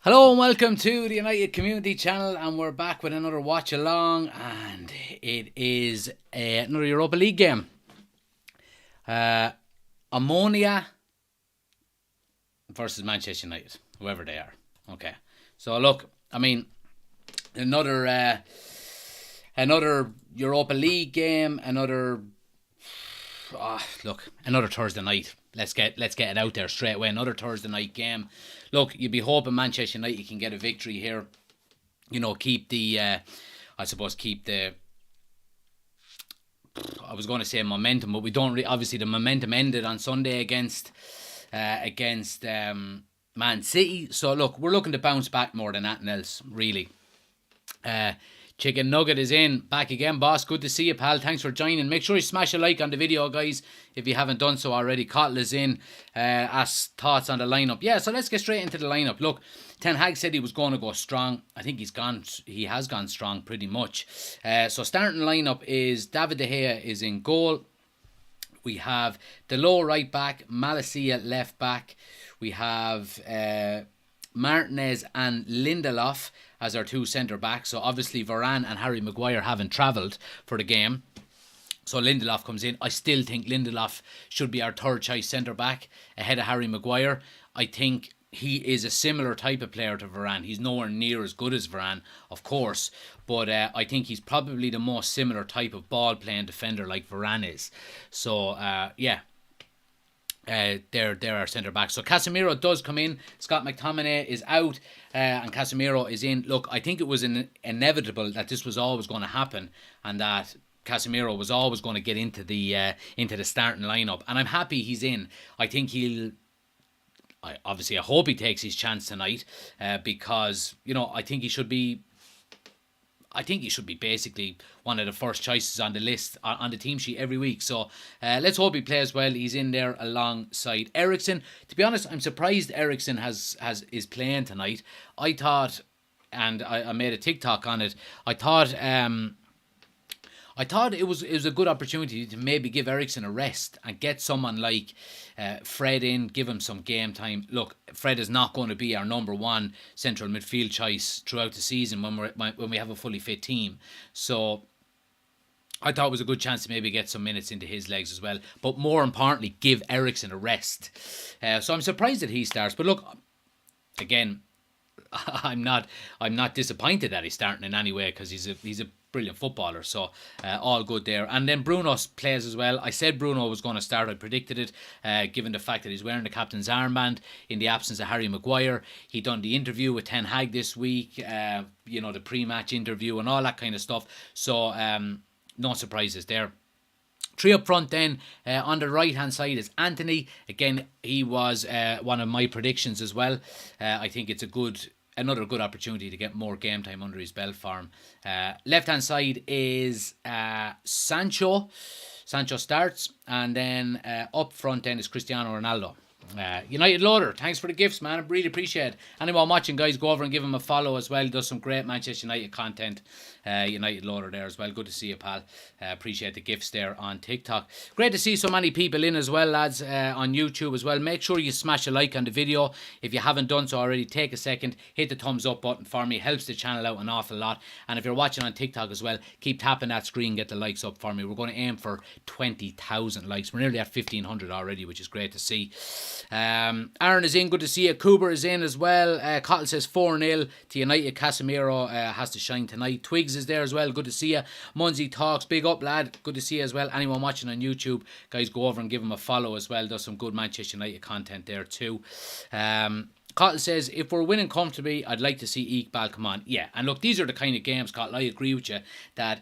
Hello and welcome to the United Community Channel, and we're back with another watch along, and it is another Europa League game. Omonia versus Manchester United, whoever they are. Okay, so look, I mean, another Europa League game, another Thursday night. Let's get it out there straight away. Another Thursday night game. Look, you'd be hoping Manchester United can get a victory here. You know, keep the I was going to say momentum, but we don't. Obviously, the momentum ended on Sunday against Man City. So look, we're looking to bounce back more than anything else, really. Chicken Nugget is in. Back again, boss. Good to see you, pal. Thanks for joining. Make sure you smash a like on the video, guys, if you haven't done so already. Cottle is in. Ask thoughts on the lineup. Yeah, so let's get straight into the lineup. Look, Ten Hag said he was going to go strong. I think he has gone strong pretty much. So starting lineup is David De Gea is in goal. We have Delo right back, Malacia left back. We have Martinez and Lindelof as our two centre backs. So obviously Varane and Harry Maguire haven't travelled for the game, so Lindelof comes in. I still think Lindelof should be our third choice centre back ahead of Harry Maguire. I think he is a similar type of player to Varane. He's nowhere near as good as Varane, of course, but I think he's probably the most similar type of ball playing defender like Varane is. So they're our centre back. So Casemiro does come in. Scott McTominay is out, and Casemiro is in. Look, I think it was inevitable that this was always going to happen, and that Casemiro was always going to get into the starting lineup. And I'm happy he's in. I think I hope he takes his chance tonight, because I think he should be. I think he should be basically one of the first choices on the list, on the team sheet every week. So let's hope he plays well. He's in there alongside Eriksen. To be honest, I'm surprised Eriksen is playing tonight. I thought, and I made a TikTok on it, I thought it was a good opportunity to maybe give Eriksen a rest and get someone like Fred in, give him some game time. Look, Fred is not going to be our number one central midfield choice throughout the season when we have a fully fit team. So I thought it was a good chance to maybe get some minutes into his legs as well. But more importantly, give Eriksen a rest. So I'm surprised that he starts. But look, again, I'm not disappointed that he's starting in any way, because he's a brilliant footballer. So all good there. And then Bruno plays as well. I said Bruno was going to start. I predicted it, given the fact that he's wearing the captain's armband in the absence of Harry Maguire. He done the interview with Ten Hag this week, the pre-match interview and all that kind of stuff. So no surprises there. Three up front then. On the right hand side is Anthony. Again, he was one of my predictions as well. I think it's another good opportunity to get more game time under his belt for him. Left hand side is Sancho. Sancho starts, and then up front then is Cristiano Ronaldo. United Loader, thanks for the gifts, man. I really appreciate it. Anyone watching, guys, go over and give him a follow as well. He does some great Manchester United content. United Loader there as well. Good to see you, pal. Appreciate the gifts there on TikTok. Great to see so many people in as well, lads, on YouTube as well. Make sure you smash a like on the video. If you haven't done so already, take a second, hit the thumbs up button for me. Helps the channel out an awful lot. And if you're watching on TikTok as well, keep tapping that screen, get the likes up for me. We're going to aim for 20,000 likes. We're nearly at 1,500 already, which is great to see. Aaron is in, good to see you. Cooper is in as well. Cottle says 4-0 to United. Casemiro has to shine tonight. Twigs is there as well, good to see you. Munzie Talks, big up, lad, good to see you as well. Anyone watching on YouTube, guys, go over and give him a follow as well. Does some good Manchester United content there too. Cottle says, if we're winning comfortably, I'd like to see Iqbal come on. Yeah, and look, these are the kind of games, Cottle, I agree with you, that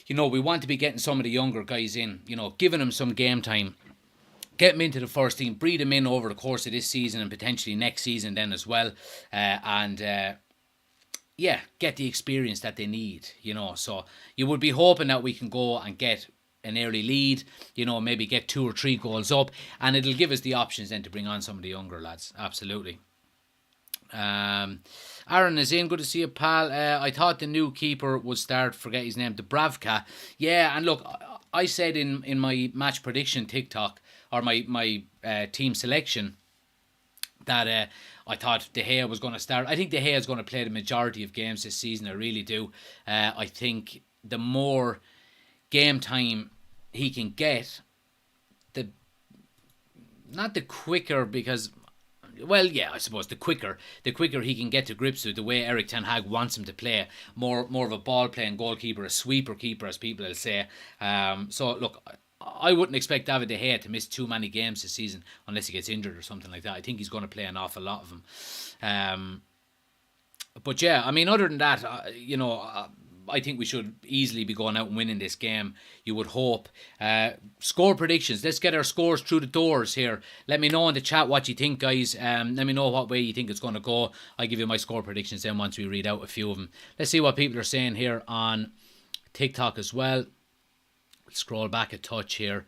we want to be getting some of the younger guys in, giving them some game time. Get them into the first team, breed them in over the course of this season and potentially next season then as well. Get the experience that they need, So you would be hoping that we can go and get an early lead, maybe get 2 or 3 goals up, and it'll give us the options then to bring on some of the younger lads. Absolutely. Aaron is in, good to see you, pal. I thought the new keeper would start, forget his name, Dubravka. Yeah, and look, I said in my match prediction TikTok, or my team selection, that I thought De Gea was going to start. I think De Gea is going to play the majority of games this season. I really do. I think the more game time he can get, not the quicker, because, well, yeah, I suppose the quicker he can get to grips with the way Erik ten Hag wants him to play, more of a ball playing goalkeeper, a sweeper keeper, as people will say. So look, I wouldn't expect David De Gea to miss too many games this season unless he gets injured or something like that. I think he's going to play an awful lot of them. But yeah, I mean, other than that, I think we should easily be going out and winning this game, you would hope. Score predictions. Let's get our scores through the doors here. Let me know in the chat what you think, guys. Let me know what way you think it's going to go. I'll give you my score predictions then once we read out a few of them. Let's see what people are saying here on TikTok as well. Let's scroll back a touch here.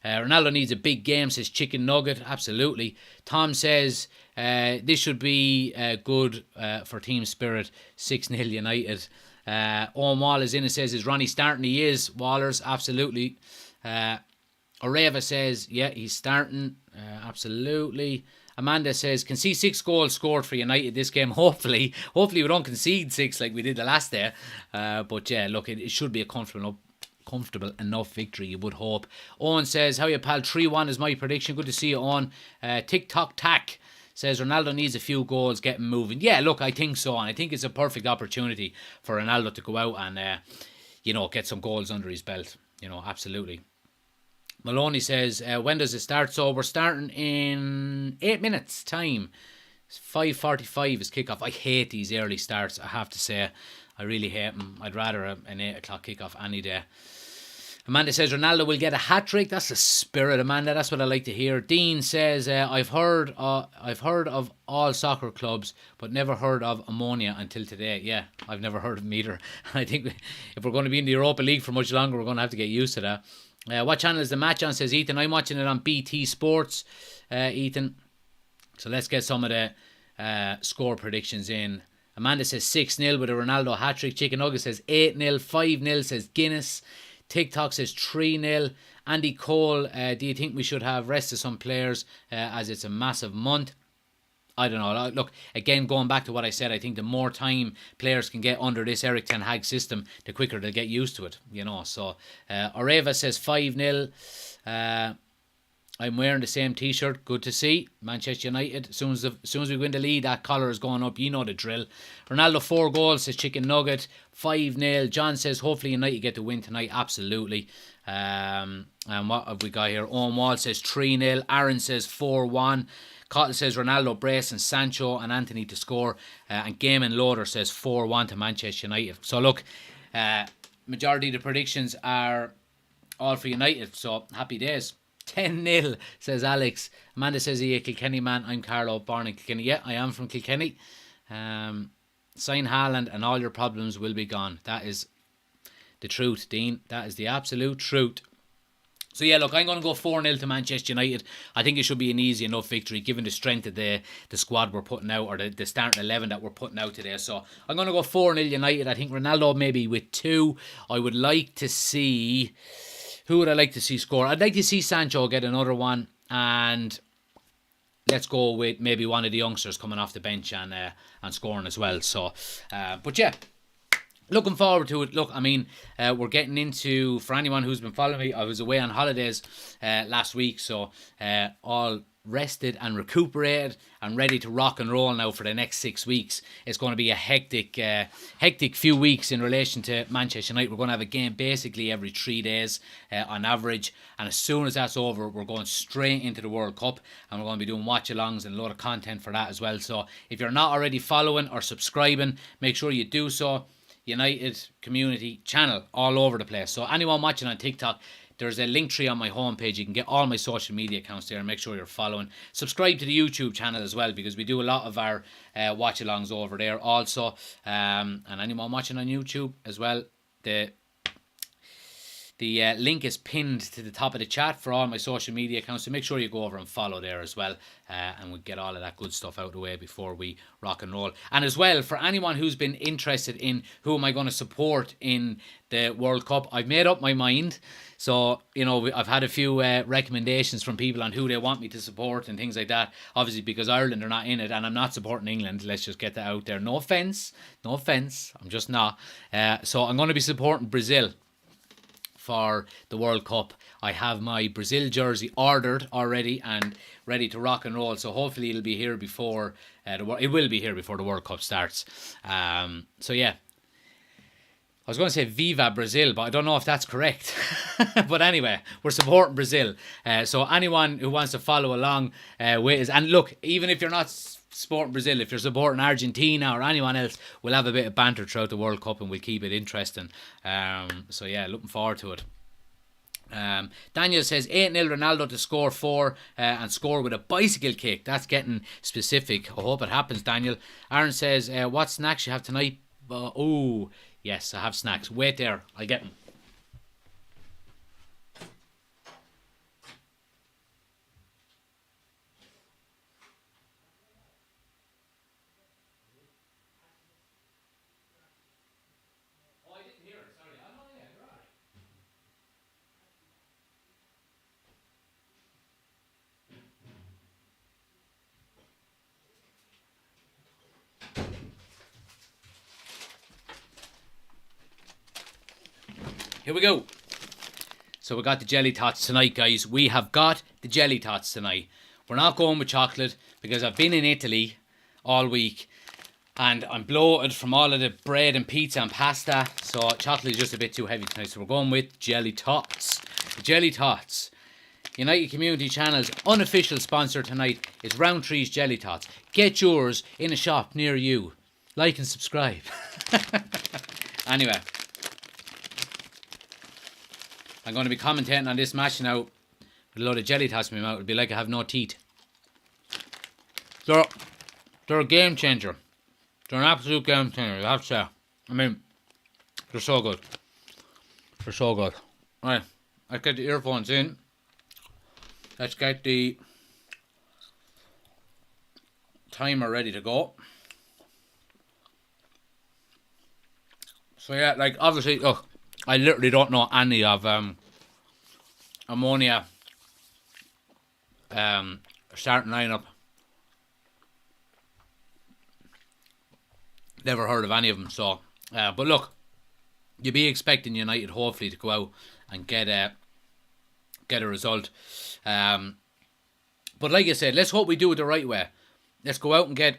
Ronaldo needs a big game, says Chicken Nugget. Absolutely. Tom says this should be good for team spirit. 6-0 United. Owen Wall is in and says, is Ronnie starting? He is. Wallers, absolutely. Areva says, yeah, he's starting. Absolutely. Amanda says, can see 6 goals scored for United this game. Hopefully we don't concede 6 like we did the last day. But yeah, look, it should be a comfortable enough victory, you would hope. Owen says, how you, pal? 3-1 is my prediction. Good to see you, Owen. TikTok Tack says Ronaldo needs a few goals, get him moving. Yeah, look, I think so, and I think it's a perfect opportunity for Ronaldo to go out and get some goals under his belt. Absolutely. Maloney says, when does it start? So we're starting in 8 minutes time. 5:45 is kickoff. I hate these early starts, I have to say. I really hate them. I'd rather an 8 o'clock kickoff any day. Amanda says Ronaldo will get a hat-trick. That's the spirit, Amanda. That's what I like to hear. Dean says, I've heard of all soccer clubs, but never heard of Omonia until today. Yeah, I've never heard of them either. I think if we're going to be in the Europa League for much longer, we're going to have to get used to that. What channel is the match on, says Ethan. I'm watching it on BT Sports, Ethan. So let's get some of the score predictions in. Amanda says 6-0 with a Ronaldo hat-trick. Chicken Nugget says 8-0. 5-0 says Guinness. TikTok says 3-0. Andy Cole, do you think we should have rested some players as it's a massive month? I don't know. Look, again, going back to what I said, I think the more time players can get under this Erik ten Hag system, the quicker they'll get used to it. So Areva says 5-0. I'm wearing the same t-shirt. Good to see. Manchester United. As soon as we win the lead, that collar is going up. You know the drill. Ronaldo 4 goals, says Chicken Nugget. 5-0. John says hopefully United get the win tonight. Absolutely. And what have we got here? Owen Wall says 3-0. Aaron says 4-1. Cottle says Ronaldo, Brace and Sancho and Anthony to score. And Game and Loader says 4-1 to Manchester United. So look, majority of the predictions are all for United. So happy days. 10-0, says Alex. Amanda says, are you a Kilkenny man? I'm Carlo, born in Kilkenny. Yeah, I am from Kilkenny. Sign Haaland and all your problems will be gone. That is the truth, Dean. That is the absolute truth. So yeah, look, I'm going to go 4-0 to Manchester United. I think it should be an easy enough victory given the strength of the squad we're putting out, or the starting 11 that we're putting out today. So I'm going to go 4-0 United. I think Ronaldo maybe with 2. I would like to see... Who would I like to see score? I'd like to see Sancho get another one, and let's go with maybe one of the youngsters coming off the bench and scoring as well. So, but yeah, looking forward to it. Look, I mean, we're getting into, for anyone who's been following me, I was away on holidays last week, so all rested and recuperated and ready to rock and roll now for the next 6 weeks. It's going to be a hectic few weeks in relation to Manchester United. We're going to have a game basically every 3 days on average, and as soon as that's over, we're going straight into the World Cup, and we're going to be doing watch-alongs and a lot of content for that as well. So if you're not already following or subscribing, make sure you do so. United Community Channel all over the place. So anyone watching on TikTok, there's a link tree on my homepage. You can get all my social media accounts there and make sure you're following. Subscribe to the YouTube channel as well, because we do a lot of our watch-alongs over there also. And anyone watching on YouTube as well, the The link is pinned to the top of the chat for all my social media accounts, so make sure you go over and follow there as well, and we'll get all of that good stuff out of the way before we rock and roll. And as well, for anyone who's been interested in who am I going to support in the World Cup, I've made up my mind. So, I've had a few recommendations from people on who they want me to support and things like that. Obviously, because Ireland are not in it, and I'm not supporting England. Let's just get that out there. No offence. I'm just not. So I'm going to be supporting Brazil for the World Cup. I have my Brazil jersey ordered already and ready to rock and roll. So hopefully it'll be here before it will be here before the World Cup starts. So yeah, I was going to say Viva Brazil, but I don't know if that's correct. But anyway, we're supporting Brazil. So anyone who wants to follow along with us, and look, even if you're not supporting Brazil, if you're supporting Argentina or anyone else, we'll have a bit of banter throughout the World Cup and we'll keep it interesting. So yeah, looking forward to it. Daniel says 8-0 Ronaldo to score 4 and score with a bicycle kick. That's getting specific. I hope it happens, Daniel. Aaron says what snacks you have tonight? Oh yes, I have snacks. Wait there, I'll get them. Here we go. So we got the jelly tots tonight, guys. We have got the jelly tots tonight. We're not going with chocolate because I've been in Italy all week and I'm bloated from all of the bread and pizza and pasta. So chocolate is just a bit too heavy tonight. So we're going with jelly tots. The jelly tots. United Community Channel's unofficial sponsor tonight is Rowntree's Jelly Tots. Get yours in a shop near you. Like and subscribe. Anyway, I'm going to be commentating on this match now with a load of jelly tots in my mouth. It'll be like I have no teeth. They're a game changer. They're an absolute game changer, I have to say. I mean, they're so good. They're so good. Alright, let's get the earphones in. Let's get the timer ready to go. So yeah, like obviously, look, I literally don't know any of Omonia starting lineup. Never heard of any of them. So, but look, you'd be expecting United hopefully to go out and get a result. But like I said, let's hope we do it the right way. Let's go out and get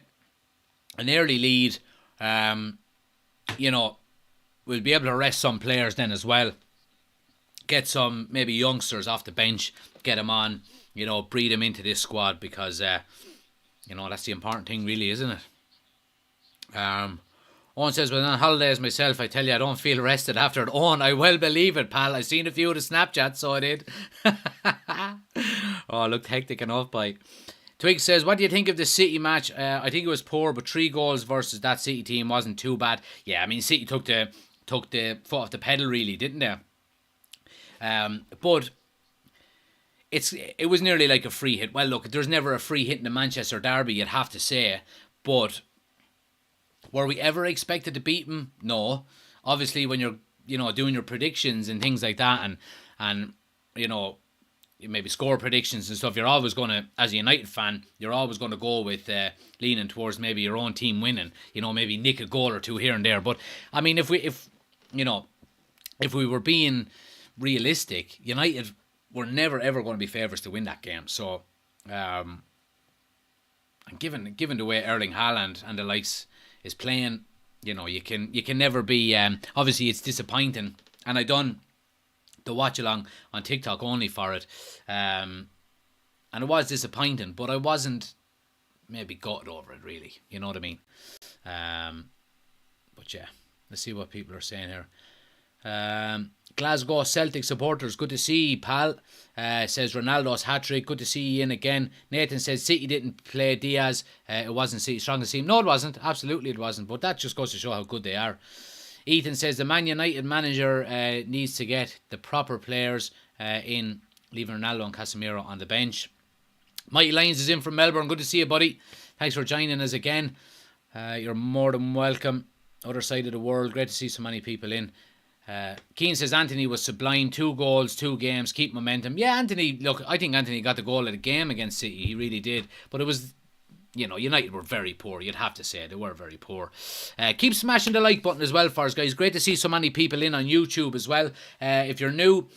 an early lead. We'll be able to rest some players then as well. Get some maybe youngsters off the bench, get them on, breed them into this squad because, that's the important thing really, isn't it? Owen says, well, on holidays myself, I tell you, I don't feel rested after it. Owen, I well believe it, pal. I seen a few of the Snapchats, so I did. Oh, looked hectic enough, by. Twig says, what do you think of the City match? I think it was poor, but 3 goals versus that City team wasn't too bad. Yeah, I mean, City took the foot off the pedal, really, didn't they? But it was nearly like a free hit. Well, look, there's never a free hit in the Manchester derby, you'd have to say. But were we ever expected to beat them? No. Obviously, when you're doing your predictions and things like that, and maybe score predictions and stuff, you're always going to, as a United fan, you're always going to go with leaning towards maybe your own team winning. Maybe nick a goal or two here and there. But I mean, if we were being realistic, United were never ever going to be favourites to win that game. So, and given the way Erling Haaland and the likes is playing, you can never be. Obviously, it's disappointing, and I done the watch along on TikTok only for it, and it was disappointing, but I wasn't maybe gutted over it really. You know what I mean? But yeah, let's see what people are saying here. Glasgow Celtic supporters, good to see you, pal. Says Ronaldo's hat-trick, good to see you in again. Nathan says City didn't play Diaz, it wasn't City's strongest team. No, it wasn't, absolutely it wasn't, but that just goes to show how good they are. Ethan says the Man United manager needs to get the proper players in, leaving Ronaldo and Casemiro on the bench. Mighty Lyons is in from Melbourne. Good to see you, buddy. Thanks for joining us again. You're more than welcome. Other side of the world. Great to see so many people in. Keane says Anthony was sublime. 2 goals, 2 games. Keep momentum. Yeah, Anthony, look, I think Anthony got the goal of the game against City. He really did. But it was, United were very poor. You'd have to say they were very poor. Keep smashing the like button as well for us, guys. Great to see so many people in on YouTube as well. If you're new,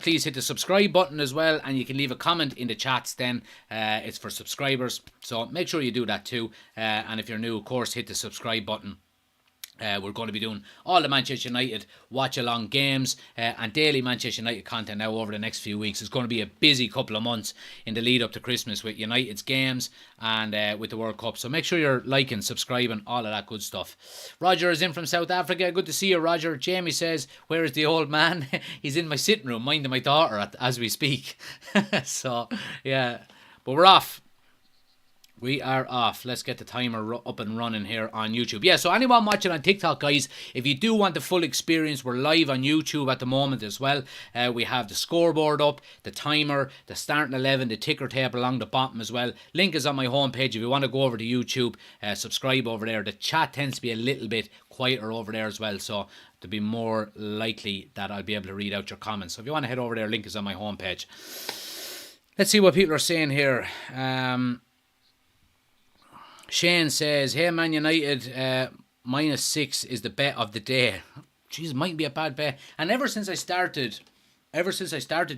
please hit the subscribe button as well, and you can leave a comment in the chats then. It's for subscribers, so make sure you do that too. And if you're new, of course, hit the subscribe button. We're going to be doing all the Manchester United watch-along games and daily Manchester United content now over the next few weeks. It's going to be a busy couple of months in the lead up to Christmas with United's games and with the World Cup. So make sure you're liking, subscribing, all of that good stuff. Roger is in from South Africa. Good to see you, Roger. Jamie says, where is the old man? He's in my sitting room minding my daughter as we speak. So, yeah. But we're off. We are off. Let's get the timer up and running here on YouTube. Yeah, so anyone watching on TikTok, guys, if you do want the full experience, we're live on YouTube at the moment as well. We have the scoreboard up, the timer, the starting 11, the ticker tape along the bottom as well. Link is on my homepage if you want to go over to YouTube, subscribe over there. The chat tends to be a little bit quieter over there as well, so to be more likely that I'll be able to read out your comments. So if you want to head over there, link is on my homepage. Let's see what people are saying here. Shane says, hey Man United, -6 is the bet of the day. Jeez, might be a bad bet. And ever since I started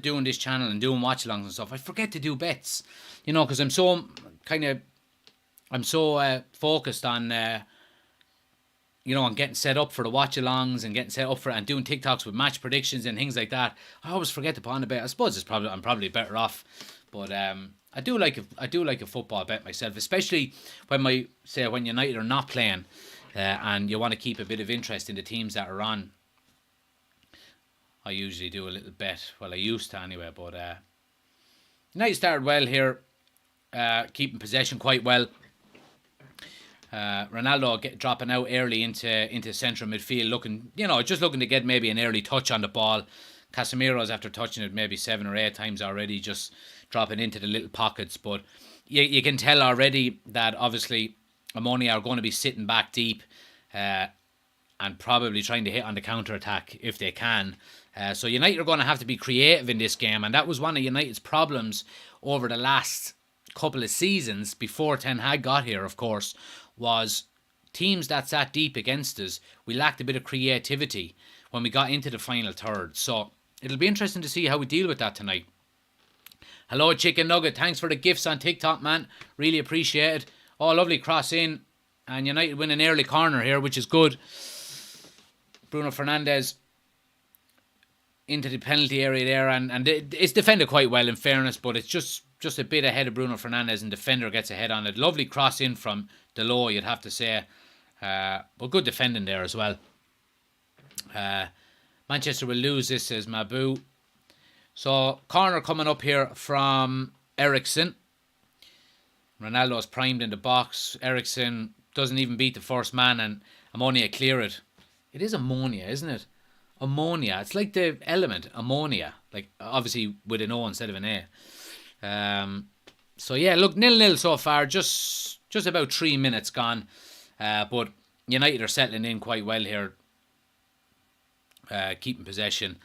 doing this channel and doing watch-alongs and stuff, I forget to do bets. Because I'm so focused on, on getting set up for the watch-alongs and getting set up for and doing TikToks with match predictions and things like that. I always forget to put on a bet. I suppose I'm probably better off, but I do like a football bet myself, especially when United are not playing, and you want to keep a bit of interest in the teams that are on. I usually do a little bet. Well, I used to anyway, but United started well here, keeping possession quite well. Ronaldo dropping out early into central midfield, looking to get maybe an early touch on the ball. Casemiro's after touching it maybe 7 or 8 times already, just dropping into the little pockets. But you can tell already that obviously Omonia are going to be sitting back deep and probably trying to hit on the counter-attack if they can. So United are going to have to be creative in this game, and that was one of United's problems over the last couple of seasons before Ten Hag got here, of course, was teams that sat deep against us, we lacked a bit of creativity when we got into the final third. So it'll be interesting to see how we deal with that tonight. Hello, Chicken Nugget. Thanks for the gifts on TikTok, man. Really appreciate it. Oh, lovely cross in. And United win an early corner here, which is good. Bruno Fernandes into the penalty area there. And it's defended quite well, in fairness, but it's just a bit ahead of Bruno Fernandes, and defender gets ahead on it. Lovely cross in from Delo, you'd have to say. But good defending there as well. Manchester will lose this, says Mabu. So, corner coming up here from Ericsson. Ronaldo's primed in the box. Ericsson doesn't even beat the first man, and Omonia clear it. It is ammonia, isn't it? Ammonia. It's like the element, ammonia. Like, obviously with an O instead of an A. So, yeah, look, 0-0 so far. Just about 3 minutes gone. But United are settling in quite well here. Keeping possession.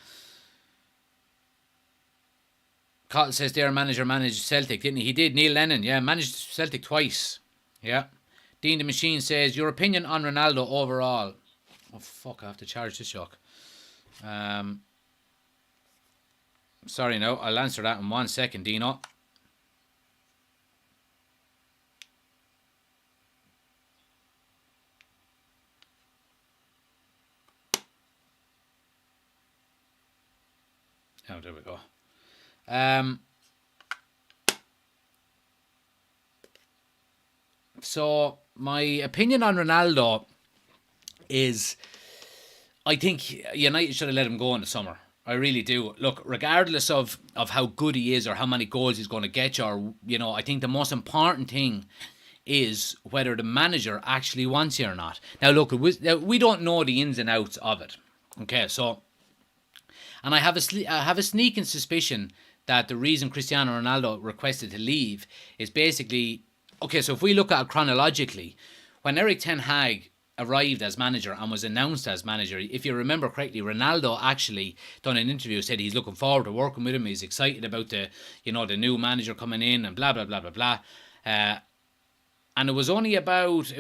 Cottle says their manager managed Celtic, didn't he? He did. Neil Lennon, yeah, managed Celtic twice. Yeah. Dean the Machine says, your opinion on Ronaldo overall. Oh, fuck, I have to charge this shock. Sorry, no, I'll answer that in 1 second, Dino. Oh, there we go. So my opinion on Ronaldo is, I think United should have let him go in the summer. I really do. Look, regardless of how good he is or how many goals he's going to get, or I think the most important thing is whether the manager actually wants you or not. Now, look, we don't know the ins and outs of it. Okay, so, and I have a sneaking suspicion that the reason Cristiano Ronaldo requested to leave is basically, okay, so if we look at it chronologically, when Erik ten Hag arrived as manager and was announced as manager, if you remember correctly, Ronaldo actually done an interview, said he's looking forward to working with him, he's excited about the new manager coming in and blah blah blah blah blah. And it was only about,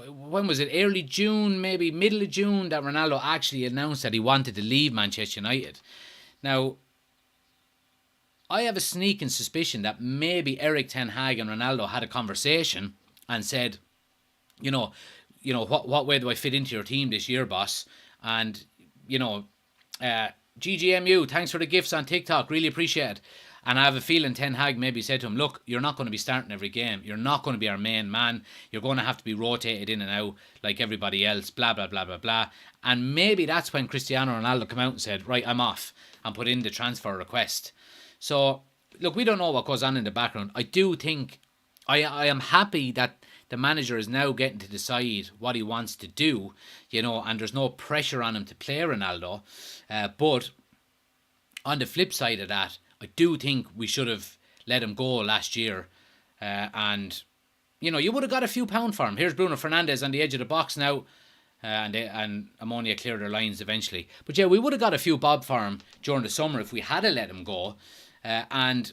when was it, early June, maybe middle of June, that Ronaldo actually announced that he wanted to leave Manchester United. Now, I have a sneaking suspicion that maybe Erik ten Hag and Ronaldo had a conversation and said, what way do I fit into your team this year, boss? And, GGMU, thanks for the gifts on TikTok, really appreciate it. And I have a feeling Ten Hag maybe said to him, look, you're not going to be starting every game. You're not going to be our main man. You're going to have to be rotated in and out like everybody else, blah, blah, blah, blah, blah. And maybe that's when Cristiano Ronaldo came out and said, right, I'm off, and put in the transfer request. So, look, we don't know what goes on in the background. I do think, I am happy that the manager is now getting to decide what he wants to do, and there's no pressure on him to play Ronaldo. But on the flip side of that, I do think we should have let him go last year. And, you would have got a few pound for him. Here's Bruno Fernandes on the edge of the box now. And Omonia cleared their lines eventually. But yeah, we would have got a few bob for him during the summer if we had let him go. And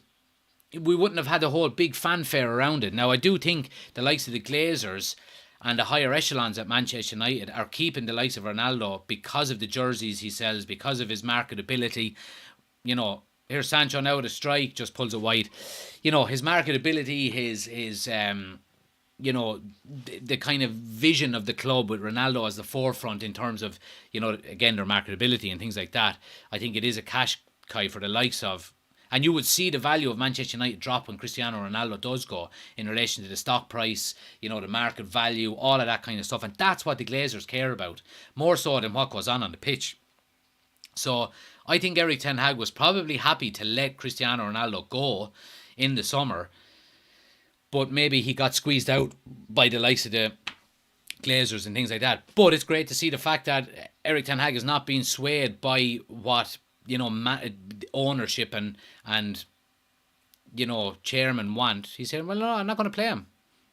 we wouldn't have had the whole big fanfare around it. Now, I do think the likes of the Glazers and the higher echelons at Manchester United are keeping the likes of Ronaldo because of the jerseys he sells, because of his marketability. Here's Sancho now with a strike, just pulls it wide. His marketability, his the kind of vision of the club with Ronaldo as the forefront in terms of, again, their marketability and things like that. I think it is a cash cow for the likes of. And you would see the value of Manchester United drop when Cristiano Ronaldo does go in relation to the stock price, the market value, all of that kind of stuff. And that's what the Glazers care about, more so than what goes on the pitch. So I think Erik ten Hag was probably happy to let Cristiano Ronaldo go in the summer, but maybe he got squeezed out by the likes of the Glazers and things like that. But it's great to see the fact that Erik ten Hag is not being swayed by what ownership and chairman want. He said, well, no, I'm not going to play him.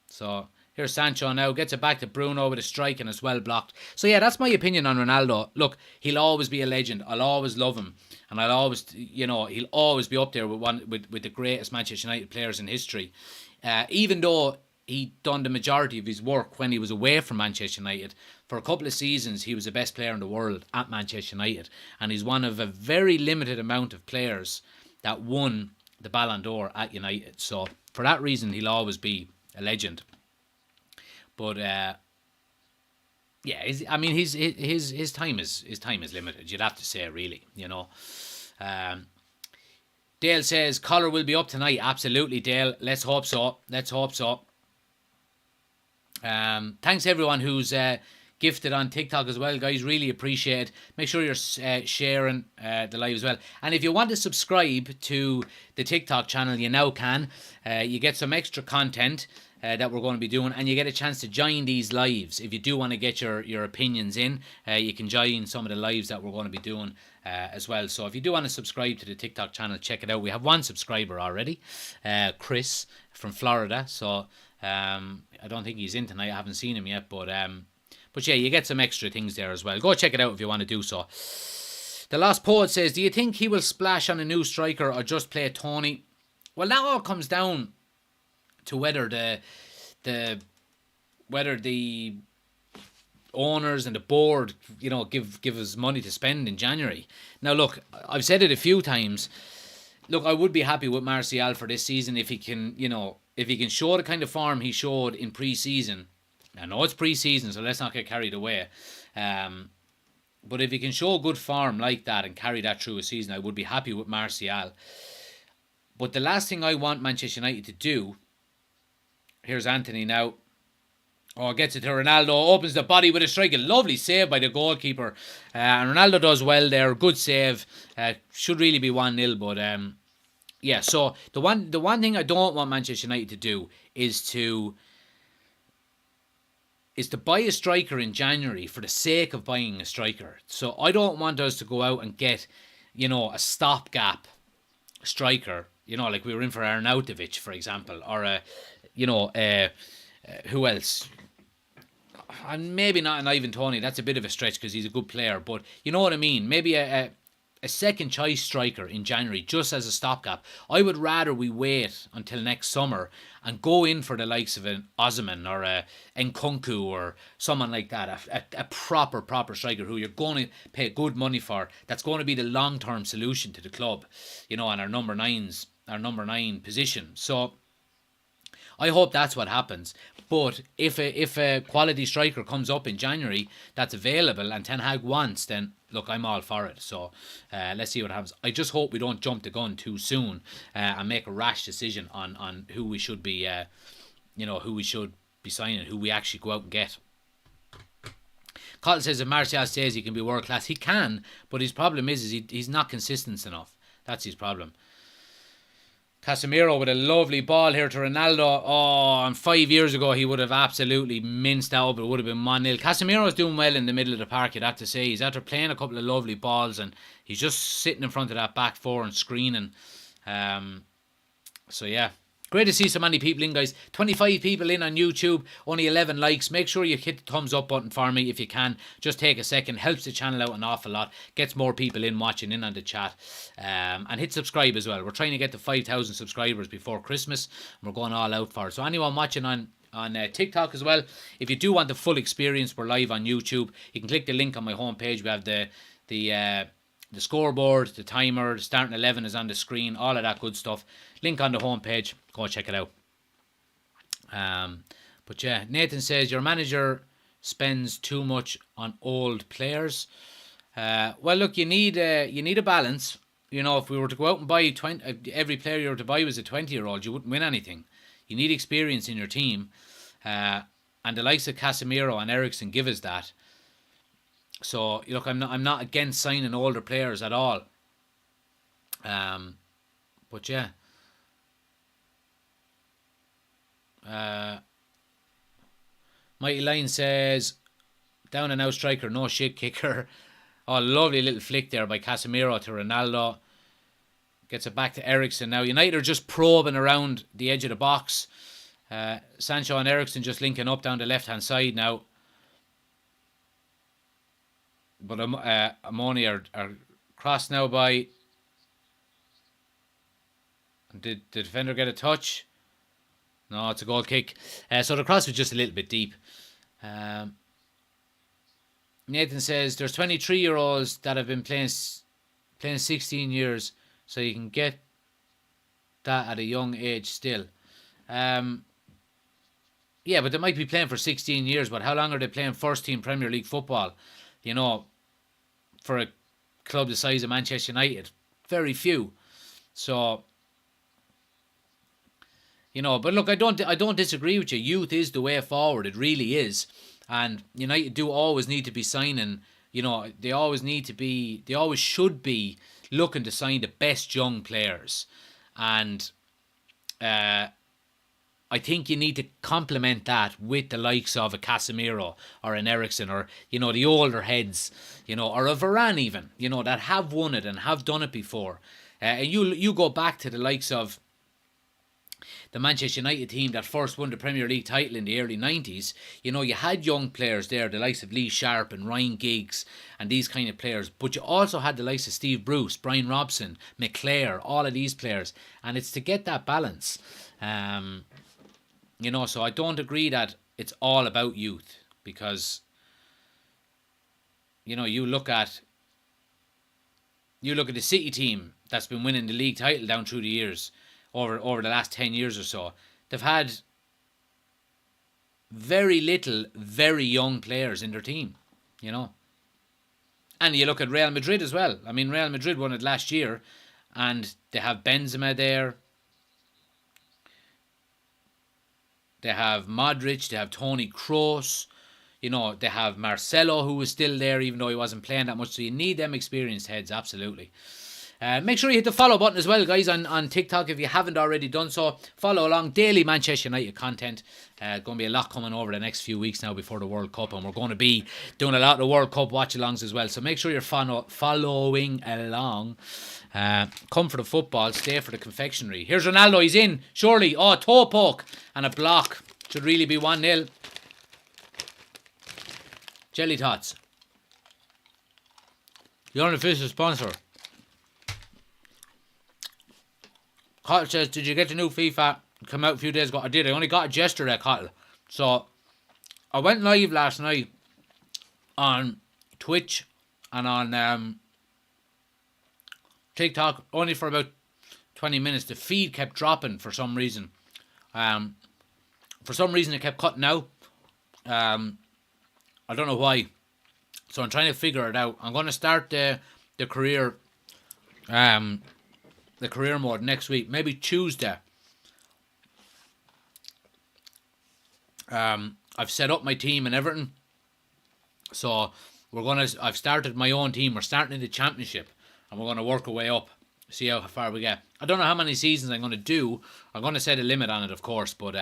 So here's Sancho now, gets it back to Bruno with a strike and it's well blocked. So yeah, that's my opinion on Ronaldo. Look, he'll always be a legend. I'll always love him, and I'll always, he'll always be up there with the greatest Manchester United players in history. Even though he done the majority of his work when he was away from Manchester United. For a couple of seasons, he was the best player in the world at Manchester United, and he's one of a very limited amount of players that won the Ballon d'Or at United. So for that reason, he'll always be a legend. But his time is limited. You'd have to say, really. Dale says collar will be up tonight. Absolutely, Dale. Let's hope so. Thanks everyone who's gifted on TikTok as well, guys. Really appreciate it. Make sure you're sharing the live as well. And if you want to subscribe to the TikTok channel, you now can. You get some extra content that we're going to be doing, and you get a chance to join these lives. If you do want to get your opinions in, you can join some of the lives that we're going to be doing as well. So if you do want to subscribe to the TikTok channel, check it out. We have one subscriber already, Chris from Florida. So I don't think he's in tonight. I haven't seen him yet, but yeah, you get some extra things there as well. Go check it out if you want to do so. The Lost Poet says, do you think he will splash on a new striker or just play Tony? Well, that all comes down to whether the owners and the board, give us money to spend in January. Now, look, I've said it a few times. Look, I would be happy with Martial for this season if he can, if he can show the kind of form he showed in pre-season. I know it's pre-season, so let's not get carried away. But if he can show good form like that and carry that through a season, I would be happy with Martial. But the last thing I want Manchester United to do, here's Anthony now. Oh, gets it to Ronaldo, opens the body with a strike. A lovely save by the goalkeeper. And Ronaldo does well there. Good save. Should really be 1-0, but yeah. So the one thing I don't want Manchester United to do is to is to buy a striker in January for the sake of buying a striker. So I don't want us to go out and get, a stopgap striker, like we were in for Arnautovic, for example, or who else? And maybe not an Ivan Toney. That's a bit of a stretch because he's a good player, but you know what I mean. Maybe a second choice striker in January just as a stopgap. I would rather we wait until next summer and go in for the likes of an Osman or a Nkunku or someone like that, a proper striker who you're going to pay good money for. That's going to be the long term solution to the club, on our number 9 position. So I hope that's what happens. But if a quality striker comes up in January that's available and Ten Hag wants, then look, I'm all for it. So let's see what happens. I just hope we don't jump the gun too soon and make a rash decision on who we should be, who we should be signing, who we actually go out and get. Cottle says if Martial says he can be world class, he can, but his problem is he's not consistent enough. That's his problem. Casemiro with a lovely ball here to Ronaldo. Oh, and 5 years ago he would have absolutely minced out, but it would have been 1-0. Casemiro's doing well in the middle of the park, you'd have to say. He's after playing a couple of lovely balls and he's just sitting in front of that back four and screening. So yeah. Great to see so many people in, guys. 25 people in on YouTube, only 11 likes. Make sure you hit the thumbs up button for me if you can. Just take a second. Helps the channel out an awful lot. Gets more people in watching in on the chat. And hit subscribe as well. We're trying to get to 5,000 subscribers before Christmas. And we're going all out for it. So anyone watching on TikTok as well, if you do want the full experience, we're live on YouTube. You can click the link on my homepage. We have the scoreboard, the timer, the starting 11 is on the screen, all of that good stuff. Link on the homepage. Go check it out. But yeah, Nathan says your manager spends too much on old players. Well, look, you need a balance. If we were to go out and buy 20, every player you were to buy was a 20-year-old, you wouldn't win anything. You need experience in your team, and the likes of Casemiro and Eriksen give us that. So look, I'm not against signing older players at all. But yeah. Mighty Line says down and out striker, no shit kicker. Oh, lovely little flick there by Casemiro to Ronaldo. Gets it back to Eriksen now. United are just probing around the edge of the box. Sancho and Eriksen just linking up down the left hand side now. But Omonia are crossed now by... Did the defender get a touch? No, it's a goal kick. So the cross was just a little bit deep. Nathan says there's 23-year-olds that have been playing 16 years, so you can get that at a young age still. Yeah, but they might be playing for 16 years, but how long are they playing first team Premier League football? For a club the size of Manchester United, very few. So, but look, I don't disagree with you. Youth is the way forward. It really is. And United do always need to be signing, they always should be looking to sign the best young players. And I think you need to complement that with the likes of a Casemiro or an Eriksen or, the older heads, or a Varane even, that have won it and have done it before. And you go back to the likes of the Manchester United team that first won the Premier League title in the early 90s, you had young players there, the likes of Lee Sharp and Ryan Giggs and these kind of players. But you also had the likes of Steve Bruce, Brian Robson, McClare, all of these players. And it's to get that balance. So I don't agree that it's all about youth because, you look at the City team that's been winning the league title down through the years, over the last 10 years or so. They've had very little, very young players in their team, And you look at Real Madrid as well. I mean, Real Madrid won it last year and they have Benzema there. They have Modric, they have Toni Kroos, they have Marcelo who was still there even though he wasn't playing that much. So you need them experienced heads, absolutely. Make sure you hit the follow button as well, guys, on TikTok if you haven't already done so. Follow along. Daily Manchester United content. Going to be a lot coming over the next few weeks now before the World Cup, and we're going to be doing a lot of the World Cup watch-alongs as well. So make sure you're following along. Come for the football, stay for the confectionery. Here's Ronaldo, he's in, surely. Oh, toe poke and a block. Should really be 1-0. Jelly Tots. The unofficial sponsor. Cottle says, did you get the new FIFA? Come out a few days ago. I did. I only got it yesterday, Cottle. So, I went live last night on Twitch and on TikTok only for about 20 minutes. The feed kept dropping for some reason. For some reason, it kept cutting out. I don't know why. So, I'm trying to figure it out. I'm going to start the career... the career mode next week, maybe Tuesday. I've set up my team and everything, so I've started my own team. We're starting in the championship, and we're gonna work our way up, see how far we get. I don't know how many seasons I'm gonna do. I'm gonna set a limit on it, of course, but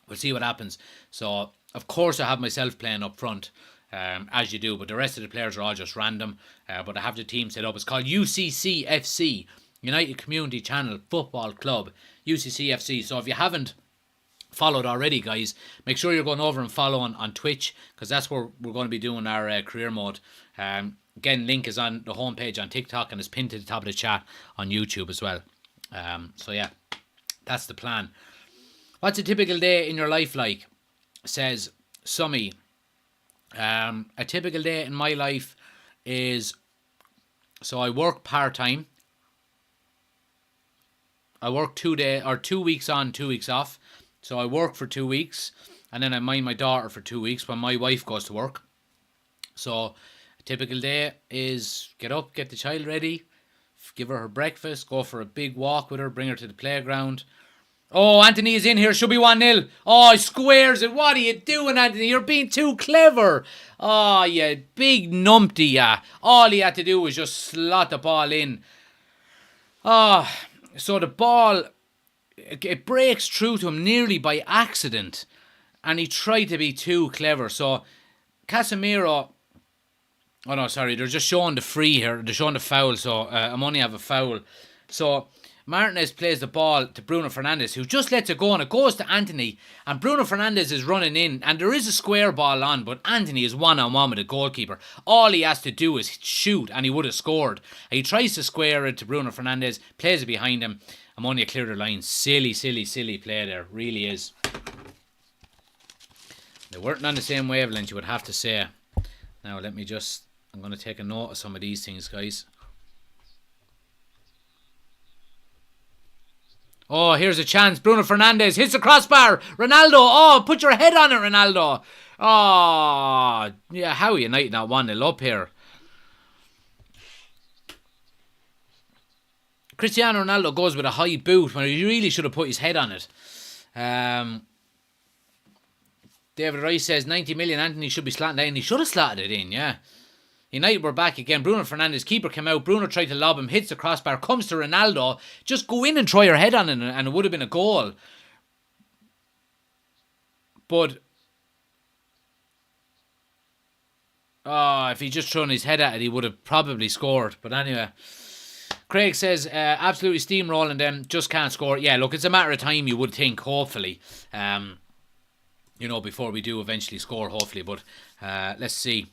we'll see what happens. So, of course, I have myself playing up front. As you do, but the rest of the players are all just random. But I have the team set up. It's called UCCFC. United Community Channel Football Club, UCCFC. So if you haven't followed already, guys, make sure you're going over and follow on Twitch, because that's where we're going to be doing our career mode. Again, link is on the homepage on TikTok and is pinned to the top of the chat on YouTube as well. So yeah, that's the plan. What's a typical day in your life like? Says Summy. A typical day in my life is, so I work part-time. I work 2 weeks on, 2 weeks off. So I work for 2 weeks, and then I mind my daughter for 2 weeks when my wife goes to work. So a typical day is get up, get the child ready, give her breakfast, go for a big walk with her, bring her to the playground. Oh, Anthony is in here, should be 1-0. Oh, he squares it. What are you doing, Anthony? You're being too clever. Oh, you big numpty, yeah. All he had to do was just slot the ball in. Oh, so the ball, it breaks through to him nearly by accident, and he tried to be too clever. So Casemiro, oh no, sorry, they're just showing the free here. They're showing the foul, so Omonia have a foul. So Martinez plays the ball to Bruno Fernandes, who just lets it go, and it goes to Anthony, and Bruno Fernandes is running in, and there is a square ball on, but Anthony is one-on-one with the goalkeeper. All he has to do is shoot, and he would have scored. He tries to square it to Bruno Fernandes, plays it behind him. Omonia cleared the line. Silly play there. Really is. They weren't on the same wavelength, you would have to say. Now, I'm going to take a note of some of these things, guys. Oh, here's a chance. Bruno Fernandes hits the crossbar. Ronaldo. Oh, put your head on it, Ronaldo. Oh, yeah, how are United not 1-0 up here? Cristiano Ronaldo goes with a high boot when he really should have put his head on it. David Rice says 90 million, Anthony should be slotting down. He should have slotted it in, yeah. United were back again. Bruno Fernandes, keeper came out. Bruno tried to lob him, hits the crossbar, comes to Ronaldo. Just go in and try your head on it, and it would have been a goal. But if he just thrown his head at it, he would have probably scored. But anyway, Craig says, absolutely steamrolling them, just can't score. Yeah, look, it's a matter of time, you would think, hopefully. Before we do eventually score, hopefully. But let's see.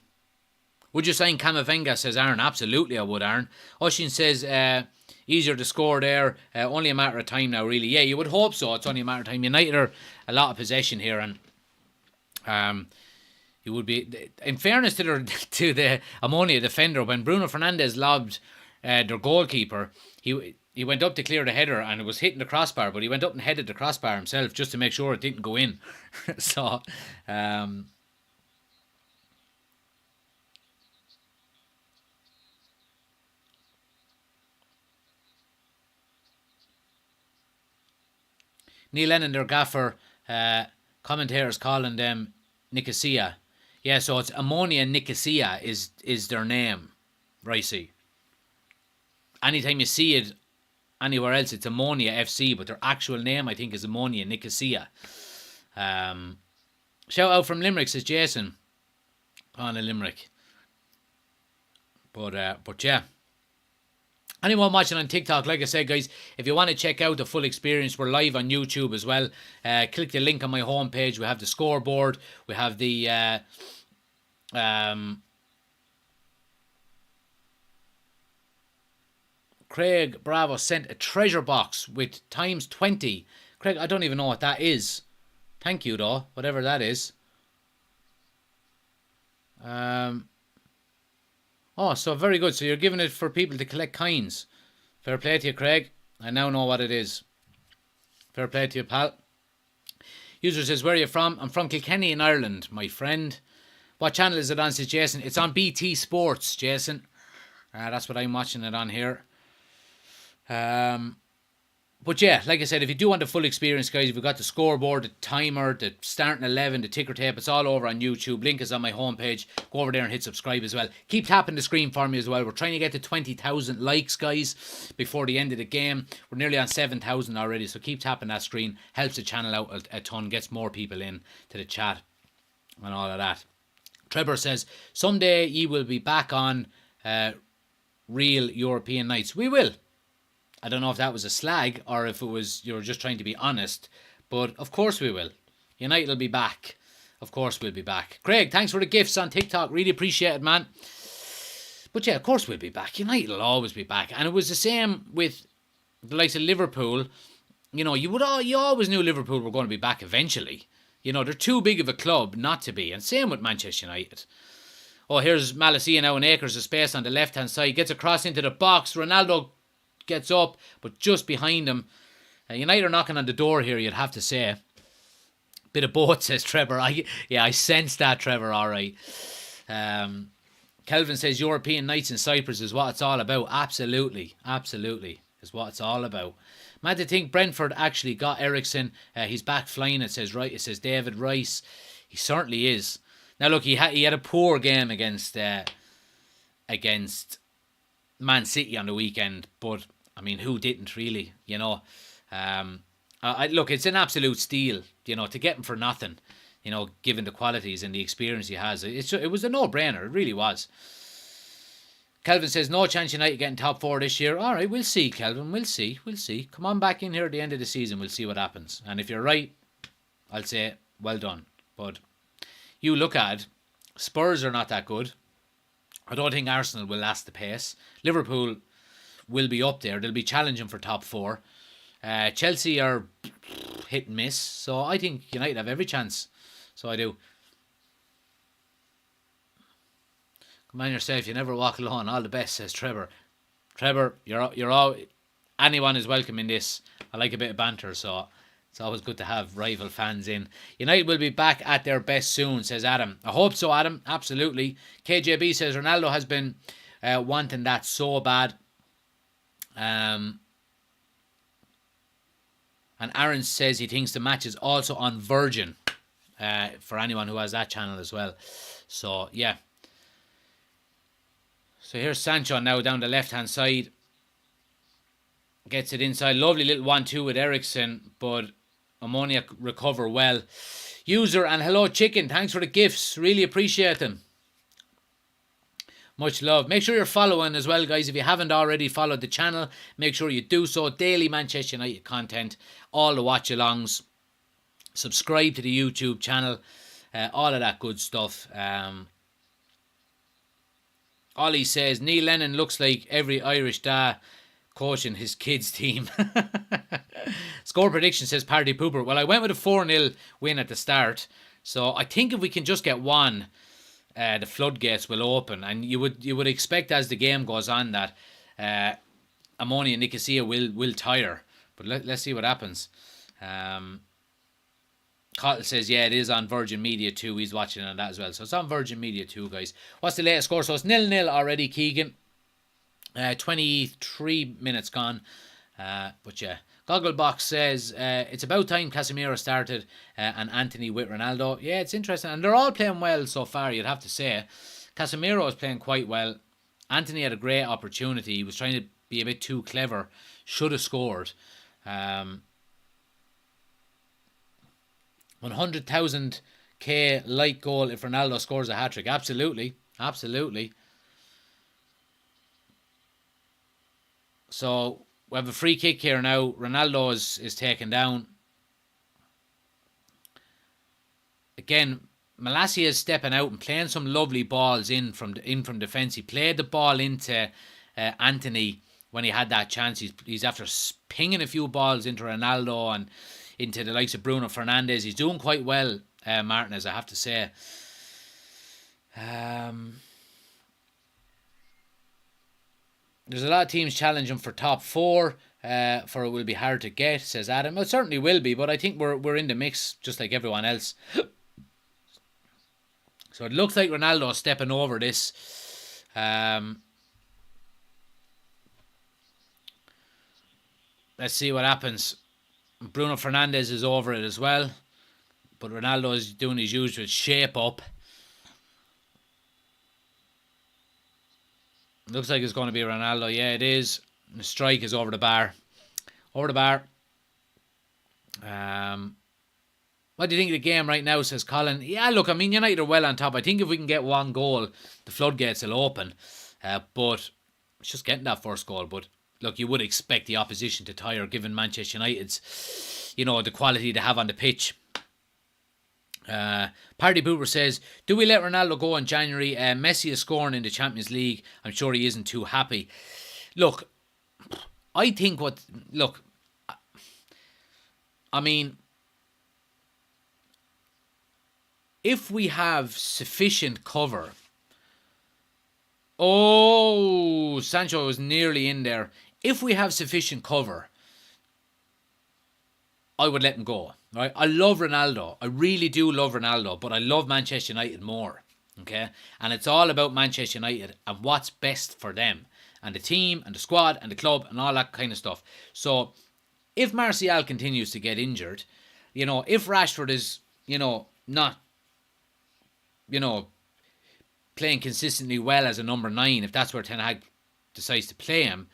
Would you sign Camavinga, says Aaron? Absolutely, I would, Aaron. Oshin says, easier to score there. Only a matter of time now, really. Yeah, you would hope so. It's only a matter of time. United are a lot of possession here, and you would be, in fairness to the Omonia defender, when Bruno Fernandes lobbed their goalkeeper, he went up to clear the header, and it was hitting the crossbar, but he went up and headed the crossbar himself just to make sure it didn't go in. So, Neil Lennon, their gaffer, commentators calling them Nicosia. Yeah, so it's Omonia Nicosia is their name, Ricey. anytime you see it anywhere else, it's Omonia FC, but their actual name, I think, is Omonia Nicosia. Shout out from Limerick, says Jason. On a Limerick. But yeah. Anyone watching on TikTok, like I said, guys, if you want to check out the full experience, we're live on YouTube as well. Click the link on my homepage. We have the scoreboard. We have the Craig Bravo sent a treasure box with times 20. Craig, I don't even know what that is. Thank you, though, whatever that is. Oh, so very good. So you're giving it for people to collect coins. Fair play to you, Craig. I now know what it is. Fair play to you, pal. User says, where are you from? I'm from Kilkenny in Ireland, my friend. What channel is it on, says Jason? It's on BT Sports, Jason. That's what I'm watching it on here. But yeah, like I said, if you do want the full experience, guys, we've got the scoreboard, the timer, the starting 11, the ticker tape. It's all over on YouTube. Link is on my homepage. Go over there and hit subscribe as well. Keep tapping the screen for me as well. We're trying to get to 20,000 likes, guys, before the end of the game. We're nearly on 7,000 already, so keep tapping that screen. Helps the channel out a ton, gets more people in to the chat and all of that. Trevor says, someday you will be back on real European nights. We will. I don't know if that was a slag or if it was you were just trying to be honest, but of course we will. United will be back. Of course we'll be back. Craig, thanks for the gifts on TikTok. Really appreciate it, man. But yeah, of course we'll be back. United will always be back. And it was the same with the likes of Liverpool. You know, you always knew Liverpool were going to be back eventually. You know, they're too big of a club not to be. And same with Manchester United. Oh, here's Malacia now in acres of space on the left-hand side. Gets across into the box. Ronaldo gets up, but just behind him. United are knocking on the door here, you'd have to say. Bit of both, says Trevor. I sense that, Trevor, all right. Kelvin says European nights in Cyprus is what it's all about. Absolutely, absolutely is what it's all about. Mad to think Brentford actually got Ericsson. He's back flying, it says David Rice. He certainly is. Now look, he had a poor game against Man City on the weekend, but I mean, who didn't really, you know? Look, it's an absolute steal, you know, to get him for nothing, you know, given the qualities and the experience he has. It was a no-brainer, it really was. Kelvin says, no chance United getting top 4 this year. All right, we'll see, Kelvin, we'll see. Come on back in here at the end of the season, we'll see what happens. And if you're right, I'll say, well done. But you look at it, Spurs are not that good. I don't think Arsenal will last the pace. Liverpool will be up there. They'll be challenging for top 4. Chelsea are hit and miss. So I think United have every chance. So I do. Come on yourself. You never walk alone. All the best, says Trevor. Trevor, you're all. Anyone is welcome in this. I like a bit of banter, so it's always good to have rival fans in. United will be back at their best soon, says Adam. I hope so, Adam. Absolutely. KJB says Ronaldo has been wanting that so bad. And Aaron says he thinks the match is also on Virgin. For anyone who has that channel as well. So, yeah. So here's Sancho now down the left-hand side. Gets it inside. Lovely little 1-2 with Ericsson, but Omonia recover well. User and hello chicken. Thanks for the gifts. Really appreciate them. Much love. Make sure you're following as well, guys. If you haven't already followed the channel, make sure you do so. Daily Manchester United content. All the watch-alongs. Subscribe to the YouTube channel. All of that good stuff. Ollie says, Neil Lennon looks like every Irish dad coaching his kids' team. Score prediction, says Party Pooper. Well, I went with a 4-0 win at the start. So I think if we can just get one, the floodgates will open. And you would expect as the game goes on that Omonia Nicosia will tire. But let's see what happens. Cottle says, yeah, it is on Virgin Media 2. He's watching on that as well. So it's on Virgin Media 2, guys. What's the latest score? So it's 0-0 already, Keegan. 23 minutes gone. But yeah. Gogglebox says, it's about time Casemiro started and Anthony with Ronaldo. Yeah, it's interesting. And they're all playing well so far, you'd have to say. Casemiro is playing quite well. Anthony had a great opportunity. He was trying to be a bit too clever. Should have scored. 100,000k like goal if Ronaldo scores a hat-trick. Absolutely. Absolutely. So we have a free kick here now. Ronaldo is taken down. Again, Malacia is stepping out and playing some lovely balls in from defence. He played the ball into Anthony when he had that chance. He's after pinging a few balls into Ronaldo and into the likes of Bruno Fernandes. He's doing quite well, Martinez, I have to say. There's a lot of teams challenging for top 4. For it will be hard to get, says Adam. It certainly will be, but I think we're in the mix just like everyone else. So it looks like Ronaldo stepping over this. Let's see what happens. Bruno Fernandes is over it as well, but Ronaldo is doing his usual shape up. Looks like it's going to be Ronaldo. Yeah, it is. The strike is over the bar. Over the bar. What do you think of the game right now, says Colin? Yeah, look, I mean, United are well on top. I think if we can get one goal, the floodgates will open. But it's just getting that first goal. But look, you would expect the opposition to tire, given Manchester United's, the quality they have on the pitch. Party Boober says, do we let Ronaldo go in January? Messi is scoring in the Champions League. I'm sure he isn't too happy. Look, I think I mean, if we have sufficient cover. Oh, Sancho was nearly in there. If we have sufficient cover, I would let him go. Right? I love Ronaldo. I really do love Ronaldo, but I love Manchester United more. Okay? And it's all about Manchester United and what's best for them. And the team, and the squad, and the club, and all that kind of stuff. So, if Martial continues to get injured, if Rashford is, not, playing consistently well as a number 9, if that's where Ten Hag decides to play him,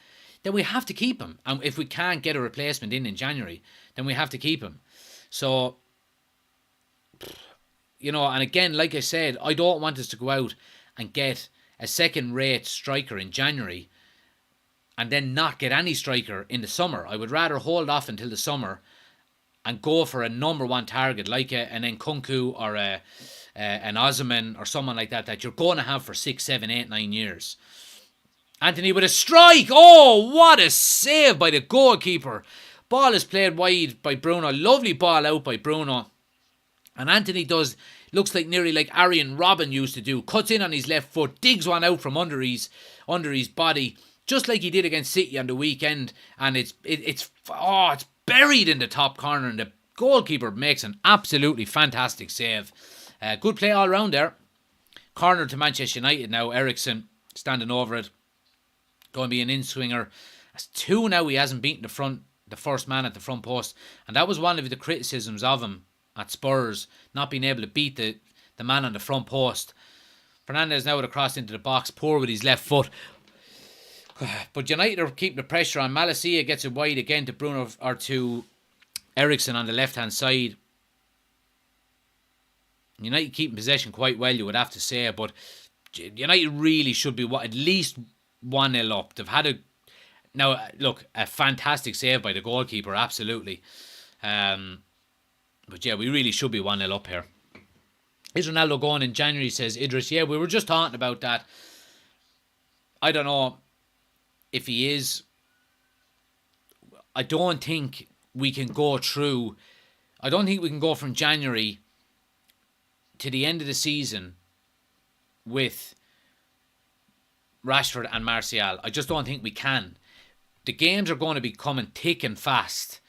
then we have to keep him. And if we can't get a replacement in January, then we have to keep him. So, and again, like I said, I don't want us to go out and get a second-rate striker in January and then not get any striker in the summer. I would rather hold off until the summer and go for a number 1 target like an Nkunku or an Osimhen or someone like that you're going to have for 6, 7, 8, 9 years. Anthony with a strike. Oh, what a save by the goalkeeper. Ball is played wide by Bruno. Lovely ball out by Bruno. And Anthony looks like nearly like Arjen Robben used to do. Cuts in on his left foot, digs one out from under his body, just like he did against City on the weekend. And it's buried in the top corner, and the goalkeeper makes an absolutely fantastic save. Good play all round there. Corner to Manchester United now. Eriksen standing over it. Going to be an in-swinger. That's 2 now he hasn't beaten the first man at the front post. And that was one of the criticisms of him at Spurs, not being able to beat the man on the front post. Fernandes now with a cross into the box, poor with his left foot. But United are keeping the pressure on. Malacia gets it wide again to Bruno or to Eriksen on the left-hand side. United keeping possession quite well, you would have to say, but United really should be at least 1-0 up. They've had a fantastic save by the goalkeeper, absolutely. But yeah, we really should be 1-0 up here. Is Ronaldo going in January, says Idris. Yeah, we were just talking about that. I don't know if he is. I don't think we can go through. I don't think we can go from January to the end of the season with Rashford and Martial. I just don't think we can. The games are going to be coming thick and fast.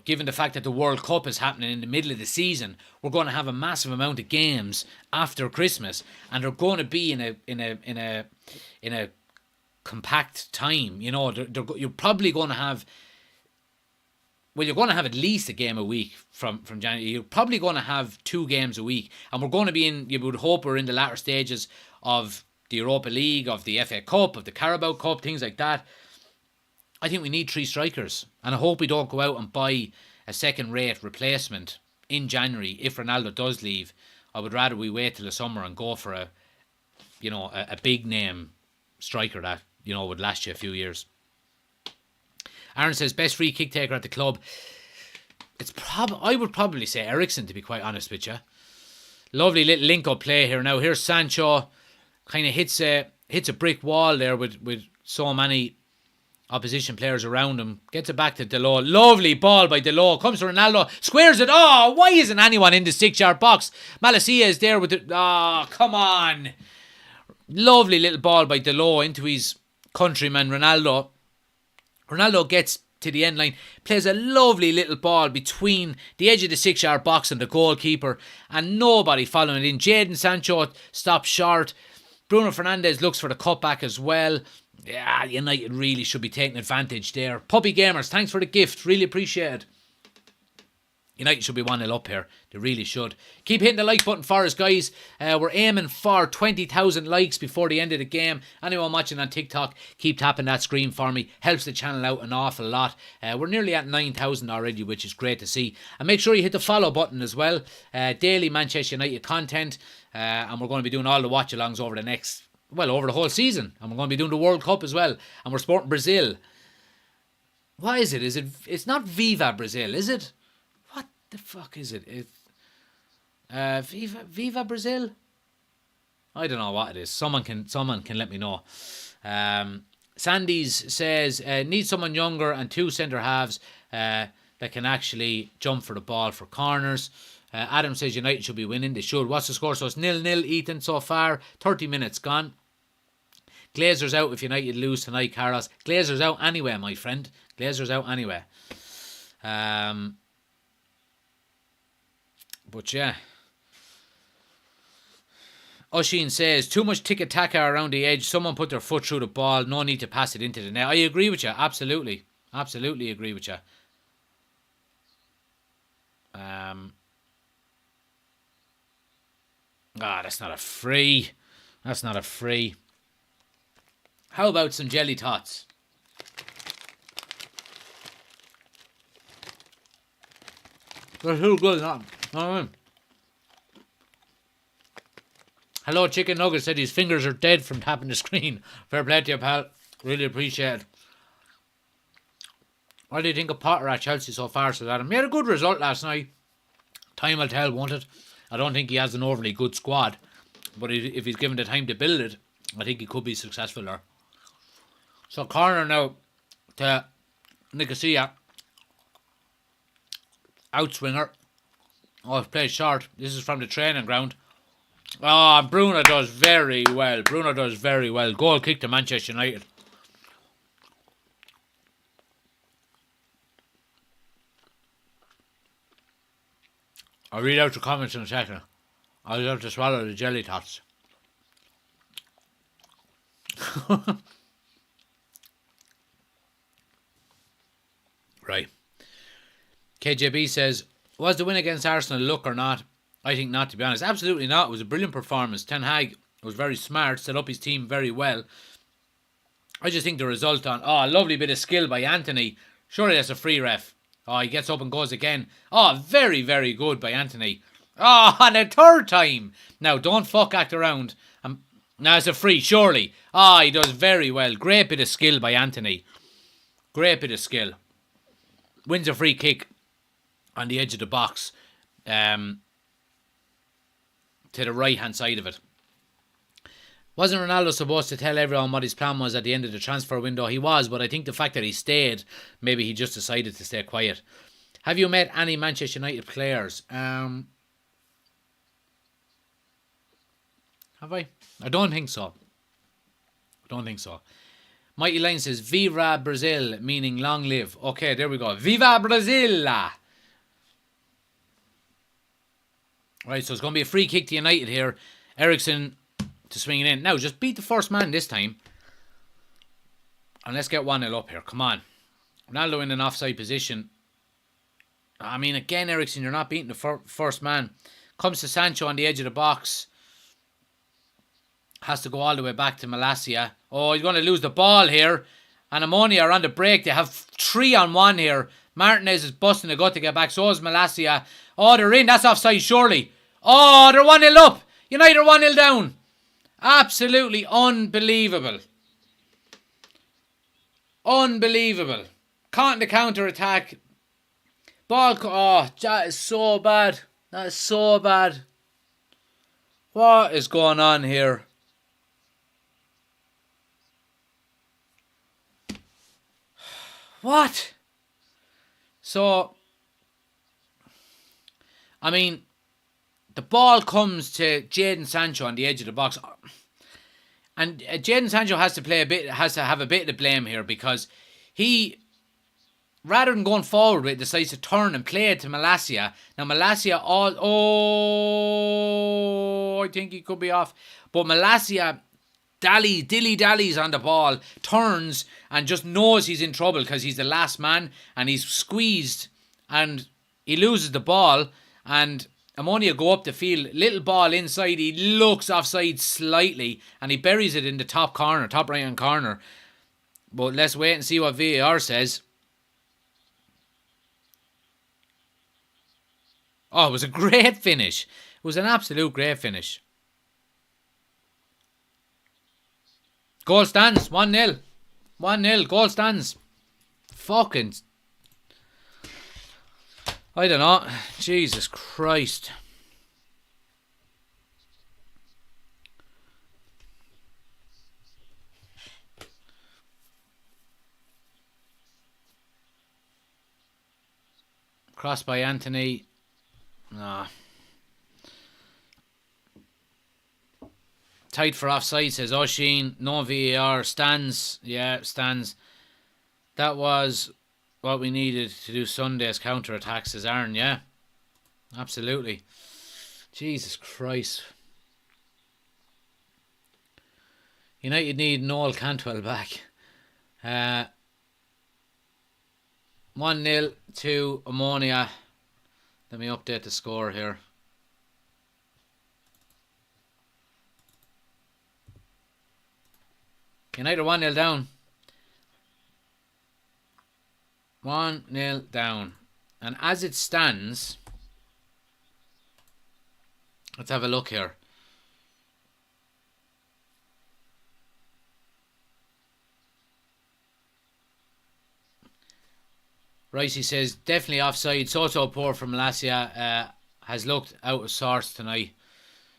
Given the fact that the World Cup is happening in the middle of the season, we're going to have a massive amount of games after Christmas, and they're going to be in a compact time. You're probably going to have. Well, you're going to have at least a game a week from January. You're probably going to have 2 games a week. And we're going to be you would hope we're in the latter stages of the Europa League, of the FA Cup, of the Carabao Cup, things like that. I think we need 3 strikers. And I hope we don't go out and buy a second-rate replacement in January if Ronaldo does leave. I would rather we wait till the summer and go for a big-name striker that, would last you a few years. Aaron says, best free kick taker at the club. I would probably say Eriksen, to be quite honest with you. Lovely little link-up play here. Now, here's Sancho. Kind of hits a brick wall there with so many opposition players around him. Gets it back to Delort. Lovely ball by Delort. Comes to Ronaldo. Squares it. Oh, why isn't anyone in the 6-yard box? Malacia is there with it. Oh, come on. Lovely little ball by Delort into his countryman, Ronaldo. Ronaldo gets to the end line, plays a lovely little ball between the edge of the 6-yard box and the goalkeeper, and nobody following it in. Jadon Sancho stops short. Bruno Fernandes looks for the cutback as well. Yeah, United really should be taking advantage there. Puppy Gamers, thanks for the gift. Really appreciate it. United should be 1-0 up here. They really should. Keep hitting the like button for us, guys. We're aiming for 20,000 likes before the end of the game. Anyone watching on TikTok, keep tapping that screen for me. Helps the channel out an awful lot. We're nearly at 9,000 already, which is great to see. And make sure you hit the follow button as well. Daily Manchester United content. And we're going to be doing all the watch-alongs over the whole season. And we're going to be doing the World Cup as well. And we're supporting Brazil. What is it? It's not Viva Brazil, is it? The fuck is it? Viva Brazil? I don't know what it is. Someone can let me know. Sandys says need someone younger and 2 centre halves that can actually jump for the ball for corners. Adam says United should be winning. They should. What's the score? So it's 0-0, Ethan, so far. 30 minutes gone. Glazers out if United lose tonight, Carlos. Glazers out anyway, my friend. Glazers out anyway. But yeah. Oshin says, too much tiki-taka around the edge. Someone put their foot through the ball. No need to pass it into the net. I agree with you. Absolutely. Absolutely agree with you. That's not a free. That's not a free. How about some jelly tots? They're too good, not. Hello, Chicken Nugget said his fingers are dead from tapping the screen. Fair play to you, pal. Really appreciate it. What do you think of Potter at Chelsea so far, says Adam? He had a good result last night. Time will tell, won't it? I don't think he has an overly good squad. But if he's given the time to build it, I think he could be successful there. So corner now to Nicosia. Outswinger. Oh, it's played short. This is from the training ground. Oh, Bruno does very well. Bruno does very well. Goal kick to Manchester United. I'll read out the comments in a second. I'll have to swallow the jelly tots. Right. KJB says, was the win against Arsenal luck or not? I think not, to be honest. Absolutely not. It was a brilliant performance. Ten Hag was very smart, set up his team very well. I just think the result on... Oh, a lovely bit of skill by Anthony. Surely that's a free ref. Oh, he gets up and goes again. Oh, very, very good by Anthony. Oh, and a third time. Now, don't fuck act around. Now it's a free, surely. Oh, he does very well. Great bit of skill by Anthony. Great bit of skill. Wins a free kick on the edge of the box. To the right-hand side of it. Wasn't Ronaldo supposed to tell everyone what his plan was at the end of the transfer window? He was, but I think the fact that he stayed, maybe he just decided to stay quiet. Have you met any Manchester United players? Have I? I don't think so. Mighty Line says, Viva Brazil, meaning long live. Okay, there we go. Viva Brazil! Right, so it's going to be a free kick to United here. Eriksen to swing it in. Now, just beat the first man this time. And let's get 1-0 up here. Come on. Ronaldo in an offside position. I mean, again, Eriksen, you're not beating the first man. Comes to Sancho on the edge of the box. Has to go all the way back to Malasia. Oh, he's going to lose the ball here. And Omonia are on the break. They have 3-on-1 here. Martinez is busting the gut to get back. So is Malasia. Oh, they're in. That's offside, surely. Oh, they're 1-0 up. United 1-0 down. Absolutely unbelievable. Unbelievable. Caught in the counter-attack. Ball. Oh, that is so bad. That is so bad. What is going on here? What? So, I mean, the ball comes to Jadon Sancho on the edge of the box, and Jadon Sancho has to have a bit of blame here, because he, rather than going forward with it, decides to turn and play it to Malasia. Now Malasia I think he could be off, but Malasia dilly-dallies on the ball, turns and just knows he's in trouble because he's the last man and he's squeezed and he loses the ball, and Omonia go up the field, little ball inside, he looks offside slightly and he buries it in the top right hand corner. But let's wait and see what VAR says. Oh, it was a great finish. It was an absolute great finish. Goal stands. 1-0. 1-0. Goal stands. Fucking. I don't know. Jesus Christ. Cross by Anthony. Nah. Tight for offside, says Oshin. No VAR. Stands. Yeah, stands. That was what we needed to do Sunday's counter-attack, says Aaron. Yeah, absolutely. Jesus Christ. United need Noel Cantwell back. 1-0 to Omonia. Let me update the score here. United 1-0 down. 1-0 down. And as it stands, let's have a look here. Ricey says, definitely offside. So poor from Malasia. Has looked out of sorts tonight.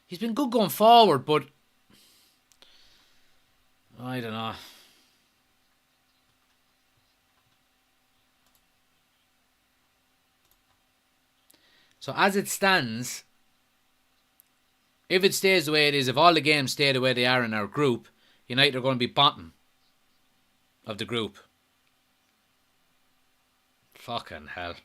He's been good going forward, but I don't know. So as it stands, if it stays the way it is, if all the games stay the way they are in our group, United are going to be bottom of the group. Fucking hell.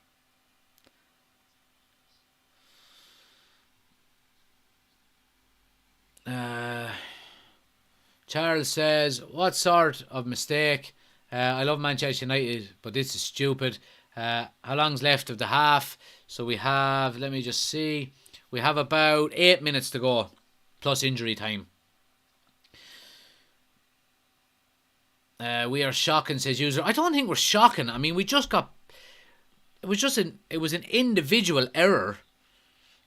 Charles says, what sort of mistake? I love Manchester United, but this is stupid. How long's left of the half? So we have, let me just see, we have about 8 minutes to go, plus injury time. We are shocking, says user. I don't think we're shocking. I mean, we just got, it was an individual error.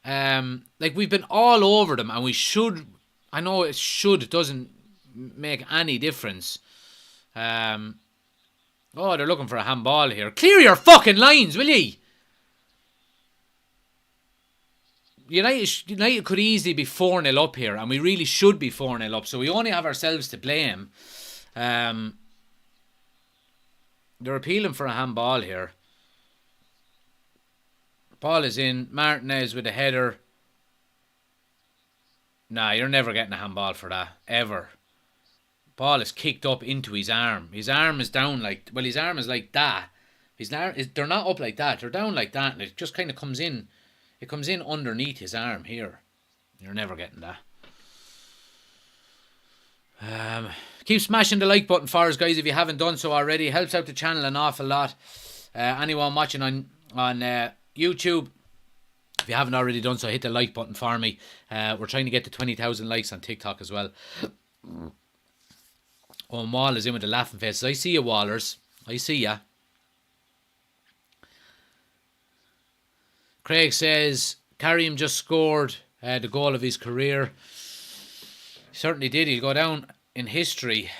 Like, we've been all over them, and we should, I know it doesn't make any difference. Oh, they're looking for a handball here. Clear your fucking lines, will ye? United could easily be 4-0 up here, and we really should be 4-0 up, so we only have ourselves to blame. They're appealing for a handball here. Ball is in. Martinez with a header. Nah, you're never getting a handball for that. Ever. Ball is kicked up into his arm. His arm is down like... Well, his arm is like that. They're not up like that. They're down like that. And it just kind of comes in. It comes in underneath his arm here. You're never getting that. Keep smashing the like button for us, guys, if you haven't done so already. It helps out the channel an awful lot. Anyone watching on YouTube, If you haven't already done so, hit the like button for me. We're trying to get to 20,000 likes on TikTok as well. Oh, Wall is in with the laughing faces. I see you, Wallers. I see ya. Craig says Karim just scored the goal of his career. He certainly did. He'll go down in history.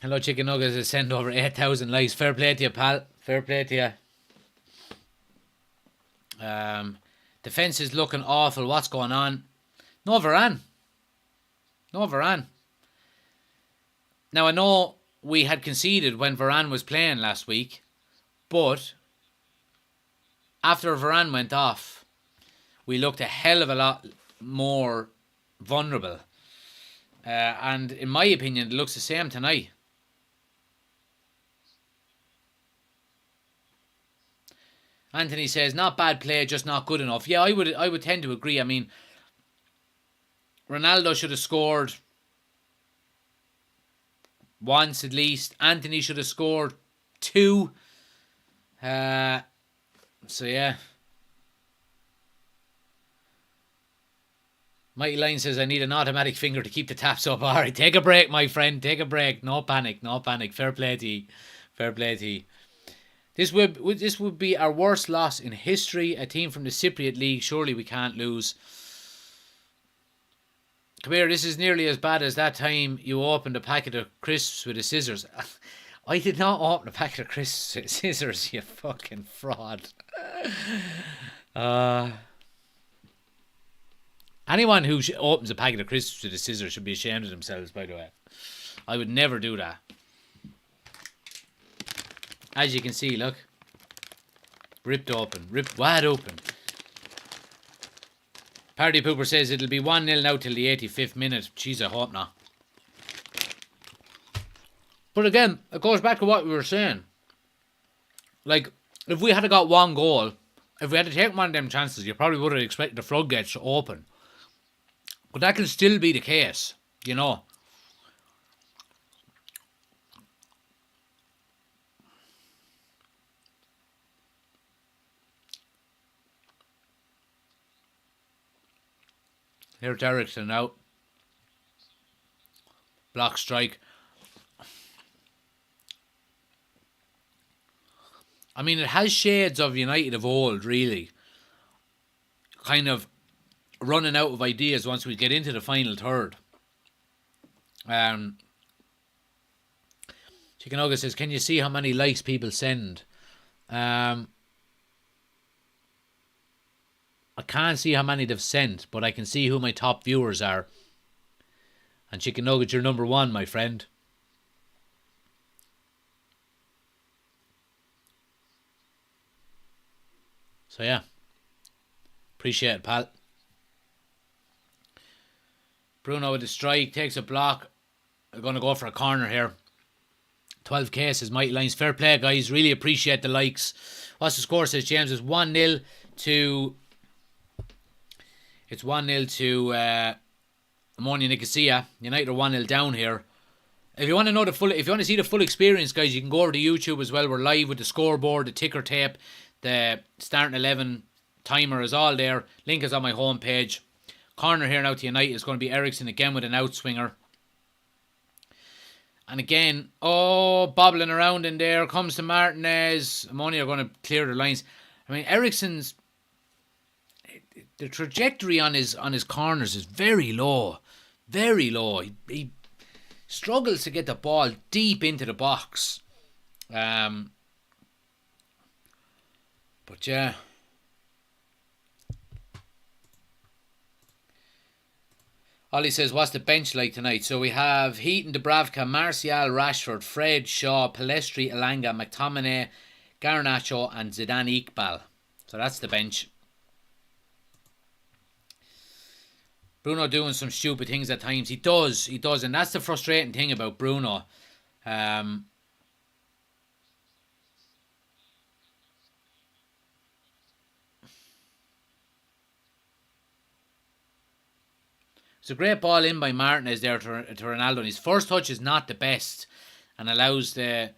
Hello, Chicken Nuggets has sent over 8,000 likes. Fair play to you, pal. Fair play to you. Defence is looking awful. What's going on? No Varane. No Varane. Now, I know we had conceded when Varane was playing last week, but after Varane went off, we looked a hell of a lot more vulnerable. And in my opinion, it looks the same tonight. Anthony says, not bad play, just not good enough. Yeah, I would tend to agree. I mean, Ronaldo should have scored once at least. Anthony should have scored 2. So, yeah. Mighty Line says, I need an automatic finger to keep the taps up. All right, take a break, my friend. Take a break. No panic, no panic. Fair play to you. Fair play to you. This would be our worst loss in history. A team from the Cypriot League. Surely we can't lose. Come here, this is nearly as bad as that time you opened a packet of crisps with the scissors. I did not open a packet of crisps with scissors, you fucking fraud. Anyone who opens a packet of crisps with the scissors should be ashamed of themselves, by the way. I would never do that. As you can see, look. Ripped open. Ripped wide open. Party Pooper says it'll be 1-0 now till the 85th minute. Jeez, I hope not. But again, it goes back to what we were saying. Like, if we had got one goal, if we had to take one of them chances, you probably would have expected the floodgates to open. But that can still be the case, you know. Here's Ericsson out. Block strike. I mean, it has shades of United of old, really. Kind of running out of ideas once we get into the final third. Chicken Nugget says, can you see how many likes people send? I can't see how many they've sent, but I can see who my top viewers are. And Chicken Nugget, you're number 1, my friend. So yeah. Appreciate it, pal. Bruno with the strike, takes a block. They're going to go for a corner here. 12 cases, Mighty Lines. Fair play, guys. Really appreciate the likes. What's the score, says James? It's 1-0 to... It's 1-0 to Omonia Nicosia. United are 1-0 down here. If you want to know if you want to see the full experience, guys, you can go over to YouTube as well. We're live with the scoreboard, the ticker tape, the starting 11 timer is all there. Link is on my homepage. Corner here now to United is going to be Ericsson again with an outswinger. And again, bobbling around in there. Comes to Martinez. Omonia are going to clear the lines. I mean, Ericsson's... The trajectory on his corners is very low. Very low. He struggles to get the ball deep into the box. But yeah. Ollie says, what's the bench like tonight? So we have Heaton, Dubravka, Martial, Rashford, Fred, Shaw, Pellistri, Elanga, McTominay, Garnacho and Zidane Iqbal. So that's the bench. Bruno doing some stupid things at times. He does. And that's the frustrating thing about Bruno. It's a great ball in by Martinez there to Ronaldo. And his first touch is not the best and allows the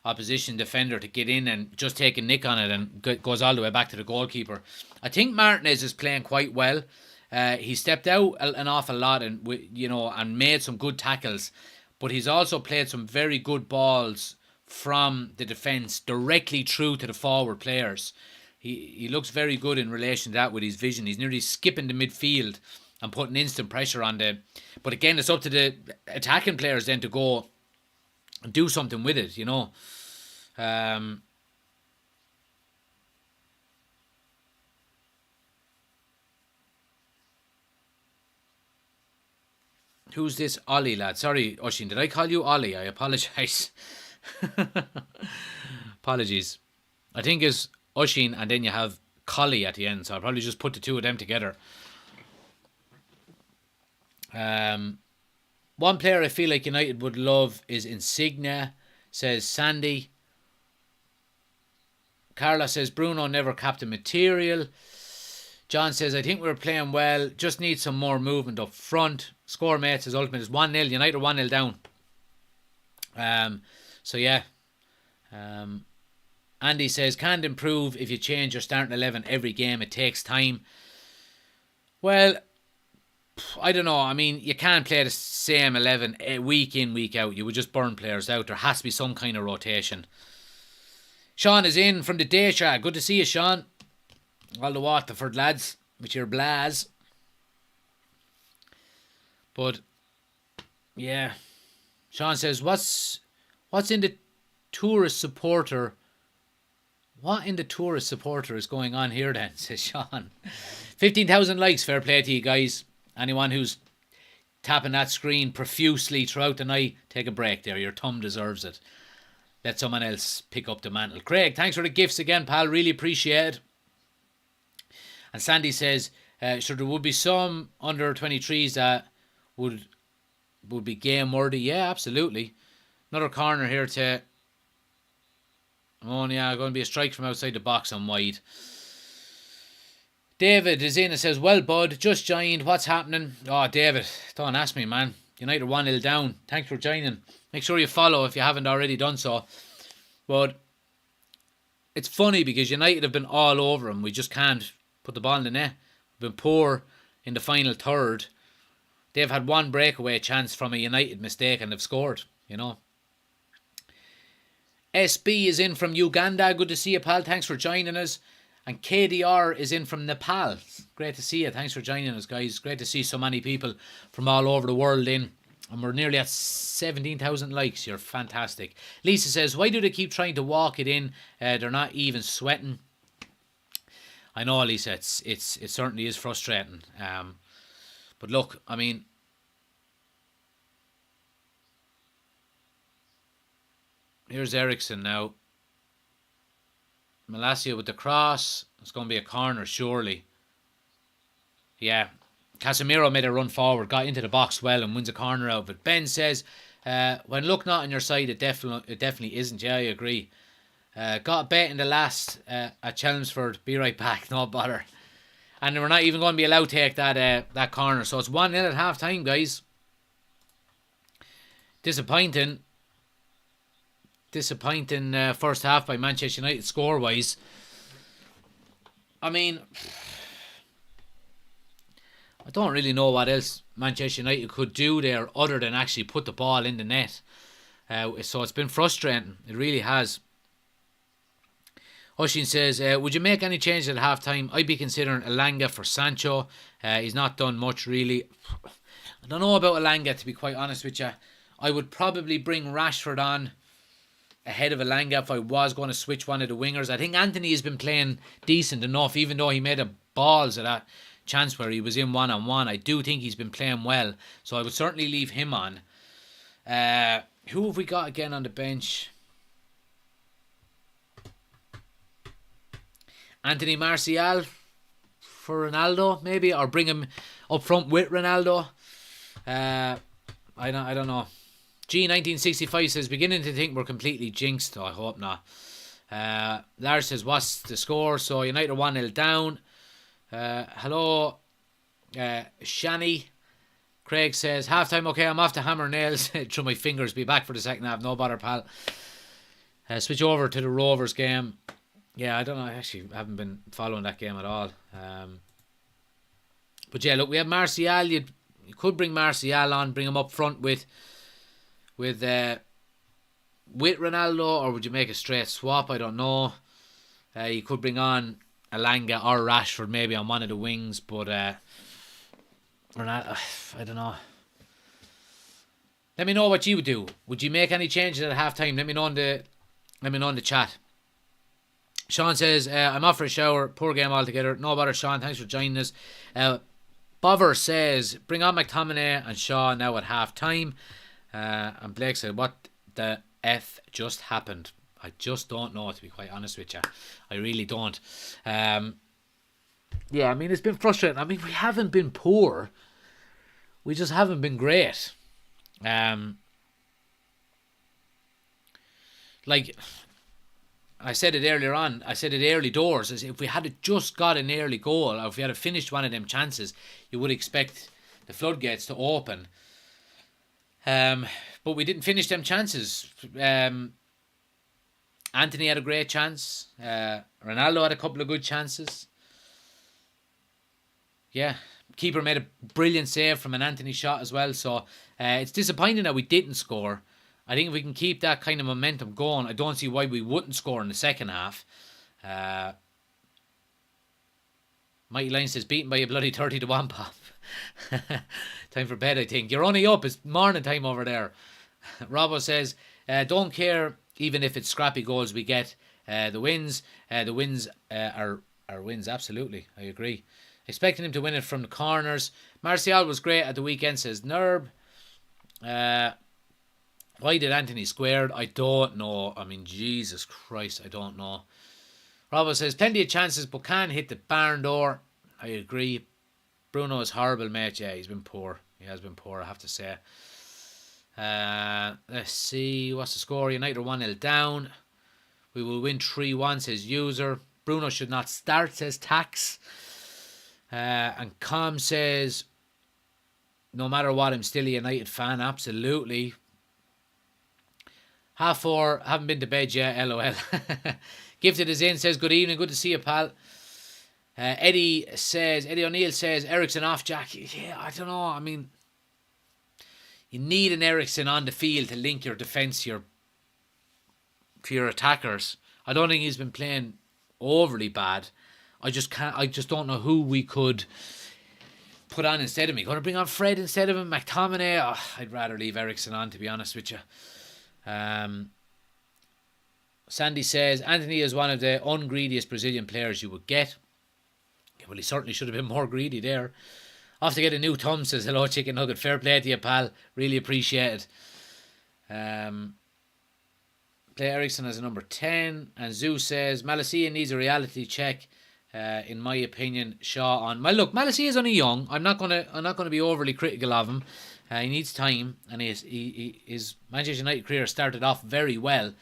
opposition defender to get in and just take a nick on it and goes all the way back to the goalkeeper. I think Martinez is playing quite well. He stepped out an awful lot and made some good tackles, but he's also played some very good balls from the defence directly through to the forward players. He looks very good in relation to that with his vision. He's nearly skipping the midfield and putting instant pressure on the... But again, it's up to the attacking players then to go and do something with it, you know. Who's this Ollie lad? Sorry, Oshin, did I call you Ollie? I apologise. Apologies. I think it's Oshin and then you have Collie at the end, so I'll probably just put the two of them together. One player I feel like United would love is Insigne, says Sandy. Carla says Bruno never captain material. John says, I think we're playing well. Just need some more movement up front. Score mate says ultimate is 1-0. United are 1-0 down. So yeah. Andy says, can't improve if you change your starting 11 every game. It takes time. Well, I don't know. I mean, you can't play the same 11 week in, week out. You would just burn players out. There has to be some kind of rotation. Sean is in from the day, Shah. Good to see you, Sean. All the Waterford lads with your blaz. But yeah, Sean says, what's in the tourist supporter? What in the tourist supporter is going on here then? Says Sean. 15,000 likes. Fair play to you guys. Anyone who's tapping that screen profusely throughout the night, take a break there. Your thumb deserves it. Let someone else pick up the mantle. Craig, thanks for the gifts again, pal. Really appreciate it. And Sandy says, sure, there would be some under 23s that would be game worthy. Yeah, absolutely. Another corner here to Omonia. Going to be a strike from outside the box on wide. David is in and says, well, bud, just joined. What's happening? Oh, David, don't ask me, man. United 1-0 down. Thanks for joining. Make sure you follow if you haven't already done so. But it's funny because United have been all over them. We just can't put the ball in the net. We've been poor in the final third. They've had one breakaway chance from a United mistake and they've scored, you know. SB is in from Uganda. Good to see you, pal. Thanks for joining us. And KDR is in from Nepal. Great to see you. Thanks for joining us, guys. Great to see so many people from all over the world in. And we're nearly at 17,000 likes. You're fantastic. Lisa says, why do they keep trying to walk it in? They're not even sweating. I know, Lisa, it certainly is frustrating. But look, I mean, here's Ericsson now. Malacia with the cross. It's going to be a corner, surely. Yeah. Casemiro made a run forward, got into the box well and wins a corner out of it. Ben says, when luck not on your side, it definitely isn't. Yeah, I agree. Got a bet in the last at Chelmsford. Be right back, no bother. And we're not even going to be allowed to take that corner. So it's 1-0 at half time, guys. Disappointing first half by Manchester United score-wise. I mean, I don't really know what else Manchester United could do there other than actually put the ball in the net. So it's been frustrating. It really has. Oshin says, would you make any changes at half-time? I'd be considering Elanga for Sancho. He's not done much, really. I don't know about Elanga, to be quite honest with you. I would probably bring Rashford on ahead of Elanga if I was going to switch one of the wingers. I think Anthony has been playing decent enough, even though he made a balls of that chance where he was in one-on-one. I do think he's been playing well, so I would certainly leave him on. Who have we got again on the bench? Anthony Martial for Ronaldo, maybe, or bring him up front with Ronaldo. I don't know. G1965 says, beginning to think we're completely jinxed. Oh, I hope not. Lars says, what's the score? So United are 1-0 down. Hello, Shani. Craig says, half-time, okay, I'm off to hammer nails through my fingers. Be back for the second half. No bother, pal. Switch over to the Rovers game. Yeah, I don't know. I actually haven't been following that game at all. But yeah, look, we have Martial. You could bring Martial on, bring him up front with Ronaldo, or would you make a straight swap? I don't know. You could bring on Alanga or Rashford maybe on one of the wings, but Ronaldo, I don't know. Let me know what you would do. Would you make any changes at half time? Let me know in the chat. Sean says, I'm off for a shower. Poor game altogether. No bother, Sean. Thanks for joining us. Bover says, bring on McTominay and Shaw now at half time. And Blake said, what the F just happened? I just don't know, to be quite honest with you. I really don't. Yeah, I mean, it's been frustrating. I mean, we haven't been poor. We just haven't been great. Like I said it earlier on, I said it early doors, as if we had just got an early goal, or if we had finished one of them chances, you would expect the floodgates to open. But we didn't finish them chances. Anthony had a great chance. Ronaldo had a couple of good chances. Yeah, keeper made a brilliant save from an Anthony shot as well. So it's disappointing that we didn't score. I think if we can keep that kind of momentum going, I don't see why we wouldn't score in the second half. Mighty Line says, beaten by a bloody 30-1 pop. Time for bed, I think. You're only up. It's morning time over there. Robbo says, don't care even if it's scrappy goals we get. The wins are wins, absolutely. I agree. Expecting him to win it from the corners. Martial was great at the weekend, says Nerb. Why did Anthony squared? I don't know. I mean, Jesus Christ, I don't know. Robbo says, plenty of chances, but can't hit the barn door. I agree. Bruno is horrible, mate. Yeah, he's been poor. He has been poor, I have to say. Let's see. What's the score? United are 1-0 down. We will win 3-1, says User. Bruno should not start, says Tax. And Com says, no matter what, I'm still a United fan. Absolutely. 4:30, haven't been to bed yet, LOL. Gifted is in, says, good evening, good to see you, pal. Eddie O'Neill says, Ericsson off, Jack. Yeah, I don't know. I mean, you need an Ericsson on the field to link your defence to your attackers. I don't think he's been playing overly bad. I just don't know who we could put on instead of me. Going to bring on Fred instead of him, McTominay. Oh, I'd rather leave Ericsson on, to be honest with you. Sandy says, Anthony is one of the ungreediest Brazilian players you would get. Well, he certainly should have been more greedy there. Off to get a new thumb, says, hello, Chicken Nugget. Fair play to you, pal. Really appreciate it. Play Ericsson as a number 10. And Zoo says, Malacia needs a reality check. In my opinion, Shaw on. Well, look, Malacia is only young. I'm not gonna be overly critical of him. He needs time, and his Manchester United career started off very well.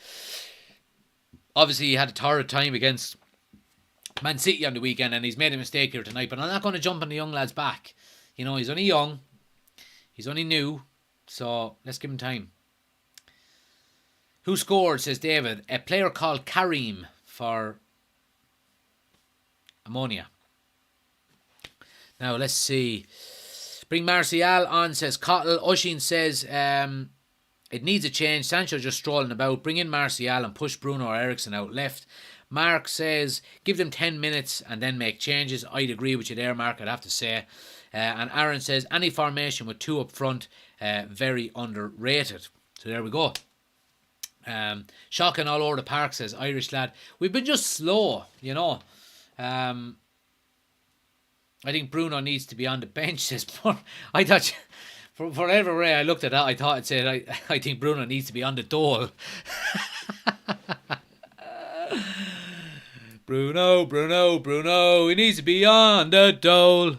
Obviously, he had a torrid time against Man City on the weekend, and he's made a mistake here tonight. But I'm not going to jump on the young lad's back. You know, he's only young, he's only new, so let's give him time. Who scored, says David? A player called Karim for Omonia. Now, let's see. Bring Martial on, says Cottle. Oshin says, it needs a change. Sancho just strolling about. Bring in Martial and push Bruno or Ericsson out left. Mark says, give them 10 minutes and then make changes. I'd agree with you there, Mark, I'd have to say. And Aaron says, any formation with two up front, very underrated. So there we go. Shocking all over the park, says Irish lad. We've been just slow, you know. I think Bruno needs to be on the bench, says I thought, for whatever way I looked at that, I thought it said, I think Bruno needs to be on the dole. Bruno, he needs to be on the dole.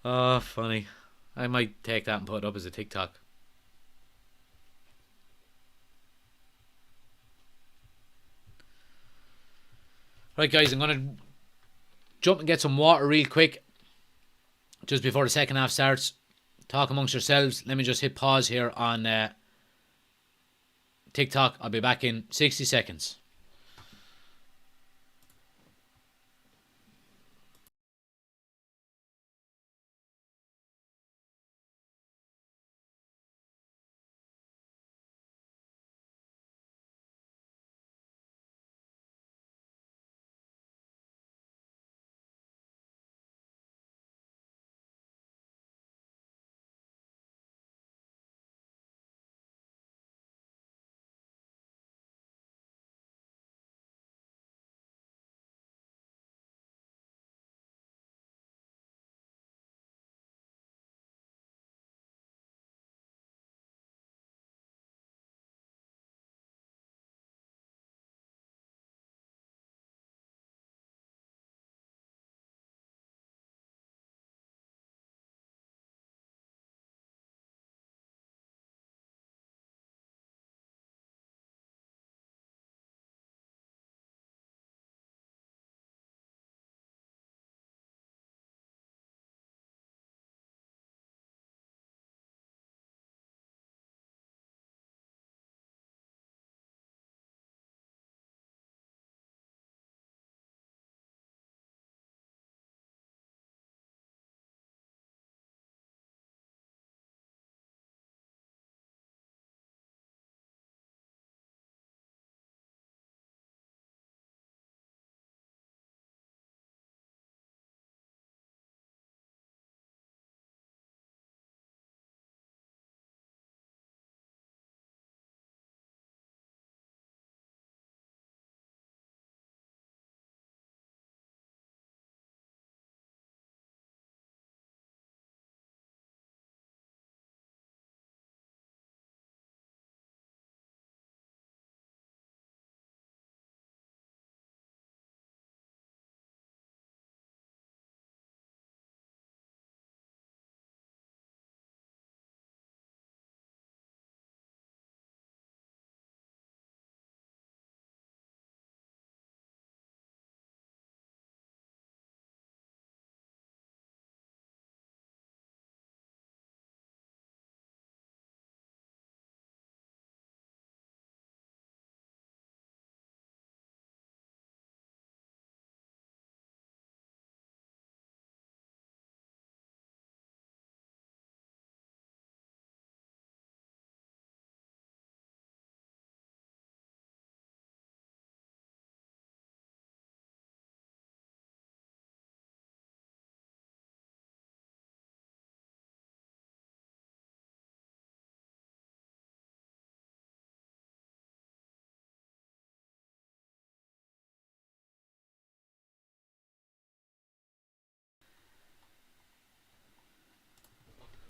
Oh, funny. I might take that and put it up as a TikTok. Right, guys, I'm going to jump and get some water real quick. just before the second half starts, talk amongst yourselves. Let me just hit pause here on TikTok. I'll be back in 60 seconds.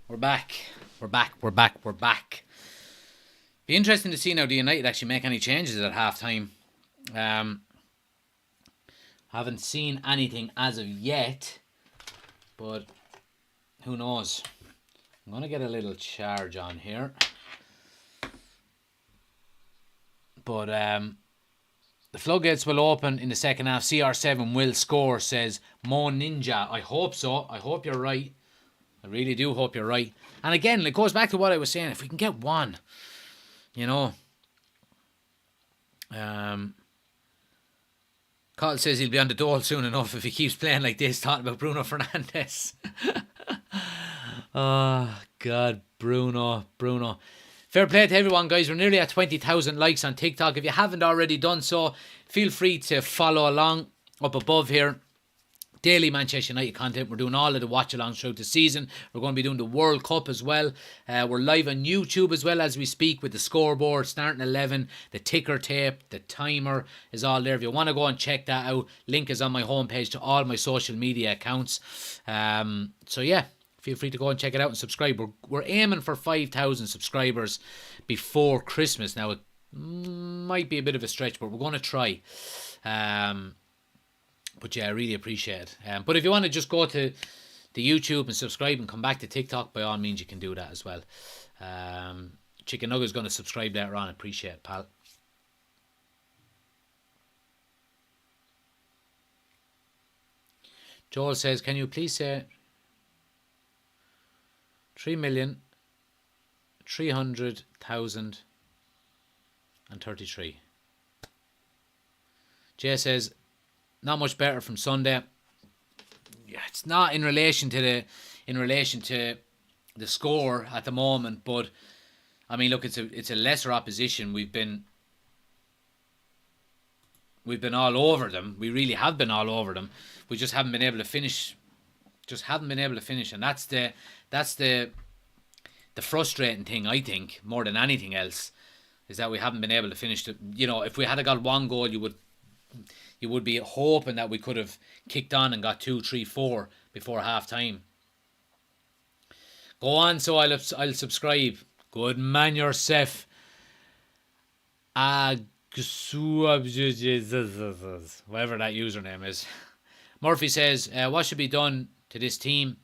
We're back. We're back. Be interesting to see now the United actually make any changes at half time. Haven't seen anything as of yet, but who knows? I'm going to get a little charge on here. But the floodgates will open in the second half. CR7 will score, says Mo Ninja. I hope so. I hope you're right. I really do hope you're right. And again, it goes back to what I was saying. If we can get one, you know. Carl says he'll be on the dole soon enough if he keeps playing like this, talking about Bruno Fernandes. Oh, God, Bruno. Fair play to everyone, guys. We're nearly at 20,000 likes on TikTok. If you haven't already done so, feel free to follow along up above here. Daily Manchester United content. We're doing all of the watch-alongs throughout the season. We're going to be doing the World Cup as well. We're live on YouTube as well as we speak with the scoreboard, starting 11, the ticker tape, the timer is all there. If you want to go and check that out, link is on my homepage to all my social media accounts. So yeah, feel free to go and check it out and subscribe. We're aiming for 5,000 subscribers before Christmas. Now, it might be a bit of a stretch, but we're going to try. But yeah, I really appreciate it. But if you want to just go to the YouTube and subscribe and come back to TikTok, by all means, you can do that as well. Chicken Nugget's going to subscribe later on. I appreciate it, pal. Joel says, can you please say... 3,300,033. Jay says, not much better from Sunday. Yeah, it's not in relation to the score at the moment, but I mean, look, it's a lesser opposition. We've been all over them. We really have been all over them. We just haven't been able to finish. And that's the frustrating thing, I think, more than anything else, is that we haven't been able to finish. If we had got one goal, you would be hoping that we could have kicked on and got 2, 3, 4 before half time. Go on, so I'll subscribe. Good man yourself. Whatever that username is. Murphy says, what should be done to this team?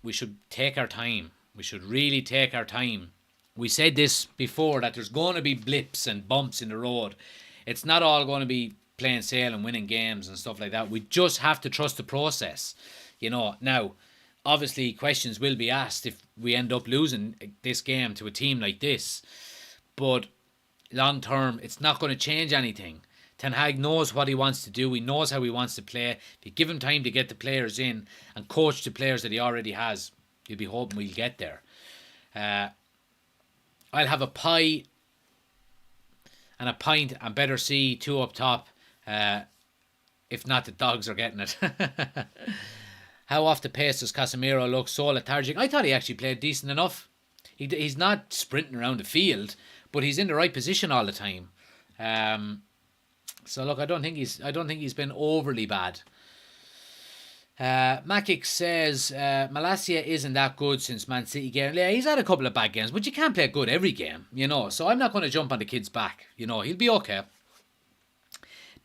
We should take our time. We should really take our time. We said this before, that there's going to be blips and bumps in the road. It's not all going to be plain sail and winning games and stuff like that. We just have to trust the process. Now, obviously questions will be asked if we end up losing this game to a team like this. But long term, it's not going to change anything. Ten Hag knows what he wants to do. He knows how he wants to play. If you give him time to get the players in and coach the players that he already has, you'll be hoping we'll get there. I'll have a pie and a pint and better see 2 up top. If not, the dogs are getting it. How off the pace does Casemiro look? So lethargic. I thought he actually played decent enough. He's not sprinting around the field, but he's in the right position all the time. So look, I don't think he's been overly bad. Makic says Malacia isn't that good since Man City game. Yeah, he's had a couple of bad games, but you can't play good every game, So I'm not going to jump on the kid's back. He'll be okay.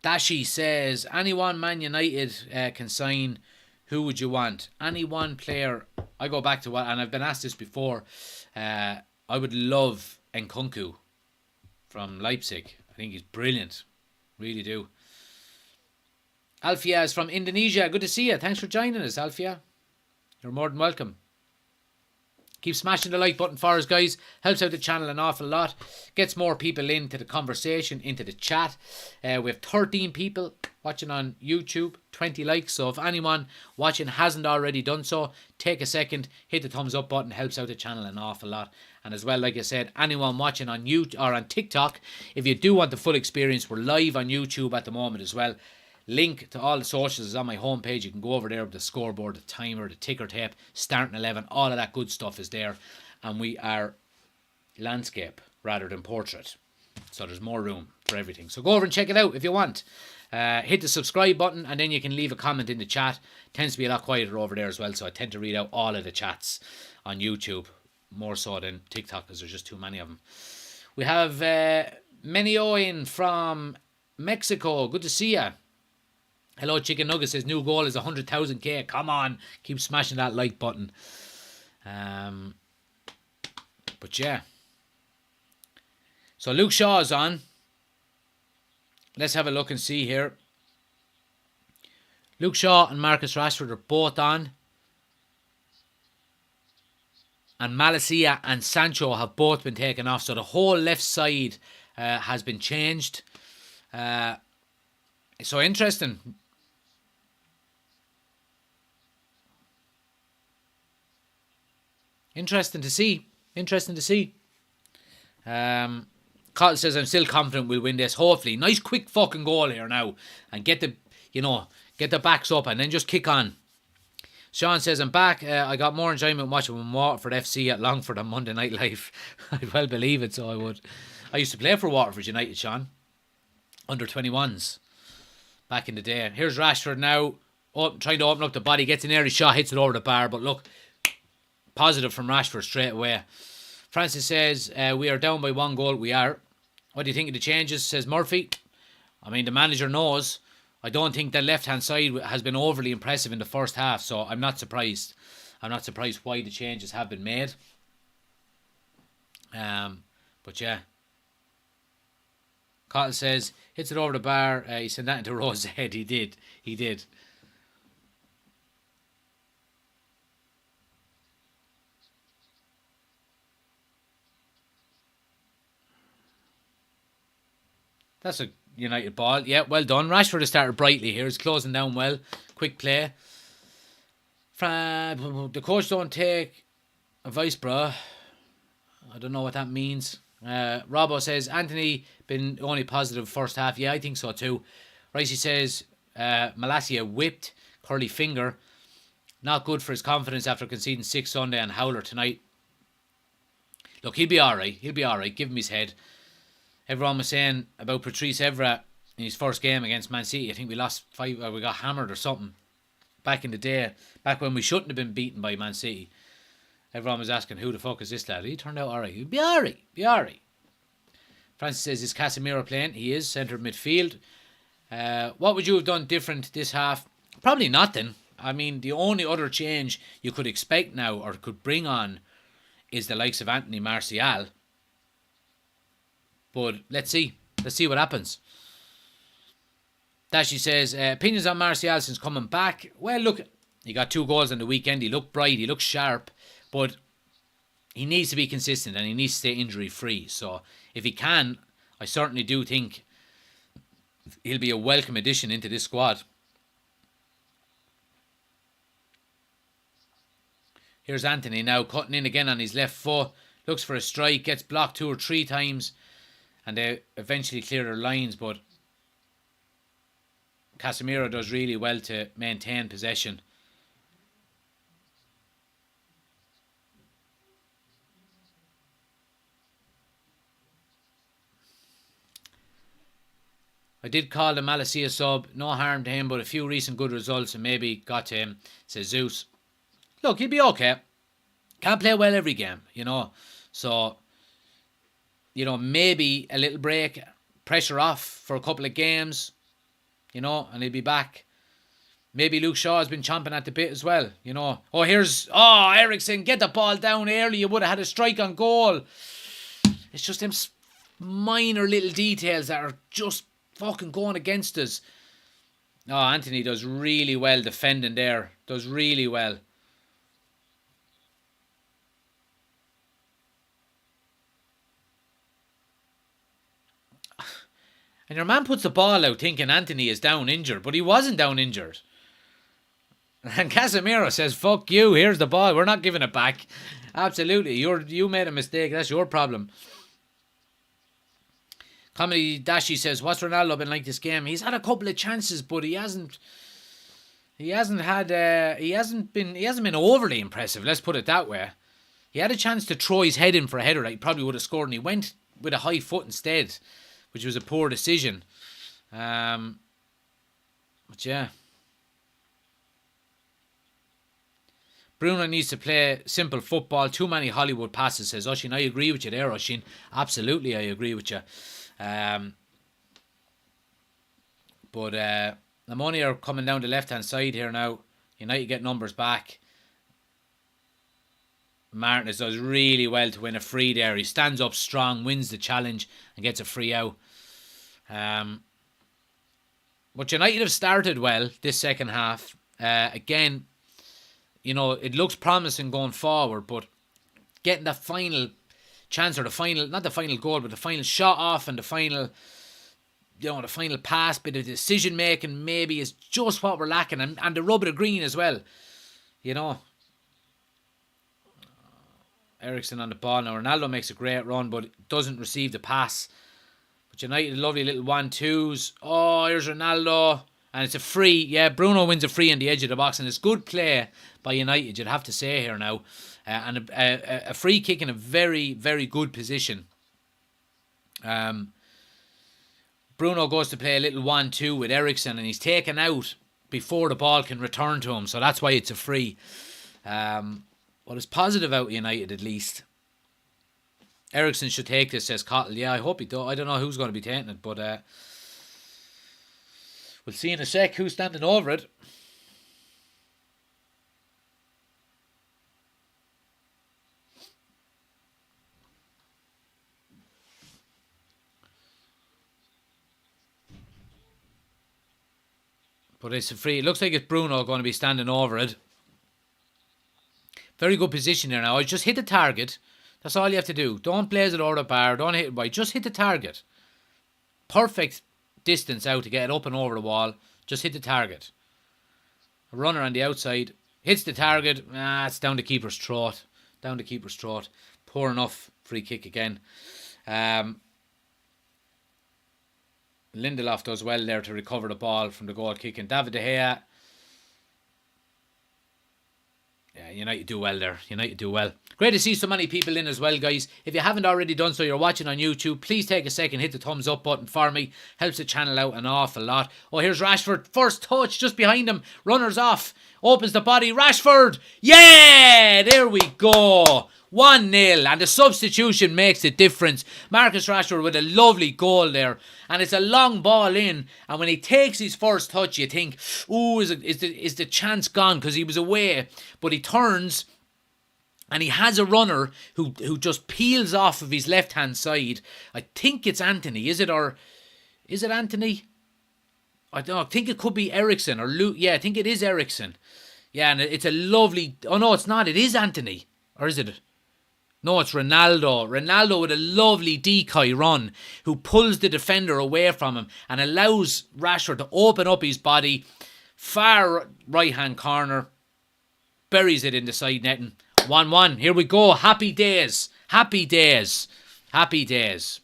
Dashi says, anyone Man United can sign. Who would you want? Any one player. I go back to what, and I've been asked this before. I would love Nkunku from Leipzig. I think he's brilliant. Really do. Alfia is from Indonesia. Good to see you. Thanks for joining us, Alfia. You're more than welcome. Keep smashing the like button for us, guys. Helps out the channel an awful lot. Gets more people into the conversation, into the chat. We have 13 people watching on YouTube, 20 likes. So if anyone watching hasn't already done so, take a second, hit the thumbs up button. Helps out the channel an awful lot. And as well, like I said, anyone watching on YouTube or on TikTok, if you do want the full experience, we're live on YouTube at the moment as well. Link to all the socials is on my homepage. You can go over there with the scoreboard, the timer, the ticker tape, starting 11, all of that good stuff is there. And we are landscape rather than portrait. So there's more room for everything. So go over and check it out if you want. Hit the subscribe button and then you can leave a comment in the chat. Tends to be a lot quieter over there as well, so I tend to read out all of the chats on YouTube, more so than TikTok because there's just too many of them. We have Menioin from Mexico. Good to see you. Hello, Chicken Nugget says new goal is 100,000k. Come on, keep smashing that like button. But yeah. So Luke Shaw is on. Let's have a look and see here. Luke Shaw and Marcus Rashford are both on. And Malacia and Sancho have both been taken off. So the whole left side has been changed. So interesting. Interesting to see. Cottle says, I'm still confident we'll win this. Hopefully. Nice quick fucking goal here now. And get the backs up and then just kick on. Sean says, I'm back. I got more enjoyment watching Waterford FC at Longford on Monday Night Live. I'd well believe it, so I would. I used to play for Waterford United, Sean. Under 21s. Back in the day. Here's Rashford now. Trying to open up the body. Gets an airy shot. Hits it over the bar. But look. Positive from Rashford straight away. Francis says, we are down by 1 goal. We are. What do you think of the changes? Says Murphy. I mean, the manager knows. I don't think the left-hand side has been overly impressive in the first half, so I'm not surprised. I'm not surprised why the changes have been made. But yeah. Cottle says, hits it over the bar. He sent that into Rose's head. He did. That's a United ball. Yeah, well done. Rashford has started brightly here. He's closing down well. Quick play. The coach don't take advice, bro. I don't know what that means. Robbo says, Anthony been only positive first half. Yeah, I think so too. Ricey says, Malacia whipped, curly finger. Not good for his confidence after conceding 6 Sunday and Howler tonight. Look, he'll be alright. He'll be alright. Give him his head. Everyone was saying about Patrice Evra in his first game against Man City. I think we lost 5, or we got hammered or something. Back in the day, back when we shouldn't have been beaten by Man City. Everyone was asking, who the fuck is this lad? He turned out alright. He'll be alright. Be alright. Francis says, is Casemiro playing? He is, centre midfield. What would you have done different this half? Probably nothing. I mean, the only other change you could expect now or could bring on is the likes of Anthony Martial. But let's see. Let's see what happens. Dashi says, opinions on Martial since coming back. Well, look, he got 2 goals on the weekend. He looked bright. He looked sharp. But he needs to be consistent and he needs to stay injury free. So if he can, I certainly do think he'll be a welcome addition into this squad. Here's Anthony now cutting in again on his left foot. Looks for a strike. Gets blocked 2 or 3 times. And they eventually clear their lines. But Casemiro does really well to maintain possession. I did call the Malacia sub. No harm to him, but a few recent good results and maybe got to him, says Zeus. Look, he'll be okay. Can't play well every game, you know. So, you know, maybe a little break, pressure off for a couple of games, you know, and he'll be back. Maybe Luke Shaw has been chomping at the bit as well, you know. Oh, Ericsson, get the ball down early. You would have had a strike on goal. It's just them minor little details that are just fucking going against us. Oh, Anthony does really well defending there. Does really well. And your man puts the ball out thinking Anthony is down injured, but he wasn't down injured. And Casemiro says, fuck you, here's the ball. We're not giving it back. Absolutely. You made a mistake. That's your problem. Comedy Dashi says, what's Ronaldo been like this game? He's had a couple of chances, but he hasn't been overly impressive, let's put it that way. He had a chance to throw his head in for a header that he probably would have scored, and he went with a high foot instead, which was a poor decision. But yeah. Bruno needs to play simple football. Too many Hollywood passes, says Oshin. I agree with you there, Oshin. Absolutely, I agree with you. But Omonia are coming down the left-hand side here now. United get numbers back. Martinez does really well to win a free there. He stands up strong, wins the challenge, and gets a free out. But United have started well this second half. Again, you know, it looks promising going forward, but getting the final chance, or the final, not the final goal, but the final shot off and the final, you know, the final pass, bit of decision making maybe is just what we're lacking, and the rub of the green as well, you know. Ericsson on the ball now. Ronaldo makes a great run, but doesn't receive the pass. But United, lovely little 1-2s. Oh, here's Ronaldo. And it's a free. Yeah, Bruno wins a free on the edge of the box. And it's good play by United, you'd have to say here now. And a free kick in a very, very good position. Bruno goes to play a little 1-2 with Ericsson, and he's taken out before the ball can return to him. So that's why it's a free. Well, it's positive out United at least. Ericsson should take this, says Cottle. Yeah, I hope he does. I don't know who's going to be taking it, but we'll see in a sec who's standing over it. But it's a free. It looks like it's Bruno going to be standing over it. Very good position there now. I just hit the target. That's all you have to do. Don't blaze it over the bar. Don't hit it by. Just hit the target. perfect distance out to get it up and over the wall. Just hit the target. A runner on the outside hits the target. It's down the keeper's throat. Down the keeper's throat. Poor enough. Free kick again. Lindelof does well there to recover the ball from the goal kick. And David De Gea. Yeah, United do well there. United do well. Great to see so many people in as well, guys. If you haven't already done so, you're watching on YouTube, please take a second, hit the thumbs up button for me. Helps the channel out an awful lot. Oh, here's Rashford. First touch just behind him. Runner's off. Opens the body. Rashford. Yeah! There we go. 1-0. And the substitution makes a difference. Marcus Rashford with a lovely goal there. And it's a long ball in. And when he takes his first touch, you think, ooh, is the chance gone? Because he was away. But he turns. And he has a runner who just peels off of his left-hand side. I think it's Anthony. Is it Anthony? I don't know. I think it could be Ericsson or Luke. Yeah, I think it is Ericsson. Yeah, and it's a lovely... Oh, no, it's not. It is Anthony. Or is it... No, it's Ronaldo. Ronaldo with a lovely decoy run who pulls the defender away from him and allows Rashford to open up his body. Far right-hand corner. Buries it in the side netting. 1-1. Here we go. Happy days. Happy days. Happy days.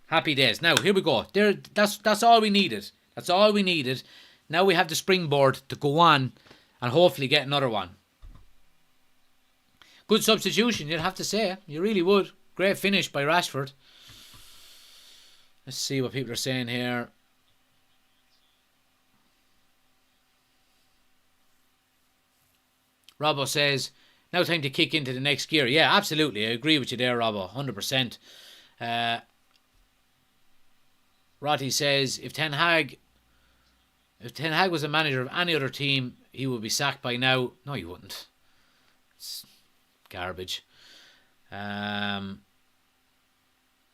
Happy days. Now, here we go. That's all we needed. That's all we needed. Now we have the springboard to go on and hopefully get another one. Good substitution, you'd have to say. You really would. Great finish by Rashford. Let's see what people are saying here. Robbo says, now time to kick into the next gear. Yeah, absolutely. I agree with you there, Robbo. 100%. Roddy says, if Ten Hag was a manager of any other team, he would be sacked by now. No, he wouldn't. It's garbage.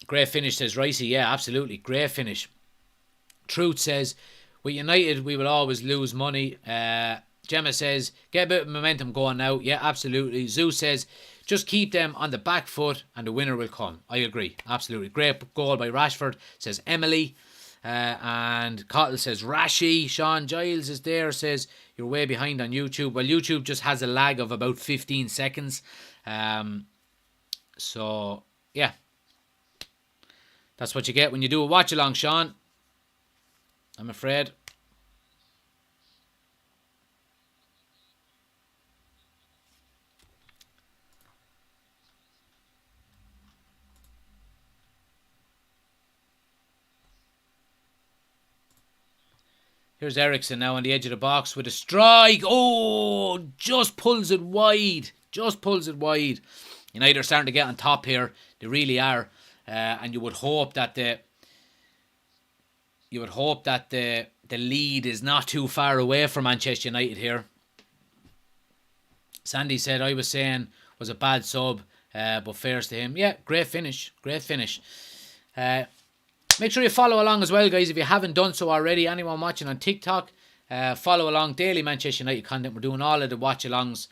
Great finish, says Ricey. Yeah, absolutely. Great finish. Truth says, with United, we will always lose money. Gemma says, get a bit of momentum going now. Yeah, absolutely. Zoo says, just keep them on the back foot and the winner will come. I agree. Absolutely. Great goal by Rashford, says Emily. And Cottle says Rashi. Sean Giles is there, says you're way behind on YouTube. Well, YouTube just has a lag of about 15 seconds. So, yeah. That's what you get when you do a watch along, Sean. I'm afraid. Here's Ericsson now on the edge of the box with a strike. Oh, just pulls it wide. Just pulls it wide. United are starting to get on top here. They really are. And you would hope that the lead is not too far away from Manchester United here. Sandy said I was saying was a bad sub, but fair's to him. Yeah, great finish. Great finish. Make sure you follow along as well, guys, if you haven't done so already. Anyone watching on TikTok, follow along. Daily Manchester United content. We're doing all of the watch-alongs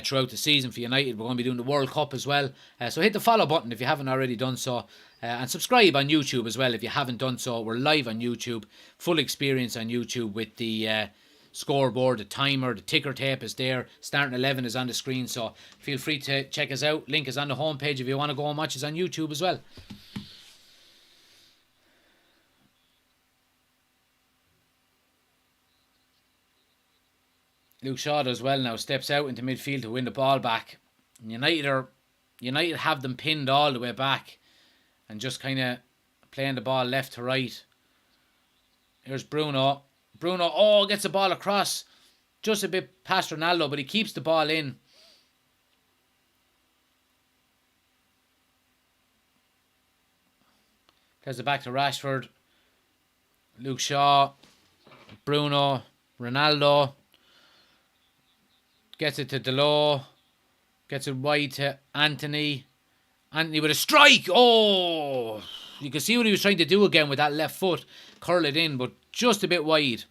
throughout the season for United. We're going to be doing the World Cup as well. So hit the follow button if you haven't already done so. And subscribe on YouTube as well if you haven't done so. We're live on YouTube. Full experience on YouTube with the scoreboard, the timer, the ticker tape is there. Starting 11 is on the screen. So feel free to check us out. Link is on the homepage if you want to go and watch us on YouTube as well. Luke Shaw does well now, steps out into midfield to win the ball back. And United have them pinned all the way back and just kind of playing the ball left to right. Here's Bruno. Bruno, gets the ball across. Just a bit past Ronaldo, but he keeps the ball in. Plays it back to Rashford. Luke Shaw. Bruno. Ronaldo. Gets it to Delo. Gets it wide to Anthony. Anthony with a strike. Oh! You can see what he was trying to do again with that left foot. Curl it in, but just a bit wide.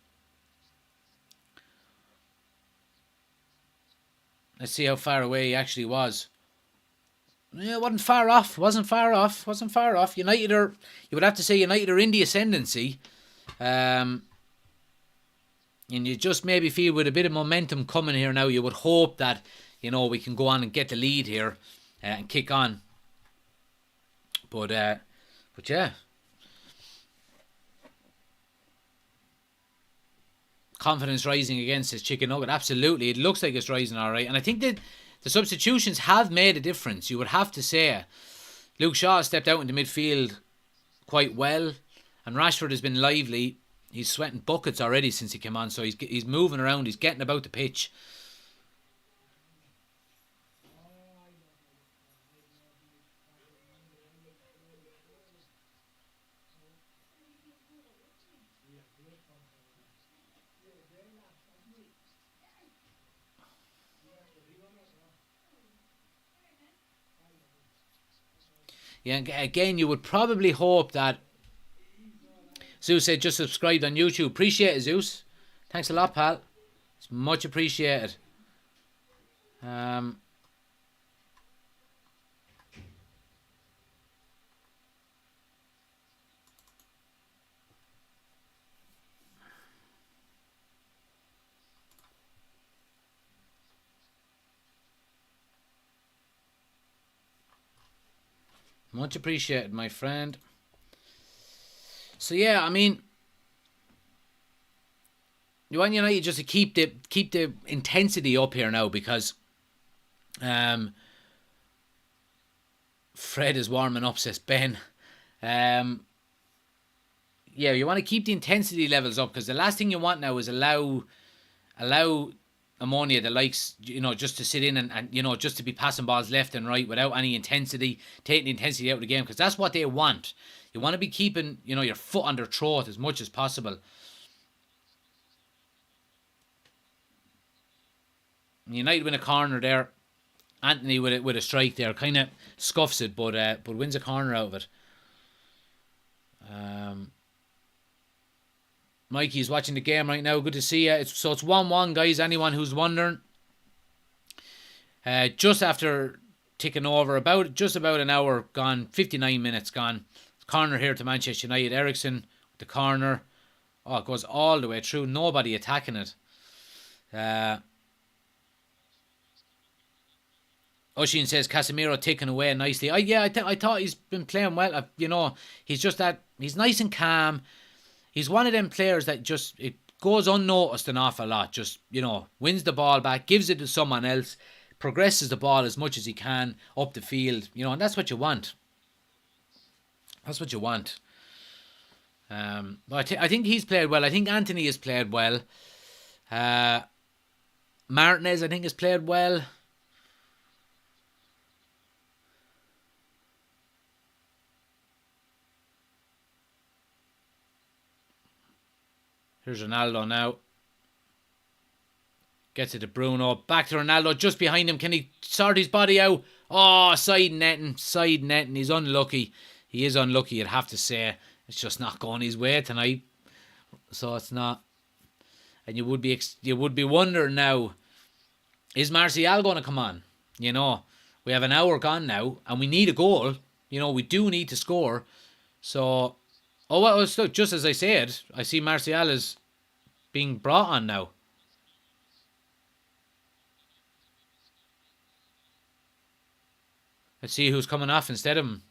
Let's see how far away he actually was. Yeah, wasn't far off. Wasn't far off. Wasn't far off. United are. You would have to say United are in the ascendancy. And you just maybe feel with a bit of momentum coming here now, you would hope that, we can go on and get the lead here and kick on. But yeah. Confidence rising against his chicken nugget. Absolutely. It looks like it's rising all right. And I think that the substitutions have made a difference. You would have to say Luke Shaw stepped out into midfield quite well. And Rashford has been lively. He's sweating buckets already since he came on. So he's moving around. He's getting about the pitch. Yeah, again, you would probably hope that Zeus said just subscribed on YouTube. Appreciate it, Zeus. Thanks a lot, pal. It's much appreciated. Much appreciated, my friend. So yeah, I mean, you want United just to keep the intensity up here now, because Fred is warming up, says Ben. Yeah, you want to keep the intensity levels up, because the last thing you want now is allow Omonia the likes, just to sit in and just to be passing balls left and right without any intensity, taking the intensity out of the game, because that's what they want. You want to be keeping, your foot on their throat as much as possible. United win a corner there. Anthony with a strike there, kind of scuffs it, but wins a corner out of it. Mikey's watching the game right now. Good to see you. It's 1-1, guys. Anyone who's wondering. Just after ticking over, just about an hour gone, 59 minutes gone. Corner here to Manchester United. Eriksen with the corner. Oh, it goes all the way through. Nobody attacking it. Oshin says Casemiro taken away nicely. I thought he's been playing well. He's just that he's nice and calm. He's one of them players that just it goes unnoticed an awful lot. Just wins the ball back, gives it to someone else, progresses the ball as much as he can up the field. And that's what you want. That's what you want. But I think he's played well. I think Anthony has played well. Martinez, I think, has played well. Here's Ronaldo now. Gets it to Bruno. Back to Ronaldo. Just behind him. Can he sort his body out? Oh, side netting. Side netting. He's unlucky. He is unlucky, I'd have to say. It's just not going his way tonight. So it's not. And you would be wondering now, is Martial going to come on? We have an hour gone now, and we need a goal. We do need to score. So... Oh, well, look, just as I said, I see Martial is being brought on now. Let's see who's coming off instead of him.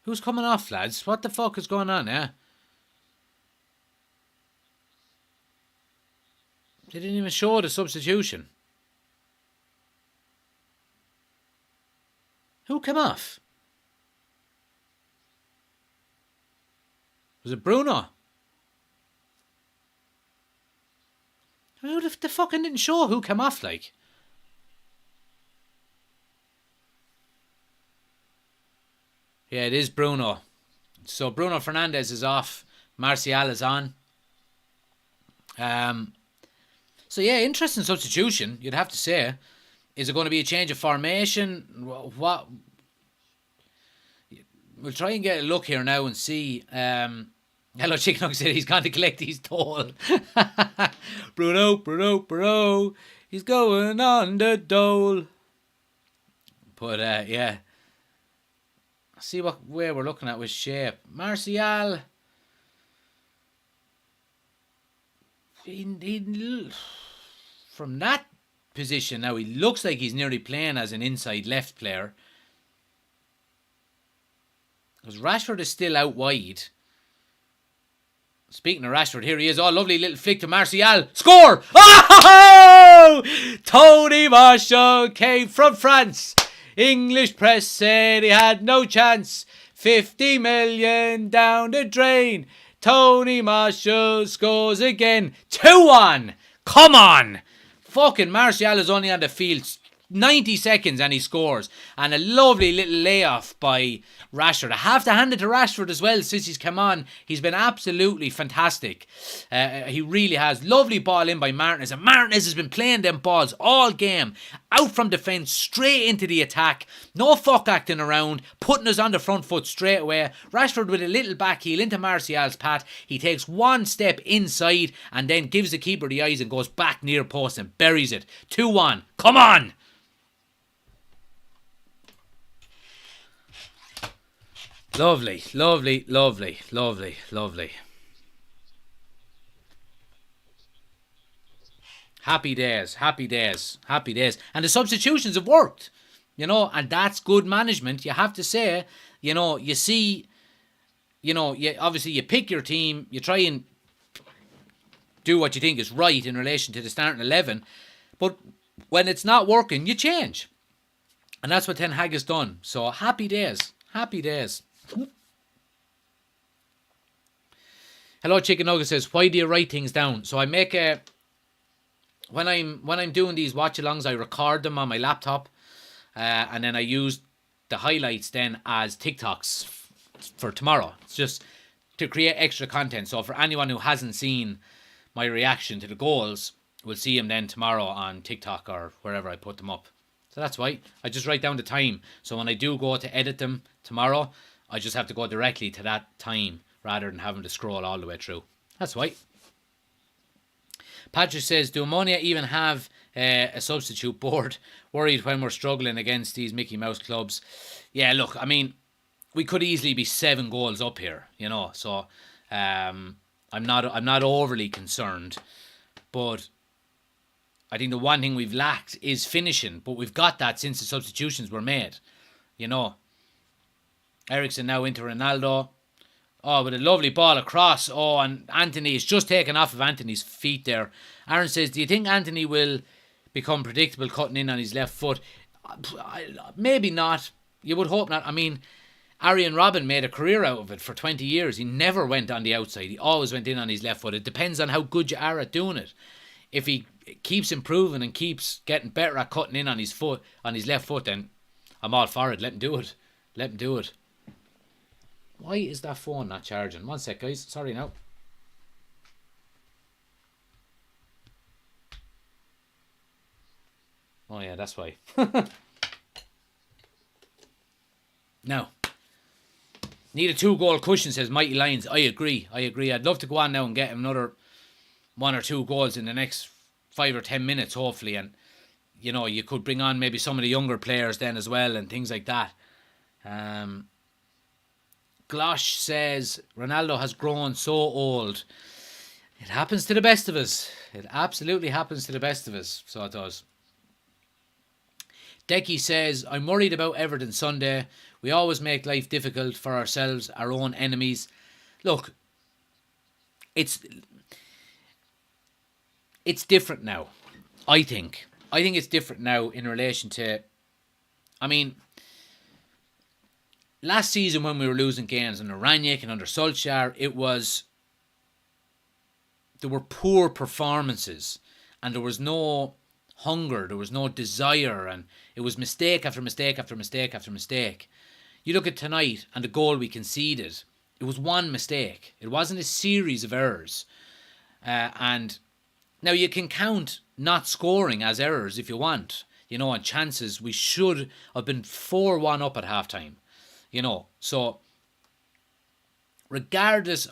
Who's coming off, lads? What the fuck is going on, eh? They didn't even show the substitution. Who came off? Was it Bruno? Who the fucking didn't show who came off, like? Yeah, it is Bruno. So Bruno Fernandes is off Martial is on. So yeah, interesting substitution, you'd have to say. Is it going to be a change of formation? What? We'll try and get a look here now and see. Hello, Chicken Nugget said he's going to collect his toll. Bruno. He's going on the dole. But yeah. See what way we're looking at with shape. Martial. From that position now, he looks like he's nearly playing as an inside left player. Because Rashford is still out wide. Speaking of Rashford, here he is. Oh, lovely little flick to Martial. Score! Oh! Tony Martial came from France. English press said he had no chance. 50 million down the drain. Tony Martial scores again. 2-1. Come on. Fucking Martial is only on the field 90 seconds and he scores. And a lovely little layoff by Rashford. I have to hand it to Rashford as well since he's come on. He's been absolutely fantastic. He really has. Lovely ball in by Martinez. And Martinez has been playing them balls all game. Out from defence, straight into the attack. No fuck acting around. Putting us on the front foot straight away. Rashford with a little back heel into Martial's path. He takes one step inside and then gives the keeper the eyes and goes back near post and buries it. 2-1. Come on! Lovely. Happy days. And the substitutions have worked, and that's good management. You have to say, you see, obviously you pick your team, you try and do what you think is right in relation to the starting 11, but when it's not working, you change. And that's what Ten Hag has done. So happy days. Hello, Chicken Nugget says, why do you write things down? So I make when I'm doing these watch-alongs, I record them on my laptop, and then I use the highlights then as TikToks for tomorrow. It's just to create extra content. So for anyone who hasn't seen my reaction to the goals, we'll see them then tomorrow on TikTok or wherever I put them up. So that's why I just write down the time. So when I do go to edit them tomorrow, I just have to go directly to that time rather than having to scroll all the way through. That's why. Patrick says, do Omonia even have a substitute board? Worried when we're struggling against these Mickey Mouse clubs. Yeah, look, I mean, we could easily be 7 goals up here, So I'm not overly concerned, but I think the one thing we've lacked is finishing, but we've got that since the substitutions were made. Eriksen now into Ronaldo. Oh, with a lovely ball across. Oh, and Anthony is just taken off of Anthony's feet there. Aaron says, do you think Anthony will become predictable cutting in on his left foot? Maybe not. You would hope not. I mean, Arjen Robben made a career out of it for 20 years. He never went on the outside. He always went in on his left foot. It depends on how good you are at doing it. If he keeps improving and keeps getting better at cutting in on his left foot, then I'm all for it. Let him do it. Why is that phone not charging? One sec, guys. Sorry now. Oh yeah, that's why. Now, need a 2-goal cushion, says Mighty Lions. I agree. I'd love to go on now and get another 1 or 2 goals in the next 5 or 10 minutes, hopefully. And, you could bring on maybe some of the younger players then as well and things like that. Glosh says, Ronaldo has grown so old. It happens to the best of us. It absolutely happens to the best of us. So it does. Decky says, I'm worried about Everton Sunday. We always make life difficult for ourselves, our own enemies. Look, it's different now, I think. I think it's different now in relation to, I mean, last season when we were losing games under Rangnick and under Solskjaer, there were poor performances and there was no hunger, there was no desire, and it was mistake after mistake after mistake after mistake. You look at tonight and the goal we conceded, It was one mistake. It wasn't a series of errors. And now you can count not scoring as errors if you want, and chances. We should have been 4-1 up at halftime, So regardless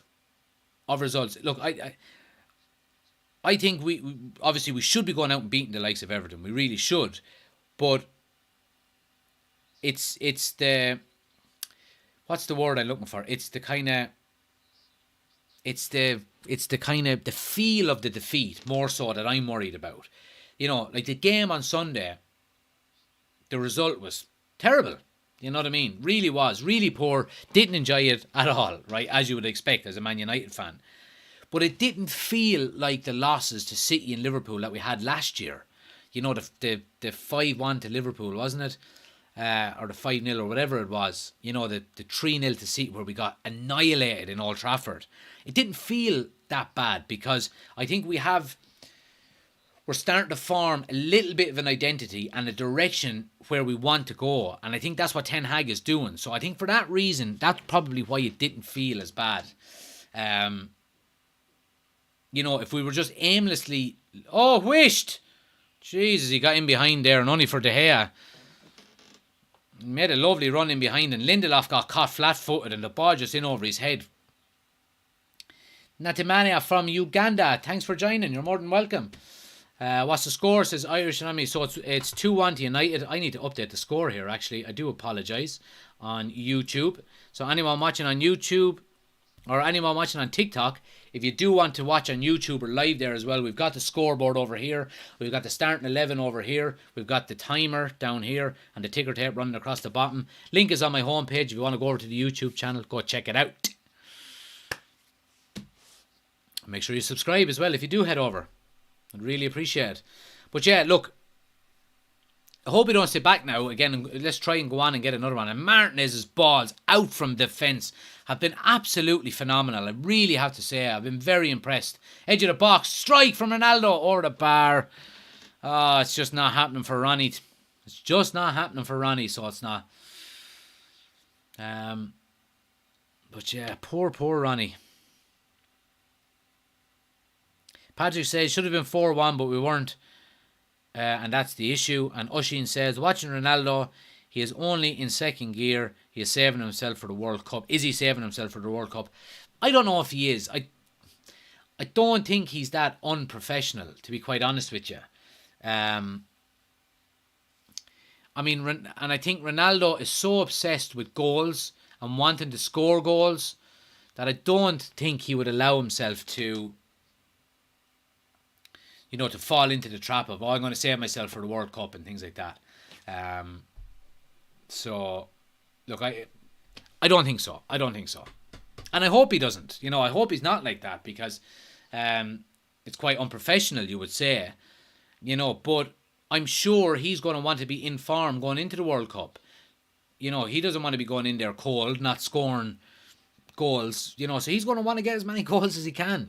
of results, look, I think we obviously we should be going out and beating the likes of Everton. We really should, but it's the, what's the word I'm looking for? It's the kind of the feel of the defeat more so that I'm worried about. Like the game on Sunday, the result was terrible. You know what I mean? Really was. Really poor. Didn't enjoy it at all, right? As you would expect as a Man United fan. But it didn't feel like the losses to City and Liverpool that we had last year. The 5-1 to Liverpool, wasn't it? Or the 5-0 or whatever it was. The 3-0 to City where we got annihilated in Old Trafford. It didn't feel that bad because I think we're starting to form a little bit of an identity and a direction where we want to go. And I think that's what Ten Hag is doing. So I think for that reason, that's probably why it didn't feel as bad. If we were just aimlessly... Oh, wished! Jesus, he got in behind there and only for De Gea. Made a lovely run in behind and Lindelof got caught flat-footed and the ball just in over his head. Natimania from Uganda, thanks for joining. You're more than welcome. What's the score? Says Irish Army. So it's 2-1 to United. I need to update the score here, actually. I do apologise on YouTube. So anyone watching on YouTube or anyone watching on TikTok, if you do want to watch on YouTube or live there as well, we've got the scoreboard over here. We've got the starting 11 over here. We've got the timer down here and the ticker tape running across the bottom. Link is on my homepage. If you want to go over to the YouTube channel, go check it out. Make sure you subscribe as well if you do head over. I'd really appreciate it. But yeah, look, I hope we don't sit back now. Again, let's try and go on and get another one. And Martinez's balls out from defence have been absolutely phenomenal. I really have to say, I've been very impressed. Edge of the box, strike from Ronaldo over the bar. Oh, it's just not happening for Ronnie. It's just not happening for Ronnie, so it's not. But yeah, poor Ronnie. Patrick says, should have been 4-1, but we weren't. And that's the issue. And Oshin says, watching Ronaldo, he is only in second gear. He is saving himself for the World Cup. Is he saving himself for the World Cup? I don't know if he is. I don't think he's that unprofessional, to be quite honest with you. And I think Ronaldo is so obsessed with goals and wanting to score goals that I don't think he would allow himself to, to fall into the trap of, I'm going to save myself for the World Cup and things like that. So, look, I don't think so. I don't think so. And I hope he doesn't. I hope he's not like that because it's quite unprofessional, you would say. But I'm sure he's going to want to be in form going into the World Cup. He doesn't want to be going in there cold, not scoring goals. So he's going to want to get as many goals as he can,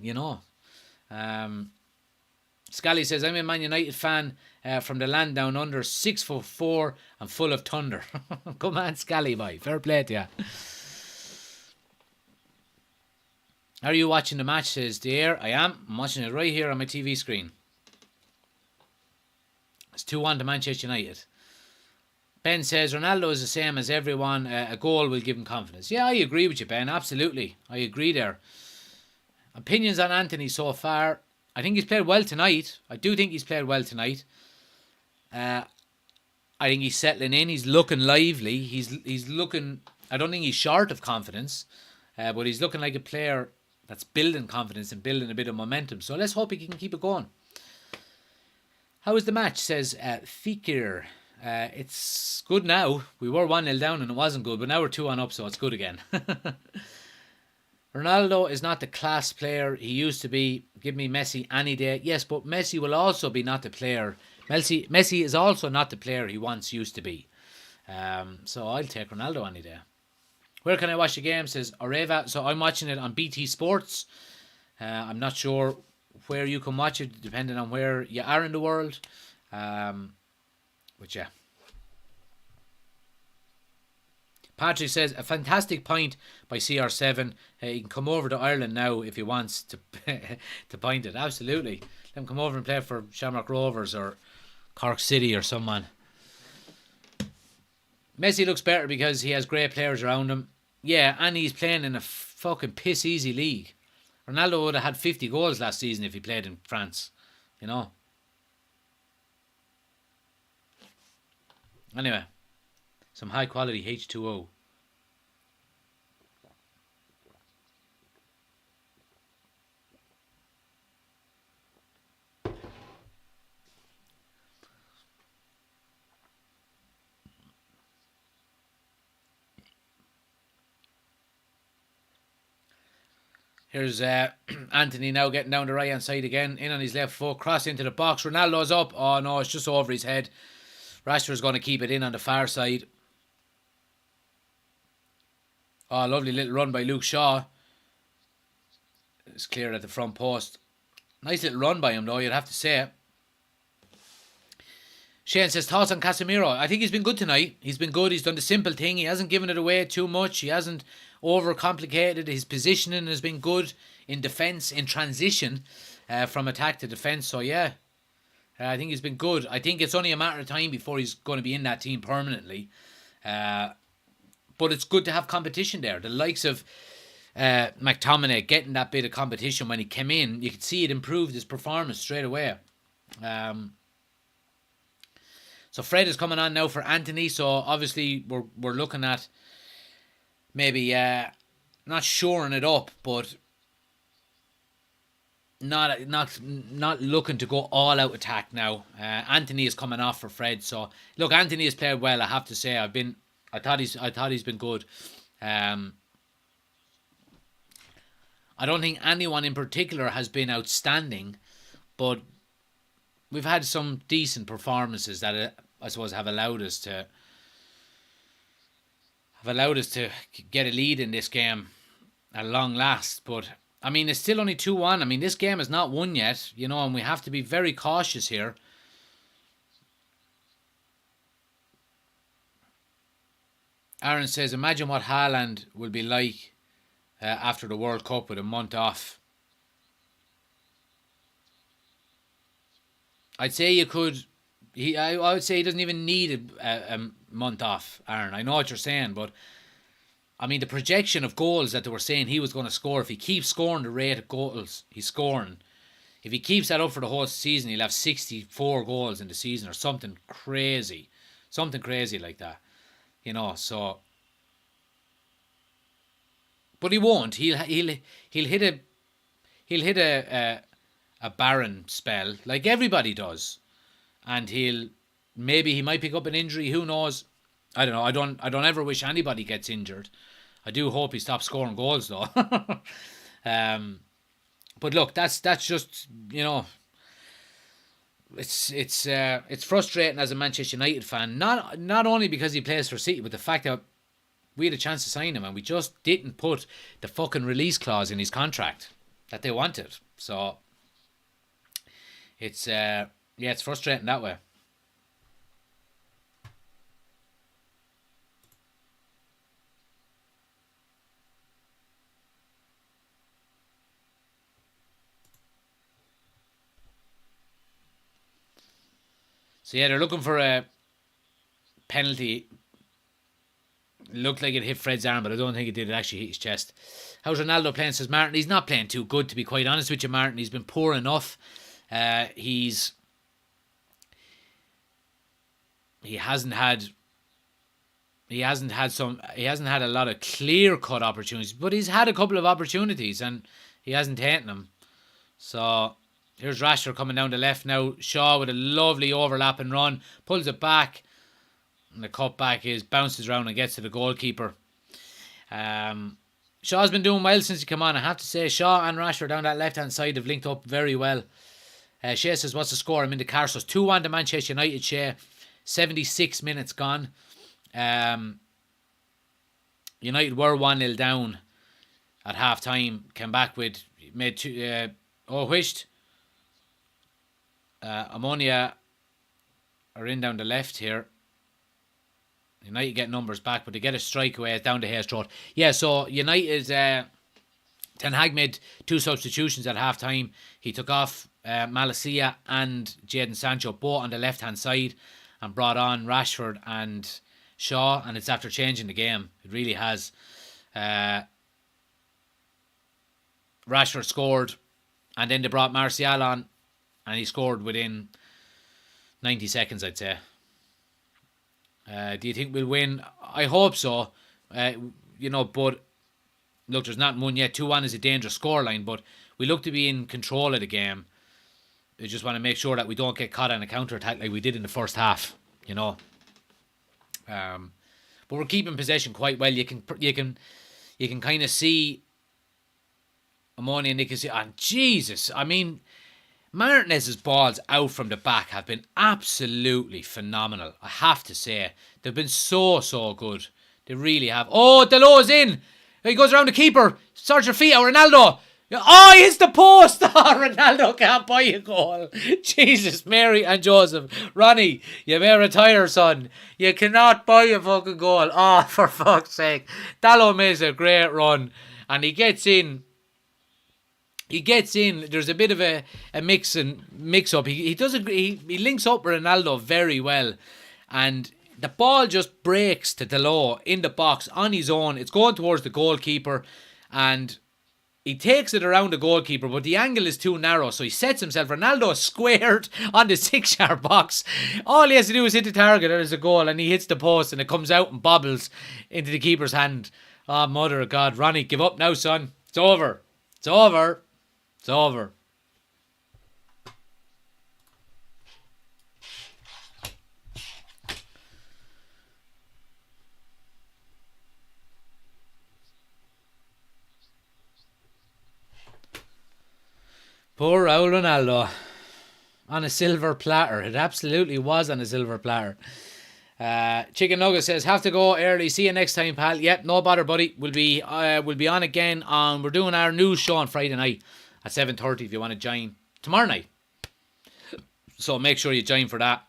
Scally says, I'm a Man United fan from the land down under, 6'4" and full of thunder. Come on, Scally, boy. Fair play to you. Are you watching the match? Says Dear. I am. I'm watching it right here on my TV screen. It's 2-1 to Manchester United. Ben says, Ronaldo is the same as everyone. A goal will give him confidence. Yeah, I agree with you, Ben. Absolutely. I agree there. Opinions on Anthony so far. I think he's played well tonight. I do think he's played well tonight. I think he's settling in. He's looking lively. He's looking... I don't think he's short of confidence. But he's looking like a player that's building confidence and building a bit of momentum. So let's hope he can keep it going. How was the match? Says Fikir. It's good now. We were 1-0 down and it wasn't good. But now we're 2-1 up, so it's good again. Ronaldo is not the class player he used to be. Give me Messi any day. Yes, but Messi will also be not the player. Messi is also not the player he once used to be. So I'll take Ronaldo any day. Where can I watch the game? Says Areva. So I'm watching it on BT Sports. I'm not sure where you can watch it, depending on where you are in the world. But yeah. Patrick says, a fantastic point by CR7. He can come over to Ireland now if he wants to to point it. Absolutely. Let him come over and play for Shamrock Rovers or Cork City or someone. Messi looks better because he has great players around him. Yeah, and he's playing in a fucking piss easy league. Ronaldo would have had 50 goals last season if he played in France. You know. Anyway. Some high quality H2O. Here's Anthony now getting down the right hand side again. In on his left foot. Cross into the box. Ronaldo's up. Oh no, it's just over his head. Rashford's going to keep it in on the far side. Oh, lovely little run by Luke Shaw. It's clear at the front post. Nice little run by him though, you'd have to say. Shane says, thoughts on Casemiro? I think he's been good tonight. He's been good. He's done the simple thing. He hasn't given it away too much. He hasn't overcomplicated. His positioning has been good in defence, in transition from attack to defence. So yeah, I think he's been good. I think it's only a matter of time before he's going to be in that team permanently. But it's good to have competition there. The likes of McTominay getting that bit of competition when he came in, you could see it improved his performance straight away. So Fred is coming on now for Anthony. So obviously we're looking at maybe not shoring it up, but not looking to go all out attack now. Anthony is coming off for Fred. So look, Anthony has played well. I have to say, I thought he's been good. I don't think anyone in particular has been outstanding, but we've had some decent performances that I suppose have allowed us to get a lead in this game at long last. But I mean, it's still only 2-1. I mean, this game is not won yet, you know, and we have to be very cautious here. Aaron says, imagine what Haaland will be like after the World Cup with a month off. I'd say you could. I would say he doesn't even need a month off, Aaron. I know what you're saying, but I mean, the projection of goals that they were saying he was going to score, if he keeps scoring the rate of goals he's scoring, if he keeps that up for the whole season, he'll have 64 goals in the season or something crazy like that. You know, so, but he won't. He'll hit a barren spell like everybody does, and maybe he might pick up an injury. Who knows? I don't know. I don't ever wish anybody gets injured. I do hope he stops scoring goals though. But look, that's just, you know, it's frustrating as a Manchester United fan. Not only because he plays for City, but the fact that we had a chance to sign him and we just didn't put the fucking release clause in his contract that they wanted. So it's it's frustrating that way. So yeah, they're looking for a penalty. Looked like it hit Fred's arm, but I don't think it did. It actually hit his chest. How's Ronaldo playing, says Martin? He's not playing too good, to be quite honest with you, Martin. He's been poor enough. He hasn't had a lot of clear cut opportunities, but he's had a couple of opportunities and he hasn't taken them. So here's Rashford coming down the left now. Shaw with a lovely overlap and run, pulls it back, and the cutback bounces around and gets to the goalkeeper. Shaw's been doing well since he came on. I have to say, Shaw and Rashford down that left hand side have linked up very well. Shea says, what's the score? I'm in the car. So it's 2-1 to Manchester United, Shea. 76 minutes gone. United were 1-0 down at half time. Came back with, made two, Wisht. Omonia are in down the left here. United get numbers back, but they get a strike away down the Hayes throat. Yeah, so United, Ten Hag made 2 substitutions at half time. He took off Malacia and Jadon Sancho both on the left hand side and brought on Rashford and Shaw, and it's after changing the game. It really has. Rashford scored, and then they brought Martial on, and he scored within 90 seconds, I'd say. Do you think we'll win? I hope so. But look, there's not one yet. 2-1 is a dangerous scoreline, but we look to be in control of the game. We just want to make sure that we don't get caught on a counter-attack like we did in the first half, But we're keeping possession quite well. You can kind of see Omonia Nicosia. And Jesus, I mean, Martinez's balls out from the back have been absolutely phenomenal. I have to say, they've been so good. They really have. Oh, Delo's in. He goes around the keeper. Starts your feet out, Ronaldo. Oh, he hits the post. Oh, Ronaldo can't buy a goal. Jesus, Mary and Joseph. Ronnie, you may retire, son. You cannot buy a fucking goal. Oh, for fuck's sake. Dalot makes a great run. And he gets in. There's a bit of a mix up. He links up with Ronaldo very well. And the ball just breaks to Dalot in the box on his own. It's going towards the goalkeeper. And he takes it around the goalkeeper, but the angle is too narrow, so he sets himself. Ronaldo is squared on the 6-yard box. All he has to do is hit the target, there's a goal, and he hits the post, and it comes out and bobbles into the keeper's hand. Oh, mother of God. Ronnie, give up now, son. It's over. It's over. It's over. Poor Raul Ronaldo. On a silver platter. It absolutely was on a silver platter. Chicken Nugget says, have to go early. See you next time, pal. Yep, no bother, buddy. We'll be on again on. We're doing our news show on Friday night at 7:30 if you want to join. Tomorrow night. So make sure you join for that.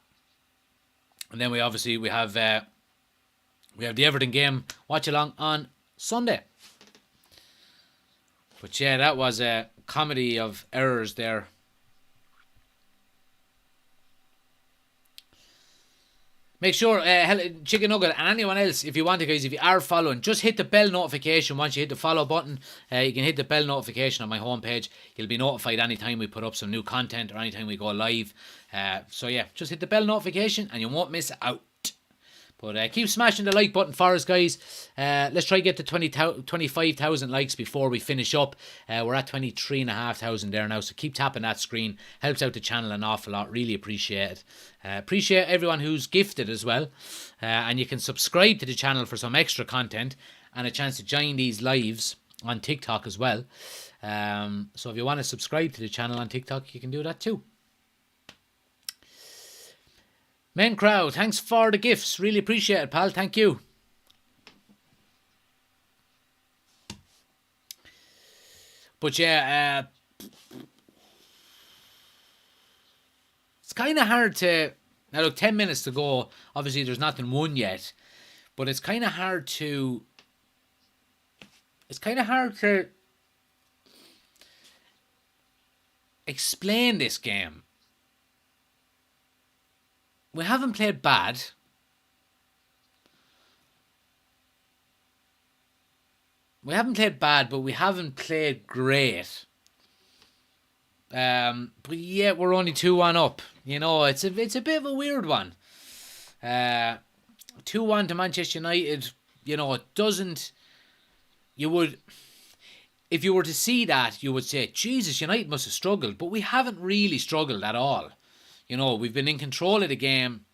And then we have the Everton game Watchalong on Sunday. But yeah, that was a comedy of errors there. Make sure, Chicken Nugget and anyone else, if you want to, guys, if you are following, just hit the bell notification. Once you hit the follow button, you can hit the bell notification on my homepage. You'll be notified anytime we put up some new content or anytime we go live. So yeah, just hit the bell notification and you won't miss out. But keep smashing the like button for us, guys. Let's try to get to 25,000 likes before we finish up. We're at 23,500 there now, so keep tapping that screen. Helps out the channel an awful lot. Really appreciate it. Appreciate everyone who's gifted as well. And you can subscribe to the channel for some extra content and a chance to join these lives on TikTok as well. So if you want to subscribe to the channel on TikTok, you can do that too. Men Crowd, thanks for the gifts. Really appreciate it, pal. Thank you. But yeah, it's kind of hard to... Now look, 10 minutes to go. Obviously, there's nothing won yet. But it's kind of hard to... explain this game. We haven't played bad. But we haven't played great. But yeah, we're only 2-1 up. You know, it's a bit of a weird one. 2-1 to Manchester United. You know, it doesn't... If you were to see that, you would say, Jesus, United must have struggled. But we haven't really struggled at all. You know, we've been in control of the game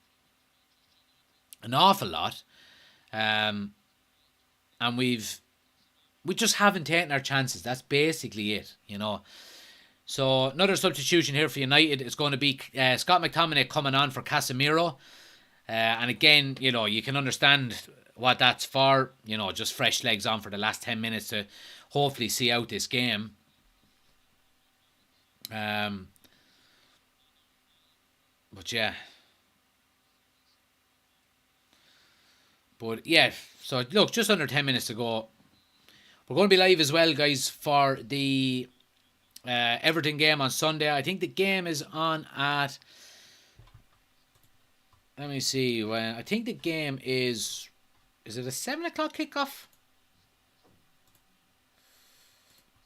an awful lot. And we just haven't taken our chances. That's basically it, you know. So, another substitution here for United is going to be Scott McTominay coming on for Casemiro. And again, you know, you can understand what that's for. You know, just fresh legs on for the last 10 minutes to hopefully see out this game. But yeah. But yeah, so look, just under 10 minutes to go. We're going to be live as well, guys, for the Everton game on Sunday. I think the game is on at... Let me see. When I think the game is... Is it a 7 o'clock kickoff?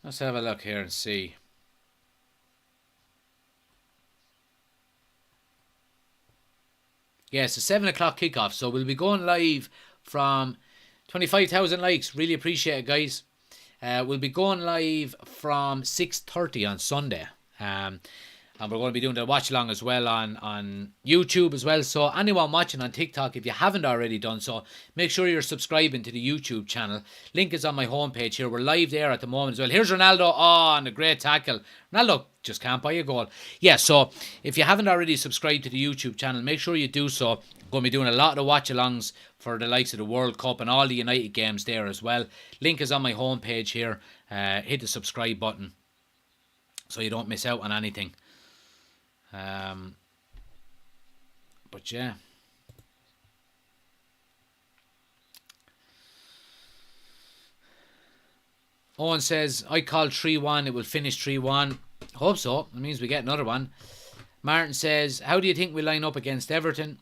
Let's have a look here and see. Yeah, it's a 7 o'clock kickoff. So we'll be going live from 25,000 likes. Really appreciate it, guys. We'll be going live from 6:30 on Sunday. And we're going to be doing the watch along as well on YouTube as well. So anyone watching on TikTok, if you haven't already done so, make sure you're subscribing to the YouTube channel. Link is on my homepage here. We're live there at the moment as well. Here's Ronaldo. Oh, and a great tackle. Ronaldo just can't buy a goal. Yeah, so if you haven't already subscribed to the YouTube channel, make sure you do so. I'm going to be doing a lot of watch alongs for the likes of the World Cup and all the United games there as well. Link is on my homepage here. Hit the subscribe button so you don't miss out on anything. But yeah. Owen says, I call 3-1. It will finish 3-1. Hope so. It means we get another one. Martin says, how do you think we line up against Everton?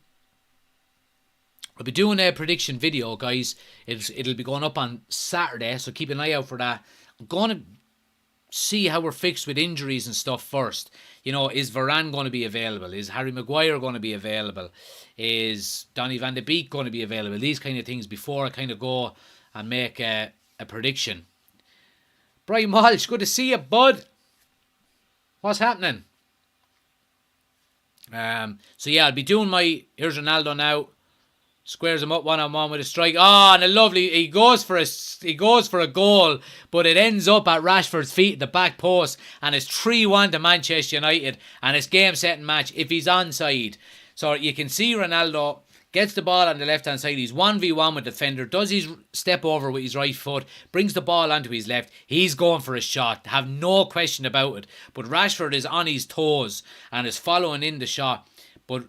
I'll be doing a prediction video, guys. It'll be going up on Saturday, so keep an eye out for that. I'm going to see how we're fixed with injuries and stuff first. You know, is Varane going to be available? Is Harry Maguire going to be available? Is Donny van de Beek going to be available? These kind of things before I kind of go and make a prediction. Brian Walsh, good to see you, bud. What's happening? So yeah, I'll be doing my... Here's Ronaldo now. Squares him up one-on-one with a strike. Oh, and a lovely... He goes for a goal, but it ends up at Rashford's feet at the back post, and it's 3-1 to Manchester United, and it's game-setting match if he's onside. So you can see Ronaldo gets the ball on the left-hand side. He's 1v1 with the defender, does his step over with his right foot, brings the ball onto his left. He's going for a shot. Have no question about it. But Rashford is on his toes and is following in the shot. But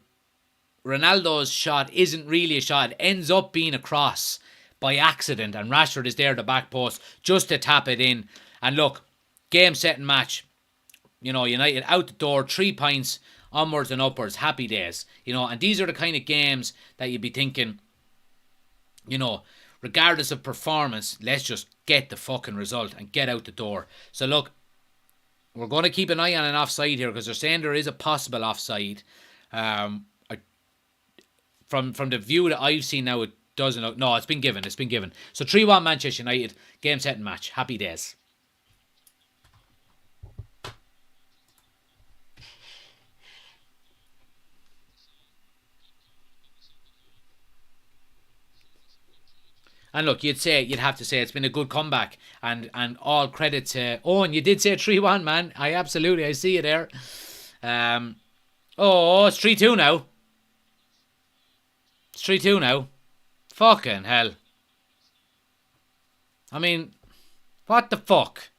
Ronaldo's shot isn't really a shot. It ends up being a cross by accident, and Rashford is there at the back post just to tap it in. And look, game-setting match. You know, United out the door, 3 points, onwards and upwards, happy days. You know, and these are the kind of games that you'd be thinking, you know, regardless of performance, let's just get the fucking result and get out the door. So look, we're going to keep an eye on an offside here because they're saying there is a possible offside. From the view that I've seen now, it doesn't... No, it's been given. So 3-1 Manchester United, game-setting match. Happy days. And look, you'd have to say it's been a good comeback, and all credit to Owen. You did say 3-1, man. I see you there. It's 3-2 now. It's 3-2 now. Fucking hell. I mean, what the fuck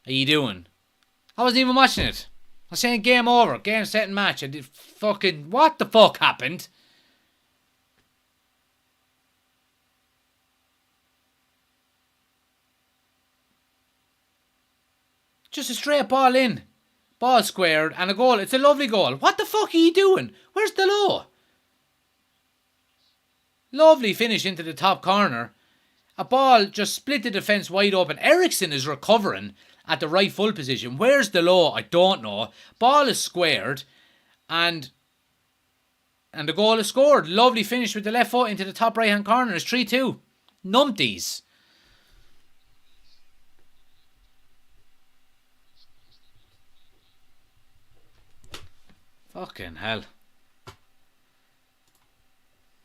are you doing? I wasn't even watching it. I was saying game over, game setting match. I did fucking... What the fuck happened? Just a straight ball in. Ball squared and a goal. It's a lovely goal. What the fuck are you doing? Where's the law? Lovely finish into the top corner. A ball just split the defence wide open. Eriksen is recovering at the right full position. Where's the law? I don't know. Ball is squared and the goal is scored. Lovely finish with the left foot into the top right hand corner. It's 3-2. Numpties. Fucking hell.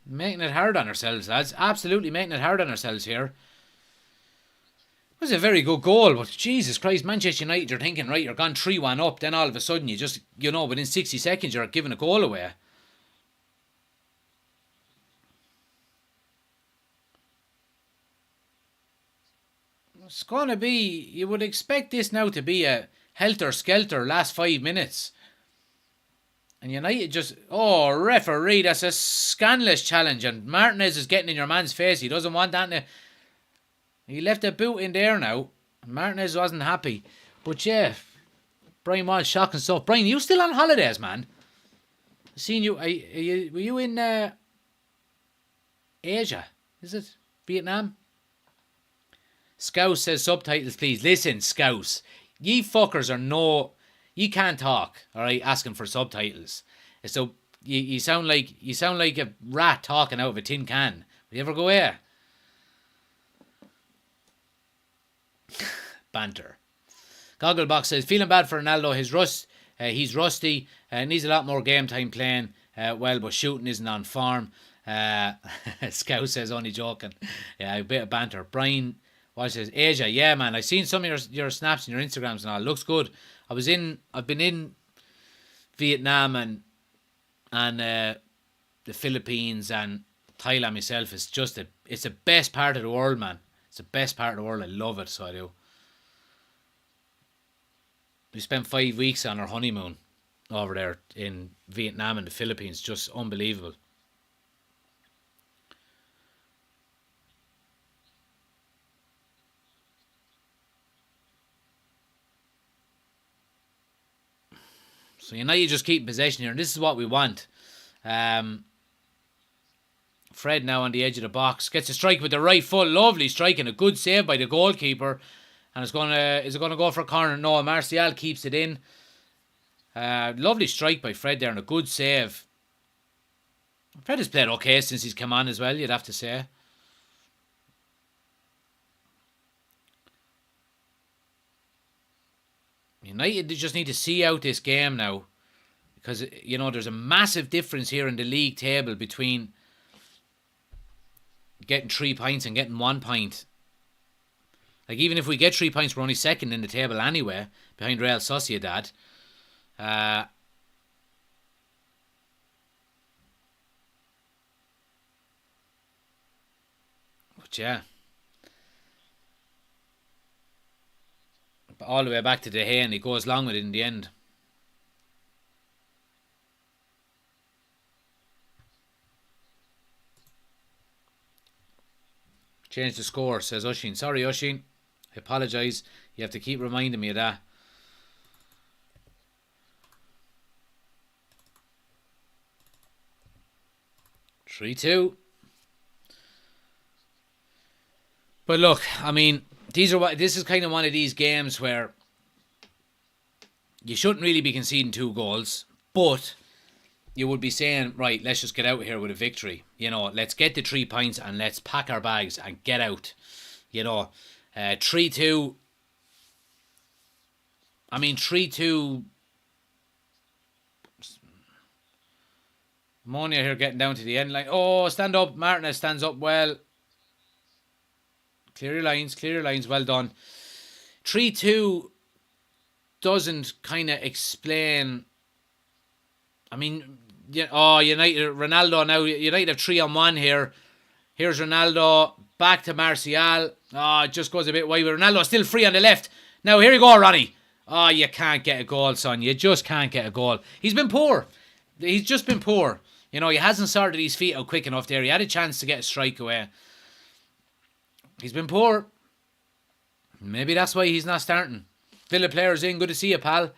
Making it hard on ourselves, lads. Absolutely making it hard on ourselves here. It was a very good goal, but Jesus Christ, Manchester United, you're thinking, right, you're gone 3-1 up, then all of a sudden you just, you know, within 60 seconds you're giving a goal away. It's going to be, you would expect this now to be a helter-skelter last 5 minutes. And United just, referee, that's a scandalous challenge. And Martinez is getting in your man's face. He doesn't want that. He left a boot in there now. Martinez wasn't happy. But yeah, Brian Walsh, shocking stuff. Brian, you still on holidays, man? I seen you. Were you in Asia? Is it Vietnam? Scouse says subtitles, please. Listen, Scouse, ye fuckers are no. You can't talk, all right? Asking for subtitles. So you sound like a rat talking out of a tin can. Will you ever go here? Banter. Gogglebox says, feeling bad for Ronaldo. He's rusty. Needs a lot more game time playing. But shooting isn't on form. Scout says, only joking. Yeah, a bit of banter. Brian, what says, Asia? Yeah, man. I've seen some of your snaps and your Instagrams and all. It looks good. I've been in Vietnam and the Philippines and Thailand myself. It's the best part of the world, man. It's the best part of the world. I love it, so I do. We spent 5 weeks on our honeymoon over there in Vietnam and the Philippines. Just unbelievable. So United just keep possession here, and this is what we want. Fred now on the edge of the box gets a strike with the right foot. Lovely strike and a good save by the goalkeeper. And is it gonna go for a corner? No, Martial keeps it in. Lovely strike by Fred there and a good save. Fred has played okay since he's come on as well, you'd have to say. United just need to see out this game now, because there's a massive difference here in the league table between getting 3 points and getting 1 point. Like, even if we get 3 points, we're only second in the table anyway, behind Real Sociedad. But yeah. But all the way back to De Gea, and he goes long with it in the end. Change the score, says Ushin. Sorry, Ushin. I apologise. You have to keep reminding me of that. (3-2). But look, I mean, this is kind of one of these games where you shouldn't really be conceding 2 goals, but you would be saying, right, let's just get out here with a victory. Let's get the 3 points and let's pack our bags and get out. 3-2. I mean, 3-2. Omonia here getting down to the end line. Oh, stand up. Martinez stands up well. Clear your lines. Well done. 3-2 doesn't kind of explain. I mean, United, Ronaldo now. United have 3-on-1 here. Here's Ronaldo. Back to Martial. It just goes a bit wide. Ronaldo still free on the left. Now, here you go, Ronnie. You can't get a goal, son. You just can't get a goal. He's been poor. He's just been poor. He hasn't sorted his feet out quick enough there. He had a chance to get a strike away. He's been poor. Maybe that's why he's not starting. Villa players in. Good to see you, pal.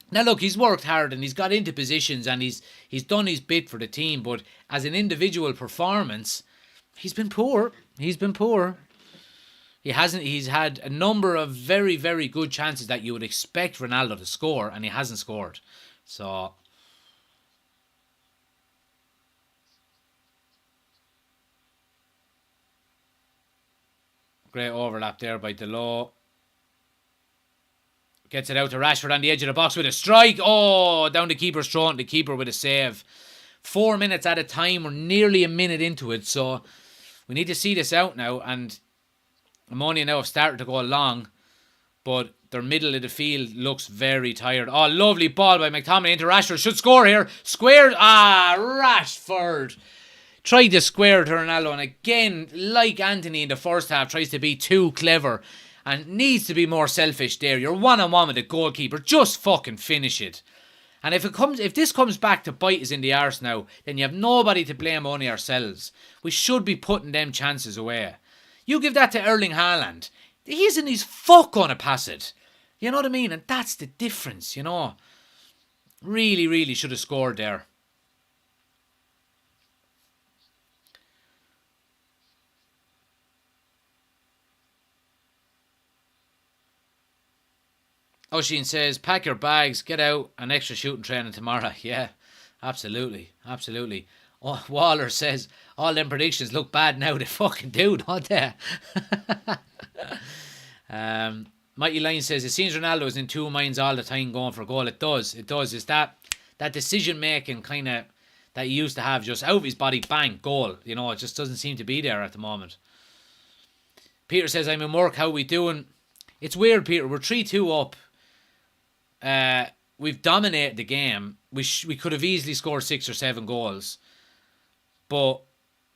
Now, look, he's worked hard and he's got into positions and he's done his bit for the team. But as an individual performance, he's been poor. He's had a number of very, very good chances that you would expect Ronaldo to score, and he hasn't scored. So, great overlap there by Delo. Gets it out to Rashford on the edge of the box with a strike. Oh, down the keeper's throat. The keeper with a save. 4 minutes at a time. We're nearly a minute into it. So we need to see this out now. And Omonia now have started to go along. But their middle of the field looks very tired. Oh, lovely ball by McTominay into Rashford. Should score here. Squared. Rashford. Tried to square to Ronaldo. And again, like Anthony in the first half, tries to be too clever. and needs to be more selfish there. You're one-on-one with the goalkeeper. Just fucking finish it. And if this comes back to bite us in the arse now, then you have nobody to blame, only ourselves. We should be putting them chances away. You give that to Erling Haaland, he isn't his fuck going to pass it. You know what I mean? And that's the difference, you know. Really, really should have scored there. Oisin says, pack your bags, get out, and extra shooting training tomorrow. Yeah, absolutely, absolutely. Oh, Waller says, all them predictions look bad now. They fucking do, don't they? Mighty Line says, it seems Ronaldo is in two minds all the time going for a goal. It does. It's that decision making kind of that he used to have, just out of his body, bang, goal. You know, it just doesn't seem to be there at the moment. Peter says, I'm in work, how are we doing? It's weird, Peter. We're 3-2 up. We've dominated the game. We could have easily scored 6 or 7 goals, but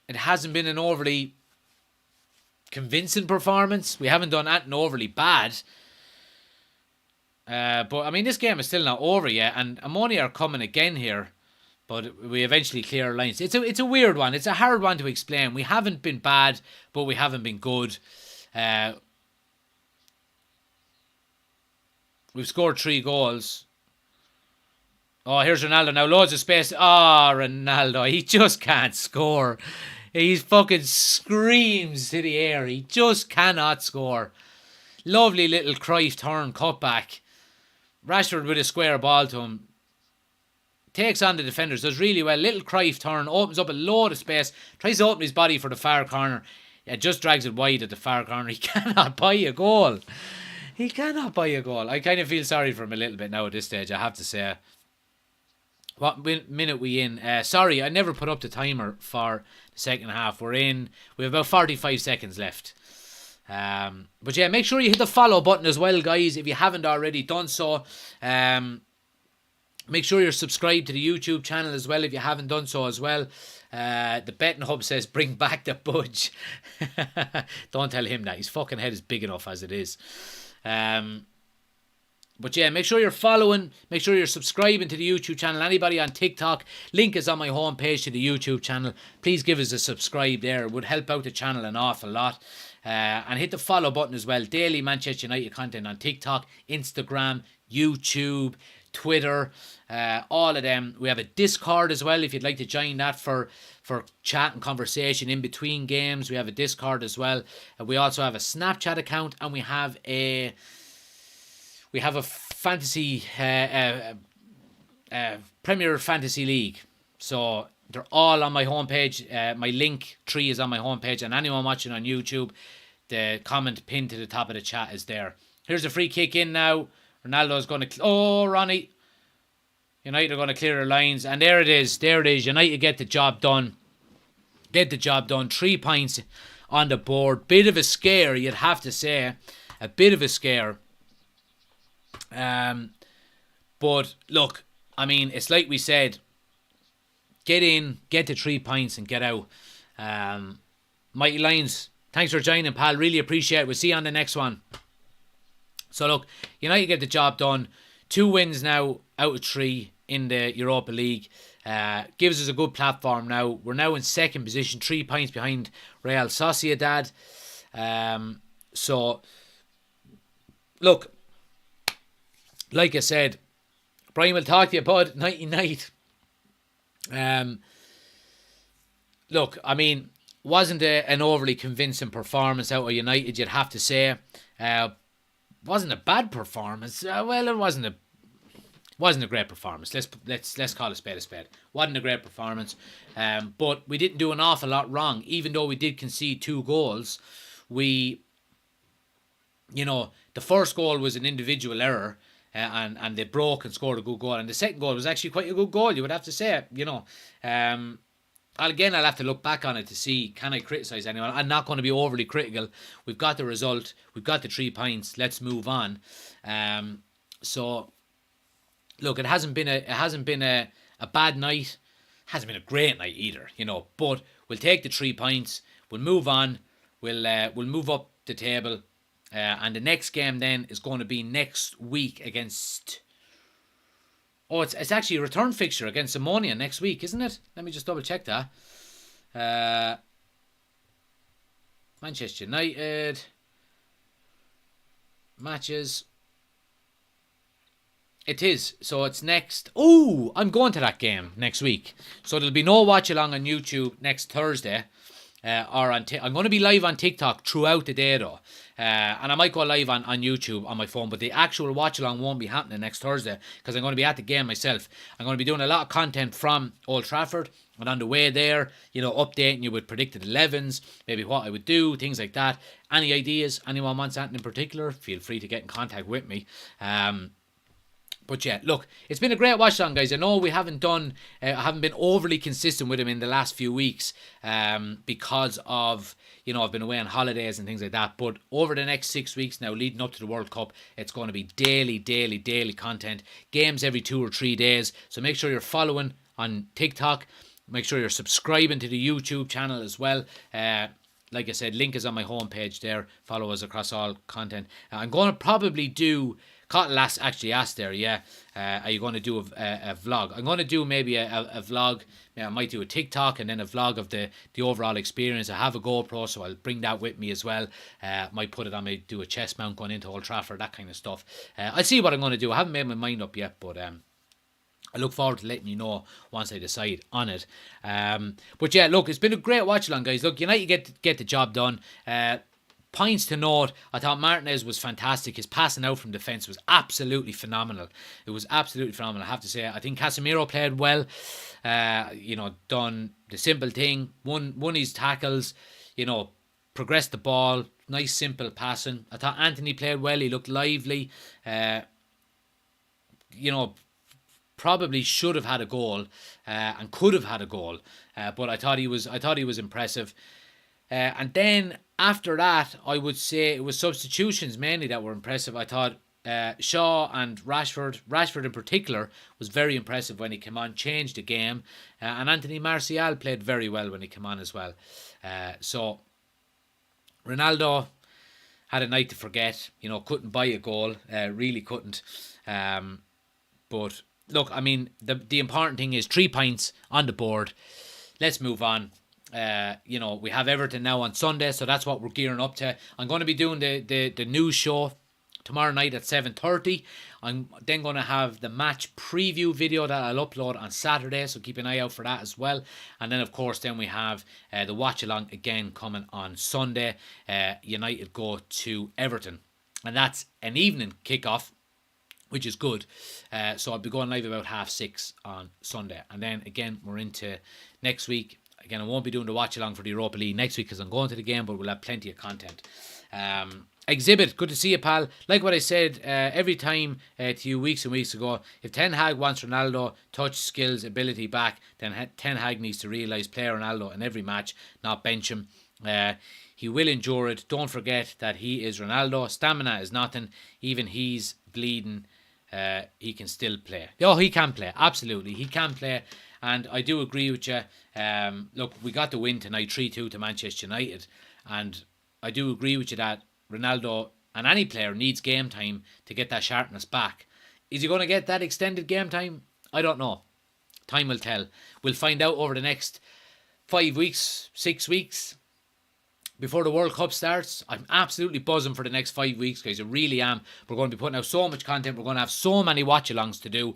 it hasn't been an overly convincing performance. We haven't done anything overly bad. But I mean, this game is still not over yet, and Omonia are coming again here. But we eventually clear our lines. It's a weird one. It's a hard one to explain. We haven't been bad, but we haven't been good. We've scored 3 goals. Oh, here's Ronaldo now. Loads of space. Oh, Ronaldo. He just can't score. He fucking screams to the air. He just cannot score. Lovely little Cruyff turn cutback. Rashford with a square ball to him. Takes on the defenders. Does really well. Little Cruyff turn. Opens up a load of space. Tries to open his body for the far corner. It just drags it wide at the far corner. He cannot buy a goal. He cannot buy a goal. I kind of feel sorry for him a little bit now at this stage, I have to say. What minute we in? Sorry, I never put up the timer for the second half. We have about 45 seconds left. But yeah, make sure you hit the follow button as well, guys, if you haven't already done so. Make sure you're subscribed to the YouTube channel as well if you haven't done so as well. The betting hub says bring back the budge. Don't tell him that. His fucking head is big enough as it is. But yeah, make sure you're following. Make sure you're subscribing to the YouTube channel. Anybody on TikTok, link is on my homepage to the YouTube channel. Please give us a subscribe there. It would help out the channel an awful lot. And hit the follow button as well. Daily Manchester United content on TikTok, Instagram, YouTube, Twitter, all of them. We have a Discord as well if you'd like to join that for chat and conversation in between games. We have a Discord as well. We also have a Snapchat account, and we have a fantasy Premier Fantasy League. So they're all on my homepage. My link tree is on my homepage, and anyone watching on YouTube, the comment pinned to the top of the chat is there. Here's a free kick in now. Ronaldo's going to... Oh, Ronnie. United are going to clear their lines. And there it is. There it is. United get the job done. 3 points on the board. Bit of a scare, you'd have to say. A bit of a scare. But, look, I mean, it's like we said. Get in, get the 3 points and get out. Mighty Lions, thanks for joining, pal. Really appreciate it. We'll see you on the next one. So look, United get the job done. 2 wins now out of 3 in the Europa League. Gives us a good platform now. We're now in second position, 3 points behind Real Sociedad. So, look, like I said, Brian will talk to you about nighty night. Look, I mean, wasn't an overly convincing performance out of United, you'd have to say. Wasn't a bad performance. Well, it wasn't a great performance. Let's call a spade a spade. Wasn't a great performance. But we didn't do an awful lot wrong, even though we did concede 2 goals. The first goal was an individual error, and they broke and scored a good goal. And the second goal was actually quite a good goal, you would have to say. I'll have to look back on it to see, can I criticise anyone? I'm not going to be overly critical. We've got the result. We've got the 3 points. Let's move on. So, look, it hasn't been a bad night. It hasn't been a great night either, But we'll take the 3 points. We'll move on. We'll move up the table, And the next game then is going to be next week against... Oh, it's actually a return fixture against Omonia next week, isn't it? Let me just double check that. Manchester United matches. It is. So it's next. Oh, I'm going to that game next week. So there'll be no watch along on YouTube next Thursday. Or on I'm going to be live on TikTok throughout the day though. And I might go live on YouTube on my phone, but the actual watch along won't be happening next Thursday because I'm going to be at the game myself. I'm going to be doing a lot of content from Old Trafford and on the way there, updating you with predicted 11s, maybe what I would do, things like that. Any ideas? Anyone wants anything in particular? Feel free to get in contact with me. But yeah, look, it's been a great watch along, guys. I know we haven't done, I haven't been overly consistent with him in the last few weeks because of, I've been away on holidays and things like that. But over the next 6 weeks now, leading up to the World Cup, it's going to be daily content. Games every 2 or 3 days. So make sure you're following on TikTok. Make sure you're subscribing to the YouTube channel as well. Like I said, link is on my homepage there. Follow us across all content. I'm going to probably do... Cotton actually asked there, are you going to do a vlog? I'm going to do maybe a vlog. I might do a TikTok and then a vlog of the overall experience. I have a GoPro, so I'll bring that with me as well. Might put it on do a chest mount going into Old Trafford, that kind of stuff. I'll see what I'm going to do. I haven't made my mind up yet, but I look forward to letting you know once I decide on it. But yeah, look, it's been a great watch along, guys. Look, United get the job done. Points to note, I thought Martinez was fantastic. His passing out from defence was absolutely phenomenal. It was absolutely phenomenal, I have to say. I think Casemiro played well. Done the simple thing. Won his tackles. Progressed the ball. Nice, simple passing. I thought Anthony played well. He looked lively. Probably should have had a goal and could have had a goal. But I thought he was impressive. And then after that, I would say it was substitutions mainly that were impressive. I thought Shaw and Rashford in particular, was very impressive when he came on, changed the game. And Anthony Martial played very well when he came on as well. So Ronaldo had a night to forget. Couldn't buy a goal. Really couldn't. But look, I mean, the important thing is 3 points on the board. Let's move on. We have Everton now on Sunday, so that's what we're gearing up to. I'm going to be doing the news show tomorrow night at 7:30. I'm then going to have the match preview video that I'll upload on Saturday, so keep an eye out for that as well. And then, of course, then we have the watch along again coming on Sunday. United go to Everton, and that's an evening kickoff, which is good. So I'll be going live about 6:30 on Sunday. And then, again, we're into next week. Again, I won't be doing the watch along for the Europa League next week because I'm going to the game, but we'll have plenty of content. Exhibit, good to see you, pal. Like what I said every time to you weeks and weeks ago, if Ten Hag wants Ronaldo touch, skills, ability back, then Ten Hag needs to realise play Ronaldo in every match, not bench him. He will endure it. Don't forget that he is Ronaldo. Stamina is nothing. Even he's bleeding. He can still play. Oh, he can play. Absolutely, he can play. And I do agree with you. Look, we got the win tonight, 3-2 to Manchester United. And I do agree with you that Ronaldo and any player needs game time to get that sharpness back. Is he going to get that extended game time? I don't know. Time will tell. We'll find out over the next 5 weeks, 6 weeks. Before the World Cup starts, I'm absolutely buzzing for the next 5 weeks, guys. I really am. We're going to be putting out so much content. We're going to have so many watch-alongs to do.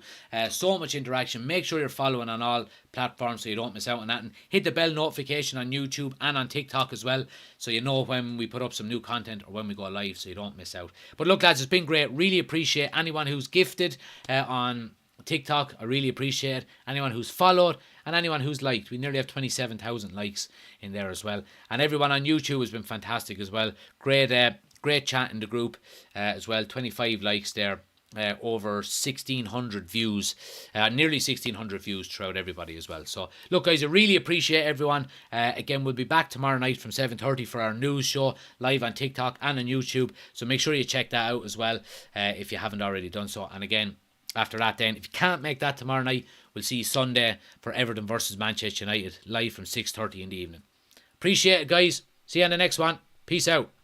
So much interaction. Make sure you're following on all platforms so you don't miss out on that. And hit the bell notification on YouTube and on TikTok as well, so you know when we put up some new content or when we go live, so you don't miss out. But look, lads, it's been great. Really appreciate anyone who's gifted on TikTok. I really appreciate it. Anyone who's followed and anyone who's liked. We nearly have 27,000 likes in there as well. And everyone on YouTube has been fantastic as well. Great chat in the group as well. 25 likes there. Over 1,600 views. Nearly 1,600 views throughout everybody as well. So, look, guys, I really appreciate everyone. Again, we'll be back tomorrow night from 7:30 for our news show, live on TikTok and on YouTube. So make sure you check that out as well if you haven't already done so. And again, after that then, if you can't make that tomorrow night, we'll see you Sunday for Everton versus Manchester United, live from 6:30 in the evening. Appreciate it, guys. See you on the next one. Peace out.